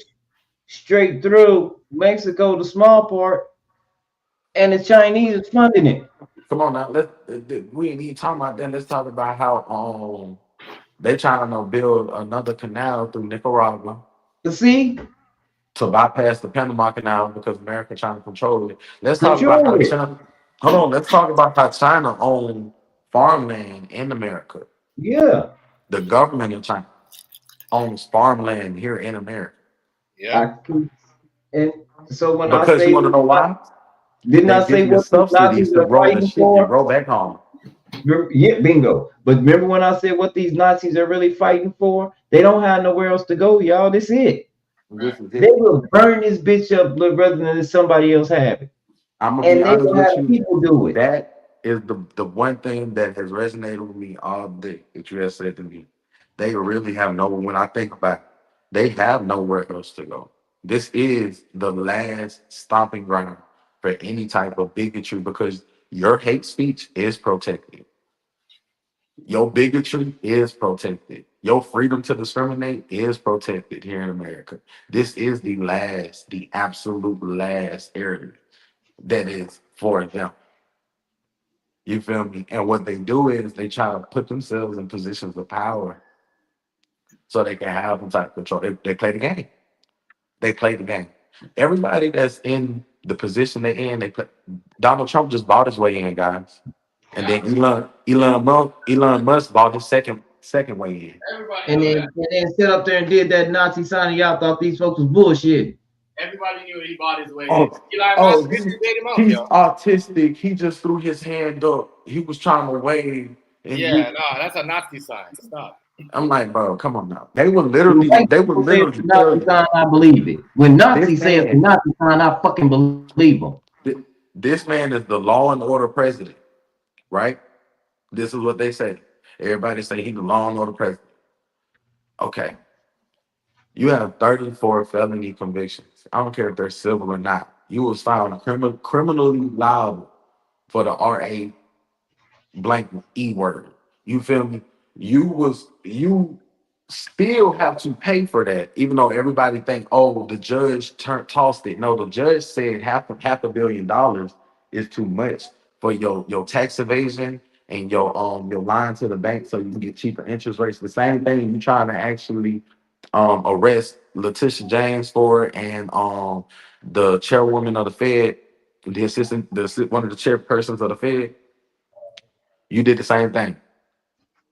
straight through Mexico, the small part, and the Chinese is funding it. Come on now. We ain't even talking about that. Let's talk about how they trying to build another canal through Nicaragua You see, to bypass the Panama Canal because America trying to control it. Let's talk about control how it. China. Hold on. Let's talk about how China owns farmland in America. Yeah. The government of China owns farmland here in America. Yeah. I keep, and so when I Because you say, want to know why? didn't They I say give you what these subsidies Nazis to are grow the fighting shit you for? grow back home. Yeah, bingo. But remember when I said what these Nazis are really fighting for? They don't have nowhere else to go, y'all. This is it. This is They it. will burn this bitch up rather than let somebody else have it. I'm gonna be And they honest will have with you. people do it. That is the one thing that has resonated with me all day that you have said to me. They really have no. When I think about it, they have nowhere else to go. This is the last stomping ground for any type of bigotry because your hate speech is protected. Your bigotry is protected. Your freedom to discriminate is protected here in America. This is the absolute last area that is for them. You feel me? And what they do is they try to put themselves in positions of power so they can have some type of control. They play the game. They play the game. Everybody that's in the position they're in, Donald Trump just bought his way in, guys. And then Elon Musk bought his second way in. Everybody And knew then that. and then sit up there and did that Nazi sign, and y'all thought these folks was bullshit. Everybody knew he bought his way Oh, in. Elon oh, Musk basically made him up, he's yo. autistic. He just threw his hand up. He was trying to wave. And Yeah, no, that's a Nazi sign. Stop. I'm like, bro, come on now. They would literally When tell Nazi you. sign, I believe it. When Nazi This say it's a man, Nazi sign, I fucking believe them. this man is the law and order president, right? This is what they say. Everybody say he's the law and order president. Okay. You have 34 felony convictions. I don't care if they're civil or not. You was found criminally liable for the RA blank E word. You feel me? You still have to pay for that, even though everybody think, oh, the judge tossed it. No, the judge said half $500 million is too much for your tax evasion and your lying to the bank so you can get cheaper interest rates. The same thing you trying to actually arrest Letitia James for, and the chairwoman of the Fed, one of the chairpersons of the Fed. You did the same thing,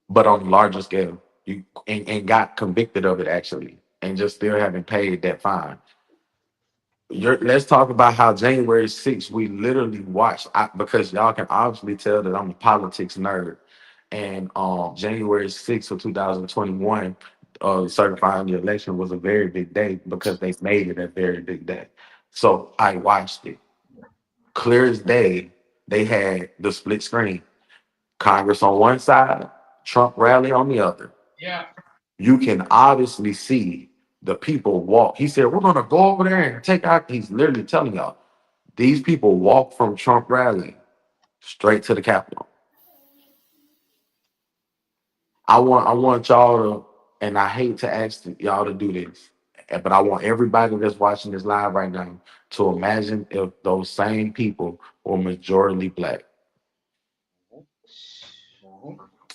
but on a larger scale. You and got convicted of it actually, and just still haven't paid that fine. Let's talk about how January 6th we literally watched, because y'all can obviously tell that I'm a politics nerd. And January 6th of 2021, certifying the election was a very big day because they made it a very big day. So I watched it. Clear as day, they had the split screen. Congress on one side, Trump rally on the other. Yeah. You can obviously see the people walk. He said, we're going to go over there and take out. He's literally telling y'all, these people walk from Trump rally straight to the Capitol. I want y'all to, and I hate to ask y'all to do this, but I want everybody that's watching this live right now to imagine if those same people were majority black.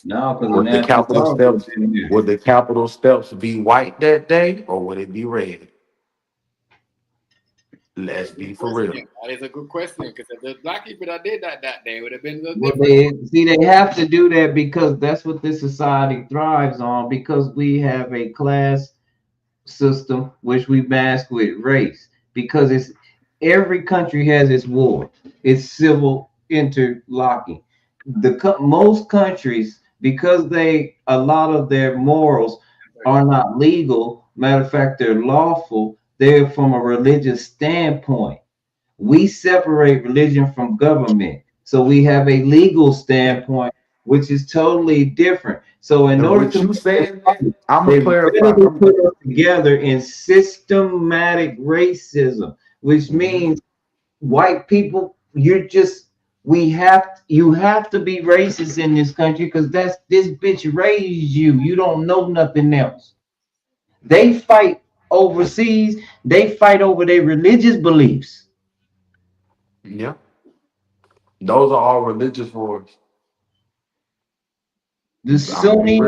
No, because Would the Capitol steps be white that day, or would it be red? Let's be for real. That is a good question, because if the black people that did that day would have been a little Well, different. they have to do that because that's what this society thrives on, because we have a class system which we mask with race, because it's every country has its war, it's civil interlocking. Most countries, because a lot of their morals are not legal, matter of fact they're lawful, they're from a religious standpoint. We separate religion from government, so we have a legal standpoint which is totally different. So in order to say, I'm gonna clarify. Put us together in systematic racism, which means white people, you have to be racist in this country, because this bitch raised you. You don't know nothing else. They fight overseas, they fight over their religious beliefs. Yeah. Those are all religious wars. The Sunni,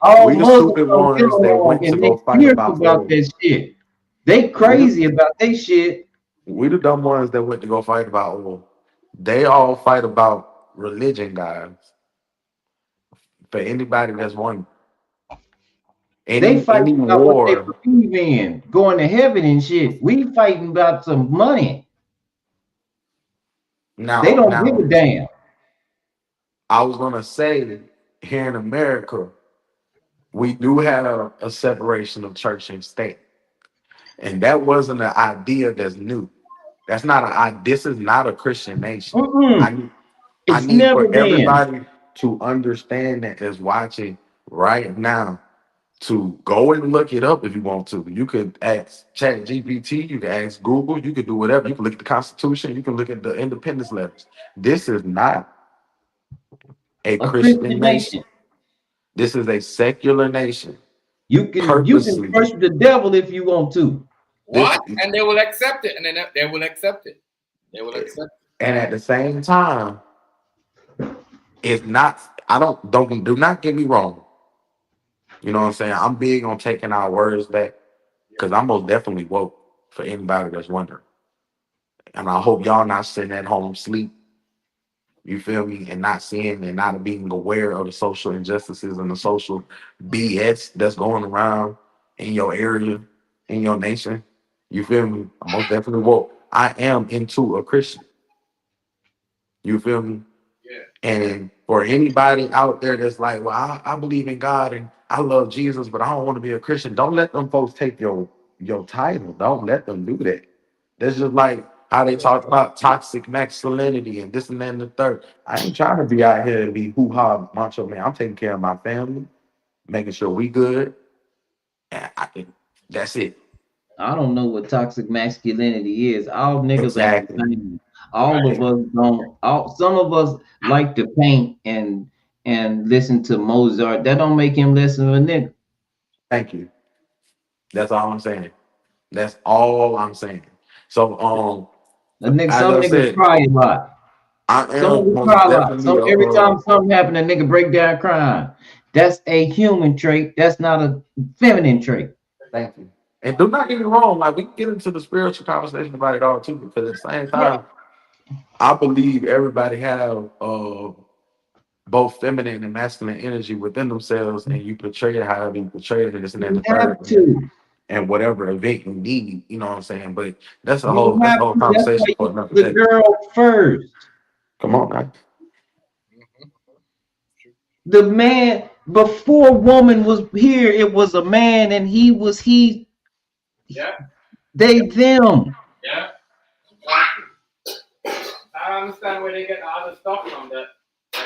all Muslims don't get along, and they fierce about that shit. They crazy about that shit. We the dumb ones that went to go fight about oil. They all fight about religion, guys. For anybody that's won, they fight about what they believe in, going to heaven and shit. We fighting about some money. Now they don't give a damn. I was gonna say, here in America, we do have a separation of church and state, and that wasn't an idea that's new. That's not this is not a Christian nation. I need for everybody to understand that is watching right now to go and look it up if you want to. You could ask ChatGPT, you can ask Google, you could do whatever. You can look at the Constitution, you can look at the independence letters. This is not a Christian nation. This is a secular nation. You can worship the devil if you want to. What? And they will accept it. And then they will accept it. They will accept it. And at the same time, it's not, do not get me wrong. You know what I'm saying? I'm big on taking our words back, because I'm most definitely woke. for anybody that's wondering. And I hope y'all not sitting at home sleep. You feel me? And not seeing and not being aware of the social injustices and the social BS that's going around in your area, in your nation. You feel me? I'm most definitely woke. I am into a Christian. You feel me? Yeah. And for anybody out there that's like, well, I believe in God and I love Jesus, but I don't want to be a Christian. Don't let them folks take your title. Don't let them do that. That's just like how they talk about toxic masculinity and this and that and the third. I ain't trying to be out here to be hoo-ha macho man. I'm taking care of my family, making sure we good. And that's it. I don't know what toxic masculinity is. All niggas ain't the Exactly. same. All of us don't. Some of us like to paint and listen to Mozart. That don't make him less of a nigga. Thank you. That's all I'm saying. That's all I'm saying. So A nigga, as some I niggas said, cry a lot. I Some am niggas cry most a lot. definitely So every time something happen, a nigga break down crying. That's a human trait. That's not a feminine trait. thank you. And do not get me wrong, like we can get into the spiritual conversation about it all too, because at the same time, I believe everybody have both feminine and masculine energy within themselves, and you portray it however you portray it, and this and that and You the third, have to. and whatever event you need, you know what I'm saying? But that's a You whole have to. That's why conversation you for another the day. girl first. Come on now. The man before woman was here, it was a man, and he was he. Yeah. They them. Yeah. Exactly. I don't understand where they get all the stuff from that.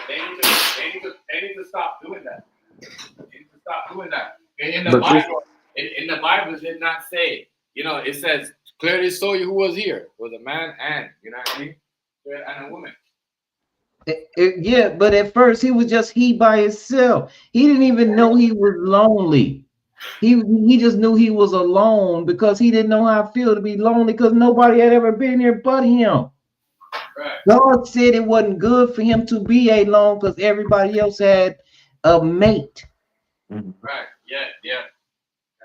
They need to stop doing that. They need to stop doing that. In the But this- Bible, in the Bible, it did not say, it says clearly saw you who was here. It was a man and, you know what I mean? And a woman. Yeah, but at first he was just he by himself. He didn't even know he was lonely. He just knew he was alone because he didn't know how it feel to be lonely because nobody had ever been here but him. Right. God said it wasn't good for him to be alone because everybody else had a mate. Right. Yeah. Yeah.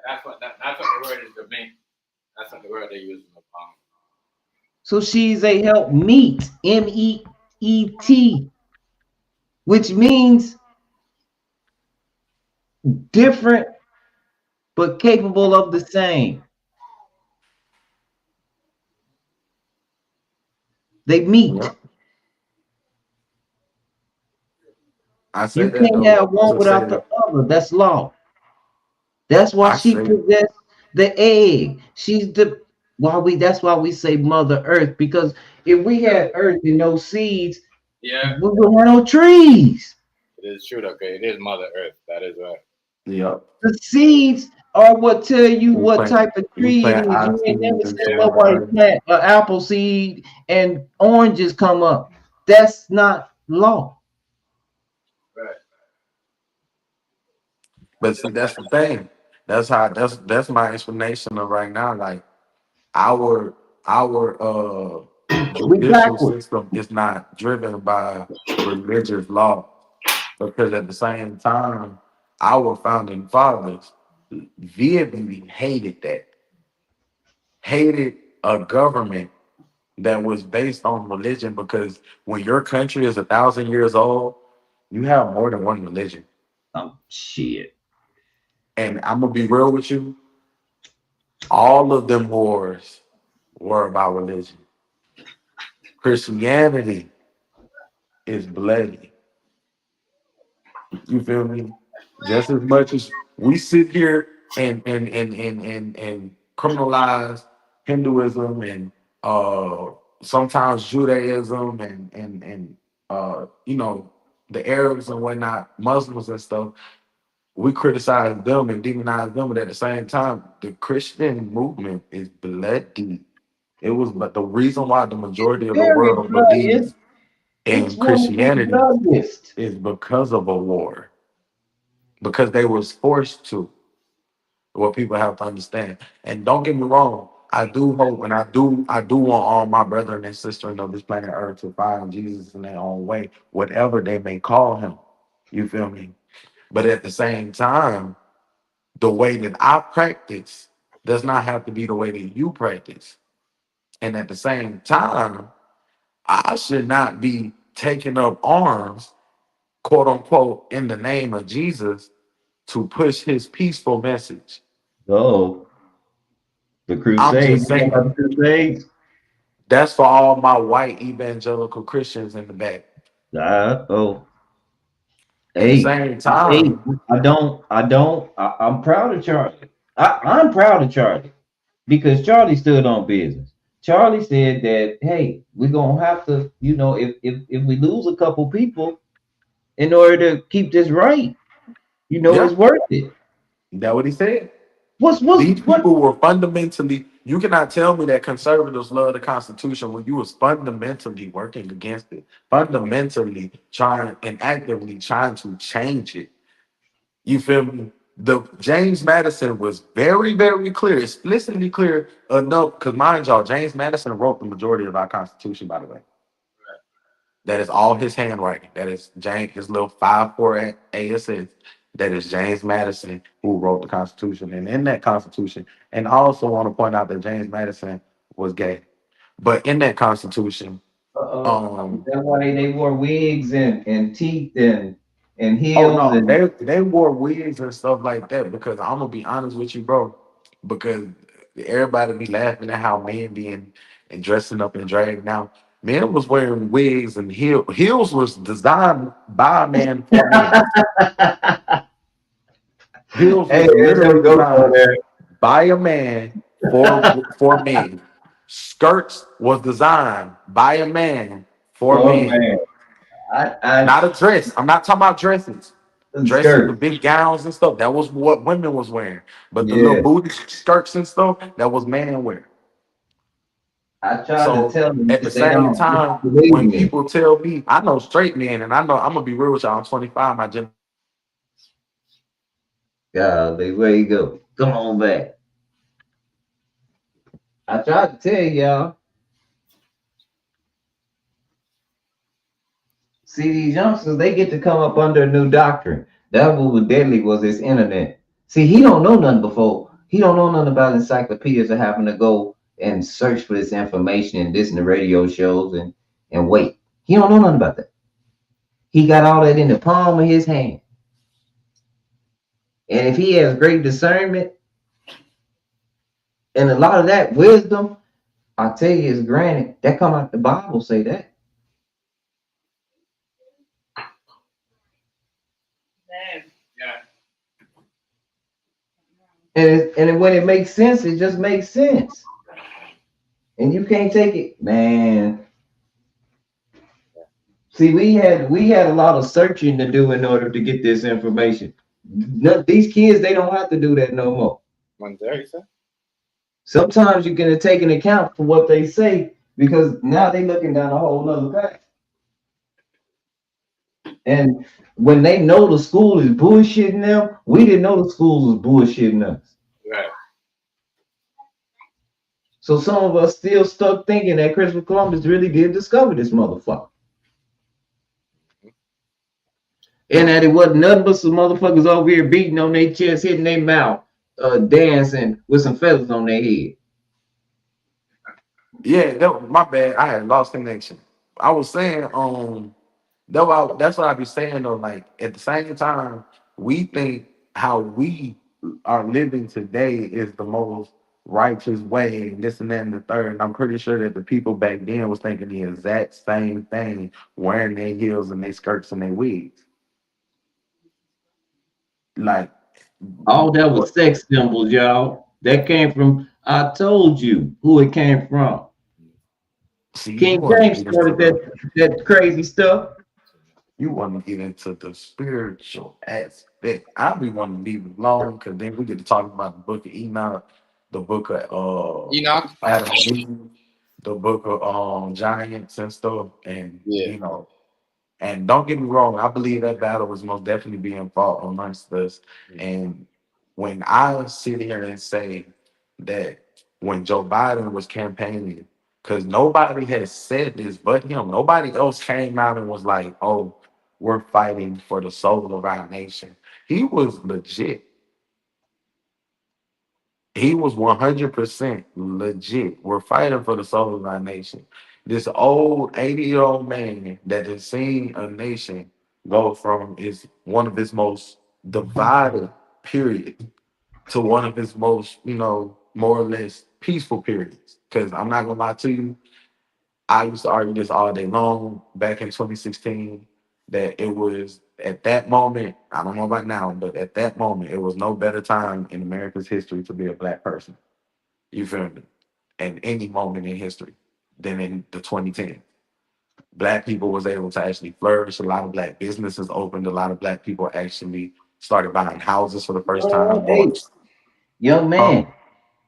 That's what the word is, the mate. That's what the word they use in the poem. So she's a help meet, MEET, which means different but capable of the same. They meet. Yeah. I You said that can't though. have one To say without the that. other. That's law. That's why I she say possessed the egg. That's why we say Mother Earth, because if we had earth and no seeds, Yeah. we wouldn't have no trees. It is true. Okay. It is Mother Earth. That is right. yeah. The seeds are what tell you We what plant- type of we tree it plant is. our You ain't never seeds seen into nobody Mother Earth. plant an apple seed and oranges come up. That's not law. Right. But see, that's the thing. That's my explanation of right now. Like our We judicial backwards. system is not driven by religious law, because at the same time, our founding fathers vehemently hated a government that was based on religion, because when your country is 1,000 years old, you have more than one religion. Shit. And I'm gonna be real with you, all of them wars were about religion. Christianity is bloody. You feel me? Just as much as we sit here and criminalize Hinduism and sometimes Judaism and the Arabs and whatnot, Muslims and stuff, we criticize them and demonize them, but at the same time, the Christian movement is bloody. It was, but the reason why the majority of the Very world bloody. believes It's in one of the Christianity bloodiest. is because of a war, because they was forced to. What people have to understand, and don't get me wrong, I do hope and I do want all my brethren and sisters of this planet Earth to find Jesus in their own way, whatever they may call him. You feel me? But at the same time, the way that I practice does not have to be the way that you practice. And at the same time, I should not be taking up arms, quote unquote, in the name of Jesus to push his peaceful message. Oh, the I'm Crusades. just You know saying, about the Crusades? that's for all my white evangelical Christians in the back. Oh, At the hey, same hey, time, I'm proud of Charlie. I'm proud of Charlie because Charlie stood on business. Charlie said that, hey, we're gonna have to, if we lose a couple people in order to keep this right, yeah, it's worth it. that what he said. What's These what? people were fundamentally, you cannot tell me that conservatives love the Constitution when you was fundamentally working against it, fundamentally trying and actively trying to change it. You feel me? The James Madison was very, very clear, explicitly clear enough. Because mind y'all, James Madison wrote the majority of our Constitution, by the way. That is all his handwriting. That is James, his little 5'4" ASS. That is James Madison who wrote the Constitution. And in that Constitution, and I also want to point out that James Madison was gay. But in that Constitution, um, That's why they wore wigs and teeth and oh heels no, and they wore wigs and stuff like that because I'm gonna be honest with you, bro. Because everybody be laughing at how men be and dressing up and drag. Now, men was wearing wigs and heels was designed by a man for men. Heels hey, was literally go for designed there. by a man for men. Skirts was designed by a man for Oh men. man, I Not a dress. I'm not talking about dresses. Dresses, the skirt. big gowns and stuff. That was what women was wearing. But the little Yeah, booty skirts and stuff, that was man wear. I tried to So tell them at the that they same don't time, believe when me. people tell me, I know straight men, and I know I'm gonna be real with y'all. I'm 25. My gen. Golly, where you go? Come on back. I tried to tell y'all. See, these youngsters, they get to come up under a new doctrine. That what was deadly was this internet. See, he don't know nothing before. He don't know nothing about encyclopedias or having to go and search for this information and listen to radio shows and wait. He don't know nothing about that. He got all that in the palm of his hand. And if he has great discernment and a lot of that wisdom, I tell you, is granted. That come out the Bible say that. And when it makes sense, it just makes sense. And you can't take it, man. See, we had a lot of searching to do in order to get this information. These kids, they don't have to do that no more. Sometimes you can take an account for what they say because now they looking down a whole nother path. And when they know the school is bullshitting them, we didn't know the schools was bullshitting us. Right. So some of us still stuck thinking that Christopher Columbus really did discover this motherfucker. And that it wasn't nothing but some motherfuckers over here beating on their chest, hitting their mouth, dancing with some feathers on their head. Yeah, my bad. I had lost connection. I was saying, that's what I be saying though. Like at the same time, we think how we are living today is the most righteous way, and this and that and the third. And I'm pretty sure that the people back then was thinking the exact same thing, wearing their heels and their skirts and their wigs. Like All that was what? sex symbols, y'all. That came from, I told you who it came from. See, you King want to James get into started that crazy stuff. you want to get into the spiritual aspect. I be wanting to leave it alone because then we get to talk about the book of Enoch, the book of Enoch. Adam and Eve, the book of giants and stuff, and Yeah. and don't get me wrong, I believe that battle was most definitely being fought amongst us. And when I sit here and say that when Joe Biden was campaigning, because nobody has said this but him, nobody else came out and was like, oh, we're fighting for the soul of our nation. He was legit. He was 100% legit. We're fighting for the soul of our nation. This old 80-year-old man that has seen a nation go from is one of its most divided period to one of its most, more or less peaceful periods. Because I'm not gonna lie to you, I used to argue this all day long back in 2016 that it was at that moment, I don't know about now, but at that moment, it was no better time in America's history to be a black person. You feel me? At any moment in history than in the 2010s. Black people was able to actually flourish. A lot of black businesses opened. A lot of black people actually started buying houses for the first time. Hey, young Oh, man,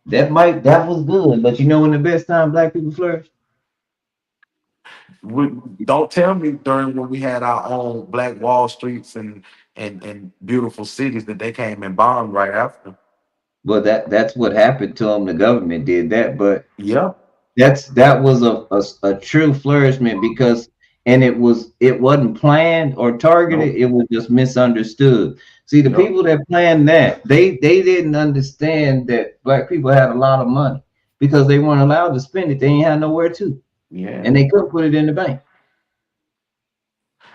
that was good, but you know when the best time black people flourish? we, don't tell me during when we had our own black Wall Streets and beautiful cities that they came and bombed right after. Well, that's what happened to them. The government did that, but Yeah, that was a true flourishment because it wasn't planned or targeted. no, It was just misunderstood. See, the yeah, people that planned that they didn't understand that black people had a lot of money because they weren't allowed to spend it. They ain't had nowhere to, yeah. and they couldn't put it in the bank.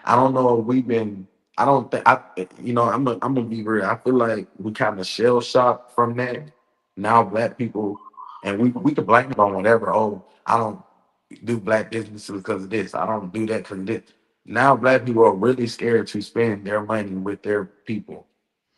I don't know if we've been. I don't think I. I'm gonna be real. I feel like we kind of shell shocked from that. Now black people, and we can blame it on whatever. Oh, I don't do black businesses because of this. I don't do that because of this. Now black people are really scared to spend their money with their people.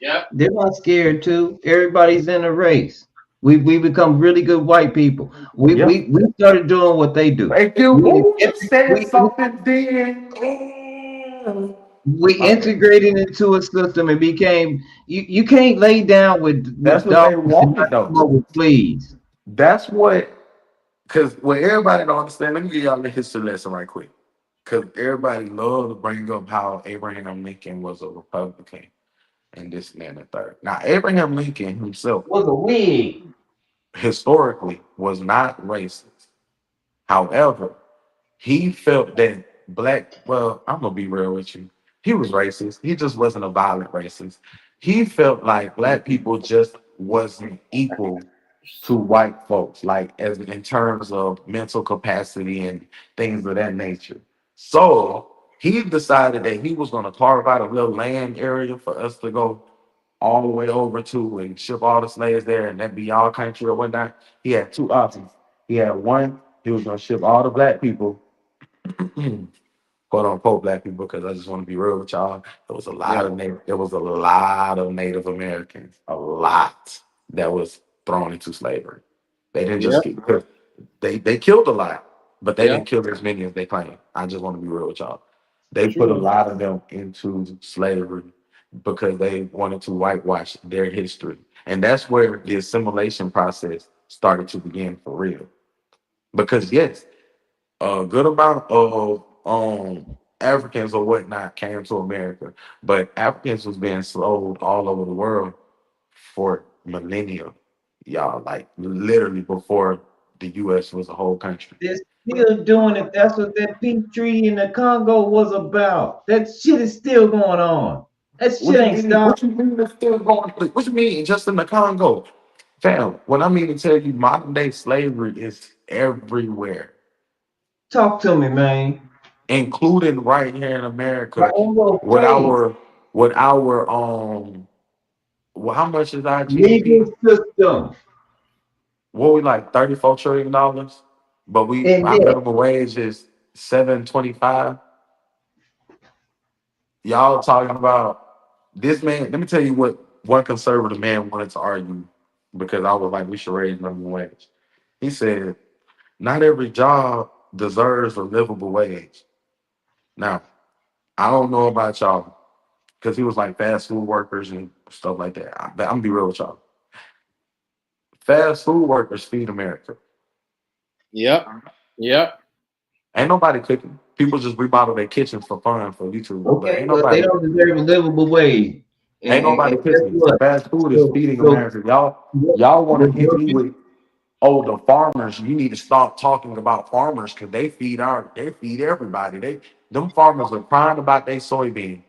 Yep. They're not scared to. Everybody's in a race. We become really good white people. We Yep. we we started doing what they do. Thank you. We Ooh, you said we, something then. Ooh. we Okay. integrated into a system and became you can't lay down That's with what they dogs and wanted not though. come up with fleas. That's what. Because what everybody don't understand, let me give y'all a history lesson right quick. Because everybody love to bring up how Abraham Lincoln was a Republican and this and that and the third. Now, Abraham Lincoln himself, Was a wig. historically, was not racist. However, he felt that well, I'm going to be real with you. He was racist. He just wasn't a violent racist. He felt like black people just wasn't equal to white folks, like as in terms of mental capacity and things of that nature. So he decided that he was going to carve out a little land area for us to go all the way over to and ship all the slaves there, and that be our country or whatnot. He had two options. He had one, he was going to ship all the black people, quote unquote black people, because I just want to be real with y'all. There was a lot of Native Americans, a lot that was thrown into slavery. They didn't just Yep. they killed a lot, but they Yep. didn't kill as many as they claim. I just want to be real with y'all. They put a True. lot of them into slavery because they wanted to whitewash their history. And that's where the assimilation process started to begin for real. Because yes, a good amount of Africans or whatnot came to America, but Africans was being sold all over the world for millennia, y'all. Like literally before the U.S. was a whole country. They're still doing it. That's what that peace treaty in the Congo was about. That shit is still going on. That What shit you ain't mean? stopped. What you mean? It's still going? What you mean? Just in the Congo, fam? What I mean to tell you, modern day slavery is everywhere, Talk to me, man. including right here in America. Rainbow With face. our well, how much is our Legal GDP? system. What we like $34 trillion, but And our yeah, minimum wage is 7.25. Y'all talking about this man? Let me tell you what one conservative man wanted to argue because I was like, we should raise minimum wage. He said, not every job deserves a livable wage. Now, I don't know about y'all because he was like fast food workers and stuff like that. I'm gonna be real with y'all. Fast food workers feed America. Yep. Yep. Ain't nobody cooking. People just remodel their kitchens for fun for YouTube, but okay, well, they don't deserve a livable wage. ain't nobody And guess cooking. what? Fast food is So, feeding so America. Y'all want to hit me with, oh, the farmers. You need to stop talking about farmers because they feed everybody. Them farmers are crying about their soybean.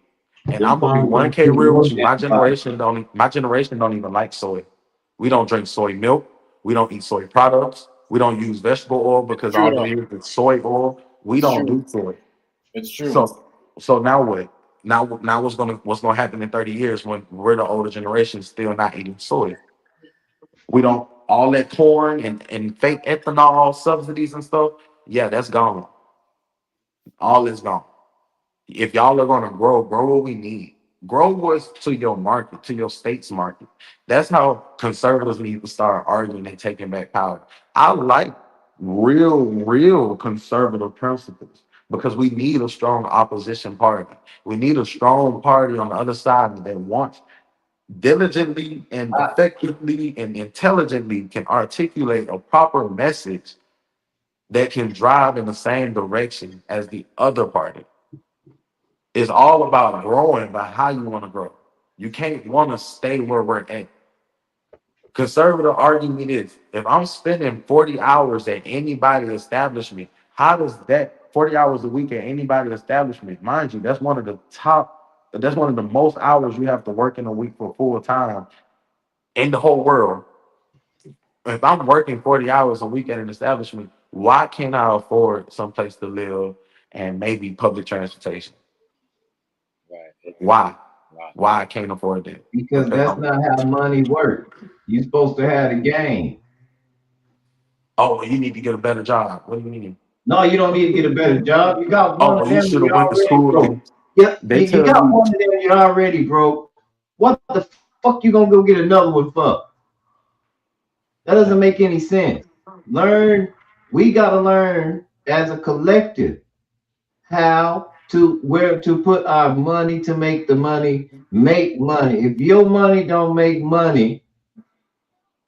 And them I'm gonna be farmers 1K feed real no with you. damn body. My generation don't even like soy. We don't drink soy milk. We don't eat soy products. We don't use vegetable oil because true, all though. it is soy oil. We It's don't true. do soy. It's true. So now what? Now what's gonna happen in 30 years when we're the older generation still not eating soy? We don't all that corn and fake ethanol subsidies and stuff. Yeah, that's gone. All is gone. If y'all are gonna grow what we need. Grow what's to your market, to your state's market. That's how conservatives need to start arguing and taking back power. I like real conservative principles because we need a strong opposition party. We need a strong party on the other side that wants diligently and effectively and intelligently can articulate a proper message that can drive in the same direction as the other party. It's all about growing by how you want to grow. You can't want to stay where we're at. Conservative argument is if I'm spending 40 hours at anybody establishment, how does that 40 hours a week at anybody establishment, mind you, that's one of the most hours you have to work in a week for full time in the whole world. If I'm working 40 hours a week at an establishment, why can't I afford someplace to live and maybe public transportation? Right. Why? Wow. Why I can't afford that? Because that's not how money works. You're supposed to have the game. Oh, you need to get a better job. What do you mean? No, you don't need to get a better job. You got one Oh, of you them. should You have went to already school. broke. And Yeah, they you tell got you, one of them. You're already broke. What the fuck you gonna go get another one for? That doesn't make any sense. We gotta learn as a collective where to put our money to make the money make money. If your money don't make money,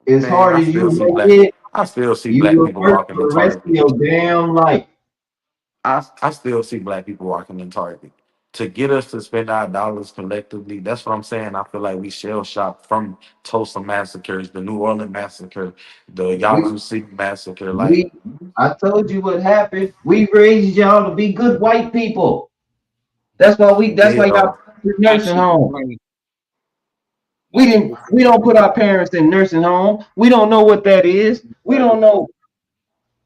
as man, hard I as you still see make it, black you will people work walking in for the rest of Target. your damn life. I still see black people walking in Target. To get us to spend our dollars collectively, that's what I'm saying. I feel like we shell shocked from Tulsa massacres, the New Orleans massacre, the Yazoo City massacre. Like, I told you what happened. We raised y'all to be good white people. That's why y'all put nursing home. We don't put our parents in nursing home. We don't know what that is. We don't know.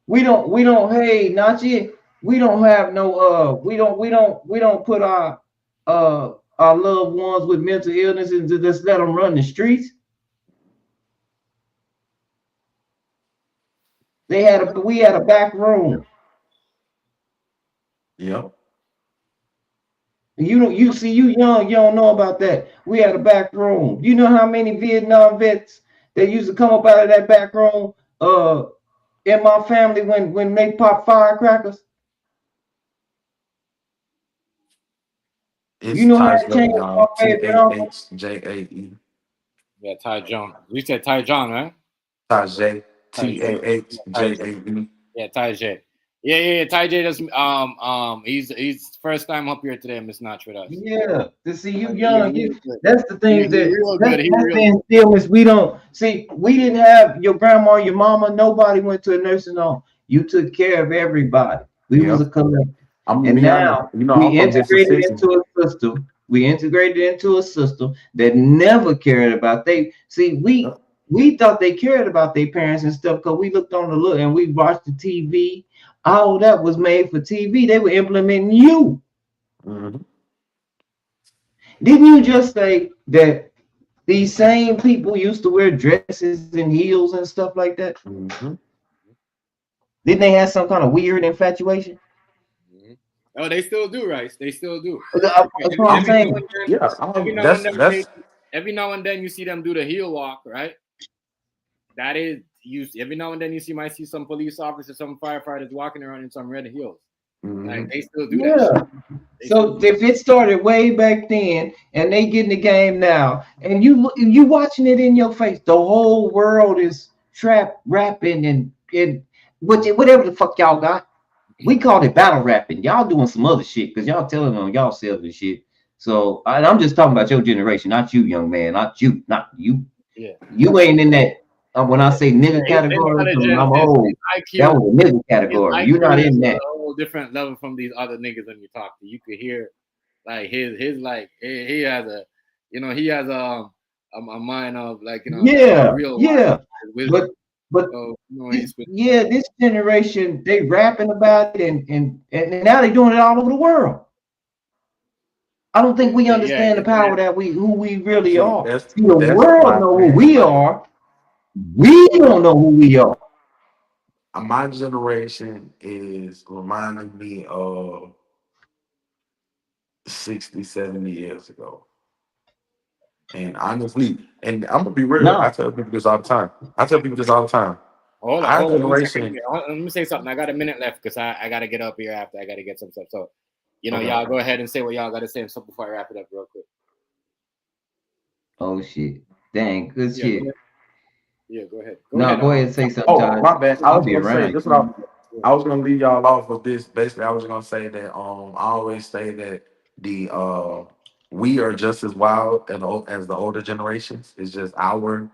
Hey, Nachi, we don't have no we don't put our loved ones with mental illness and just let them run the streets. We had a back room. yeah. You see, you young, you don't know about that. We had a back room. You know how many Vietnam vets that used to come up out of that back room in my family when they pop firecrackers? It's You know how Taj to change my y'all. favorite uncle? TAHJAE. Yeah, Ty John. You said Ty John, right? Tajay. TAHJAE. Yeah, Ty J. Yeah. Ty J just he's first time up here today, Miss Notch with us. Yeah, to see you Like, young. he That's the thing real good. He that's real the illness. We don't see. We didn't have your grandma, your mama. Nobody went to a nursing home. You took care of everybody. We was a collective. And now we integrated into a system. We integrated into a system that never cared about we thought they cared about their parents and stuff because we looked on the look and we watched the TV. All that was made for TV. They were implementing you. Mm-hmm. Didn't you just say that these same people used to wear dresses and heels and stuff like that? Mm-hmm. Didn't they have some kind of weird infatuation? Mm-hmm. Oh, they still do, right? They still do. That's what I'm saying. Every now and then you see them do the heel walk, right? That is every now and then you might see some police officers, some firefighters walking around in some red heels. Mm-hmm. Like they still do that. So if it started way back then and they get in the game now, and you watching it in your face, the whole world is trap rapping and whatever the fuck y'all got. We called it battle rapping. Y'all doing some other shit because y'all telling on y'all self and shit. So I'm just talking about your generation, not you, young man, not you. Yeah. You ain't in that. When I say nigga category, I'm old. That was a nigga category. You're not in that. A whole different level from these other niggas when you talk to. You could hear like his like he has a a mind of like Yeah, real yeah. wisdom. But So yeah, this generation, they rapping about it and now they doing it all over the world. I don't think we understand the power that who we really See, are. that's See, the that's world my know who thing. we Like are. We don't know who we are. my generation is reminding me of 60, 70 years ago. And honestly, and I'm gonna be real, I No. tell people this all the time. I tell people this all the time. hold on, Our hold on. generation, Let me say something. I got a minute left because I got to get up here after. I got to get some stuff. So, okay. y'all go ahead and say what y'all got to say so before I wrap it up real quick. Oh shit. Dang, good Yeah, go shit. ahead. Yeah, go ahead. No, go ahead and say something, Oh, Todd. my bad. I I'll was be gonna say around this. you. I was gonna leave y'all off with this. Basically, I was gonna say that I always say that the we are just as wild as the older generations. It's just our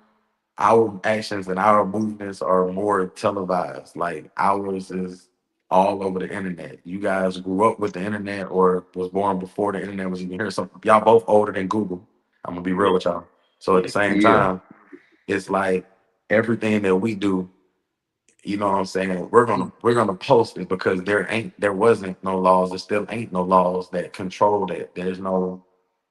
actions and our movements are more televised. Like ours is all over the internet. You guys grew up with the internet or was born before the internet was even here. So y'all both older than Google. I'm gonna be real with y'all. So at the same Yeah. time, it's like everything that we do, you know what I'm saying? We're gonna post it because there wasn't no laws. There still ain't no laws that control that. There's no,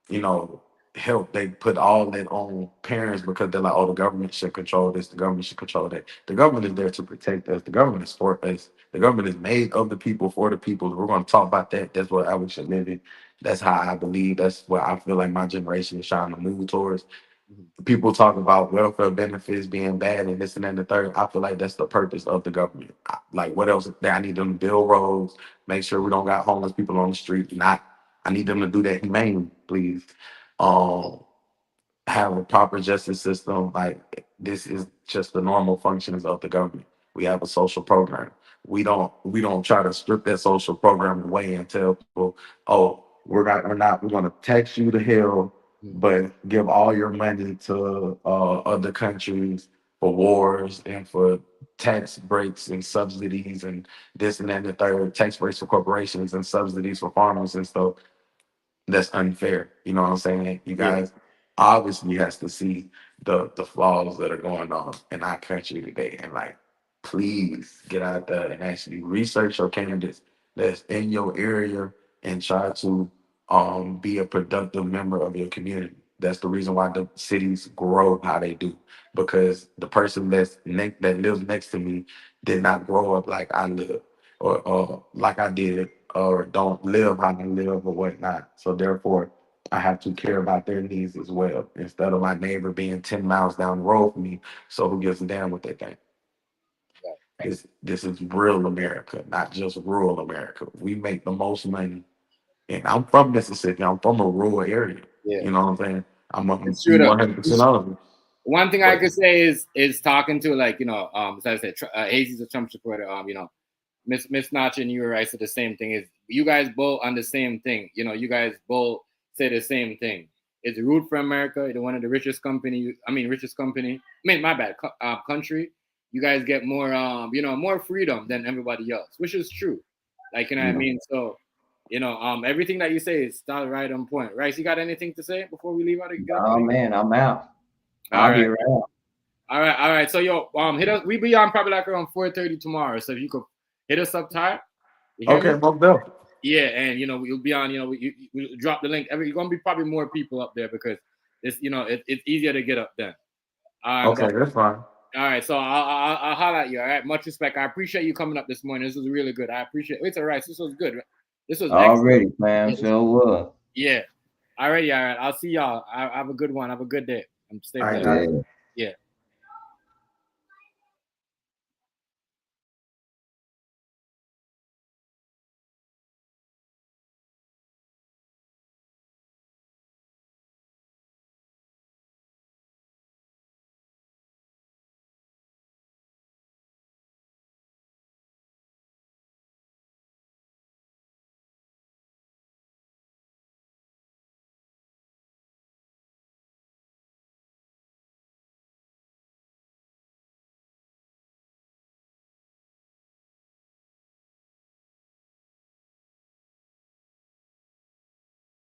you know, help. They put all that on parents because they're like, oh, the government should control this. The government should control that. The government is there to protect us. The government is for us. The government is made of the people for the people. We're gonna talk about that. That's what we should live in. That's how I believe. That's what I feel like my generation is trying to move towards. People talk about welfare benefits being bad and this and that and the third. I feel like that's the purpose of the government. Like, what else? I need them to build roads, make sure we don't got homeless people on the street. I need them to do that humane, please. Um, have a proper justice system. Like, this is just the normal functions of the government. We have a social program. We don't try to strip that social program away and tell people, oh, we're going to tax you to hell, but give all your money to other countries for wars and for tax breaks and subsidies and this and that and the third, tax breaks for corporations and subsidies for farmers and stuff. That's unfair. You know what I'm saying? You guys obviously has to see the flaws that are going on in our country today. And like, please get out there and actually research your candidates that's in your area and try to be a productive member of your community. That's the reason why the cities grow how they do. Because the person that lives next to me did not grow up like I live or like I did, or don't live how I live or whatnot. So therefore, I have to care about their needs as well, instead of my neighbor being 10 miles down the road from me. So who gives a damn what they think? This is real America, not just rural America. We make the most money. And I'm from Mississippi. I'm from a rural area. Yeah, You know what I'm saying? I'm it's true though. 100% of it. One thing I But could say is talking to like as I said, Hazy's a Trump supporter. Miss Notch and you were right. So the same thing is you guys both on the same thing. You guys both say the same thing. It's root for America. It's one of the richest company. My bad. Country. You guys get more more freedom than everybody else, which is true. Like what I mean. So everything that you say is still right on point. Rice, you got anything to say before we leave out? Oh man, I'm out. All I'll be right. around. All right. So hit us. We be on probably like around 4:30 tomorrow. So if you could hit us up, Ty. okay, well done. Yeah, and we'll be on. We drop the link. You're gonna be probably more people up there because it's it's easier to get up then. Okay, that's fine. All right. So I'll holler at you. All right. Much respect. I appreciate you coming up this morning. This was really good. I appreciate it. It's all right. This was good. This was Already, excellent. fam. Sure was. Yeah. All right. All right. I'll see y'all. Have a good one. Have a good day. I'm staying. All right, Yeah.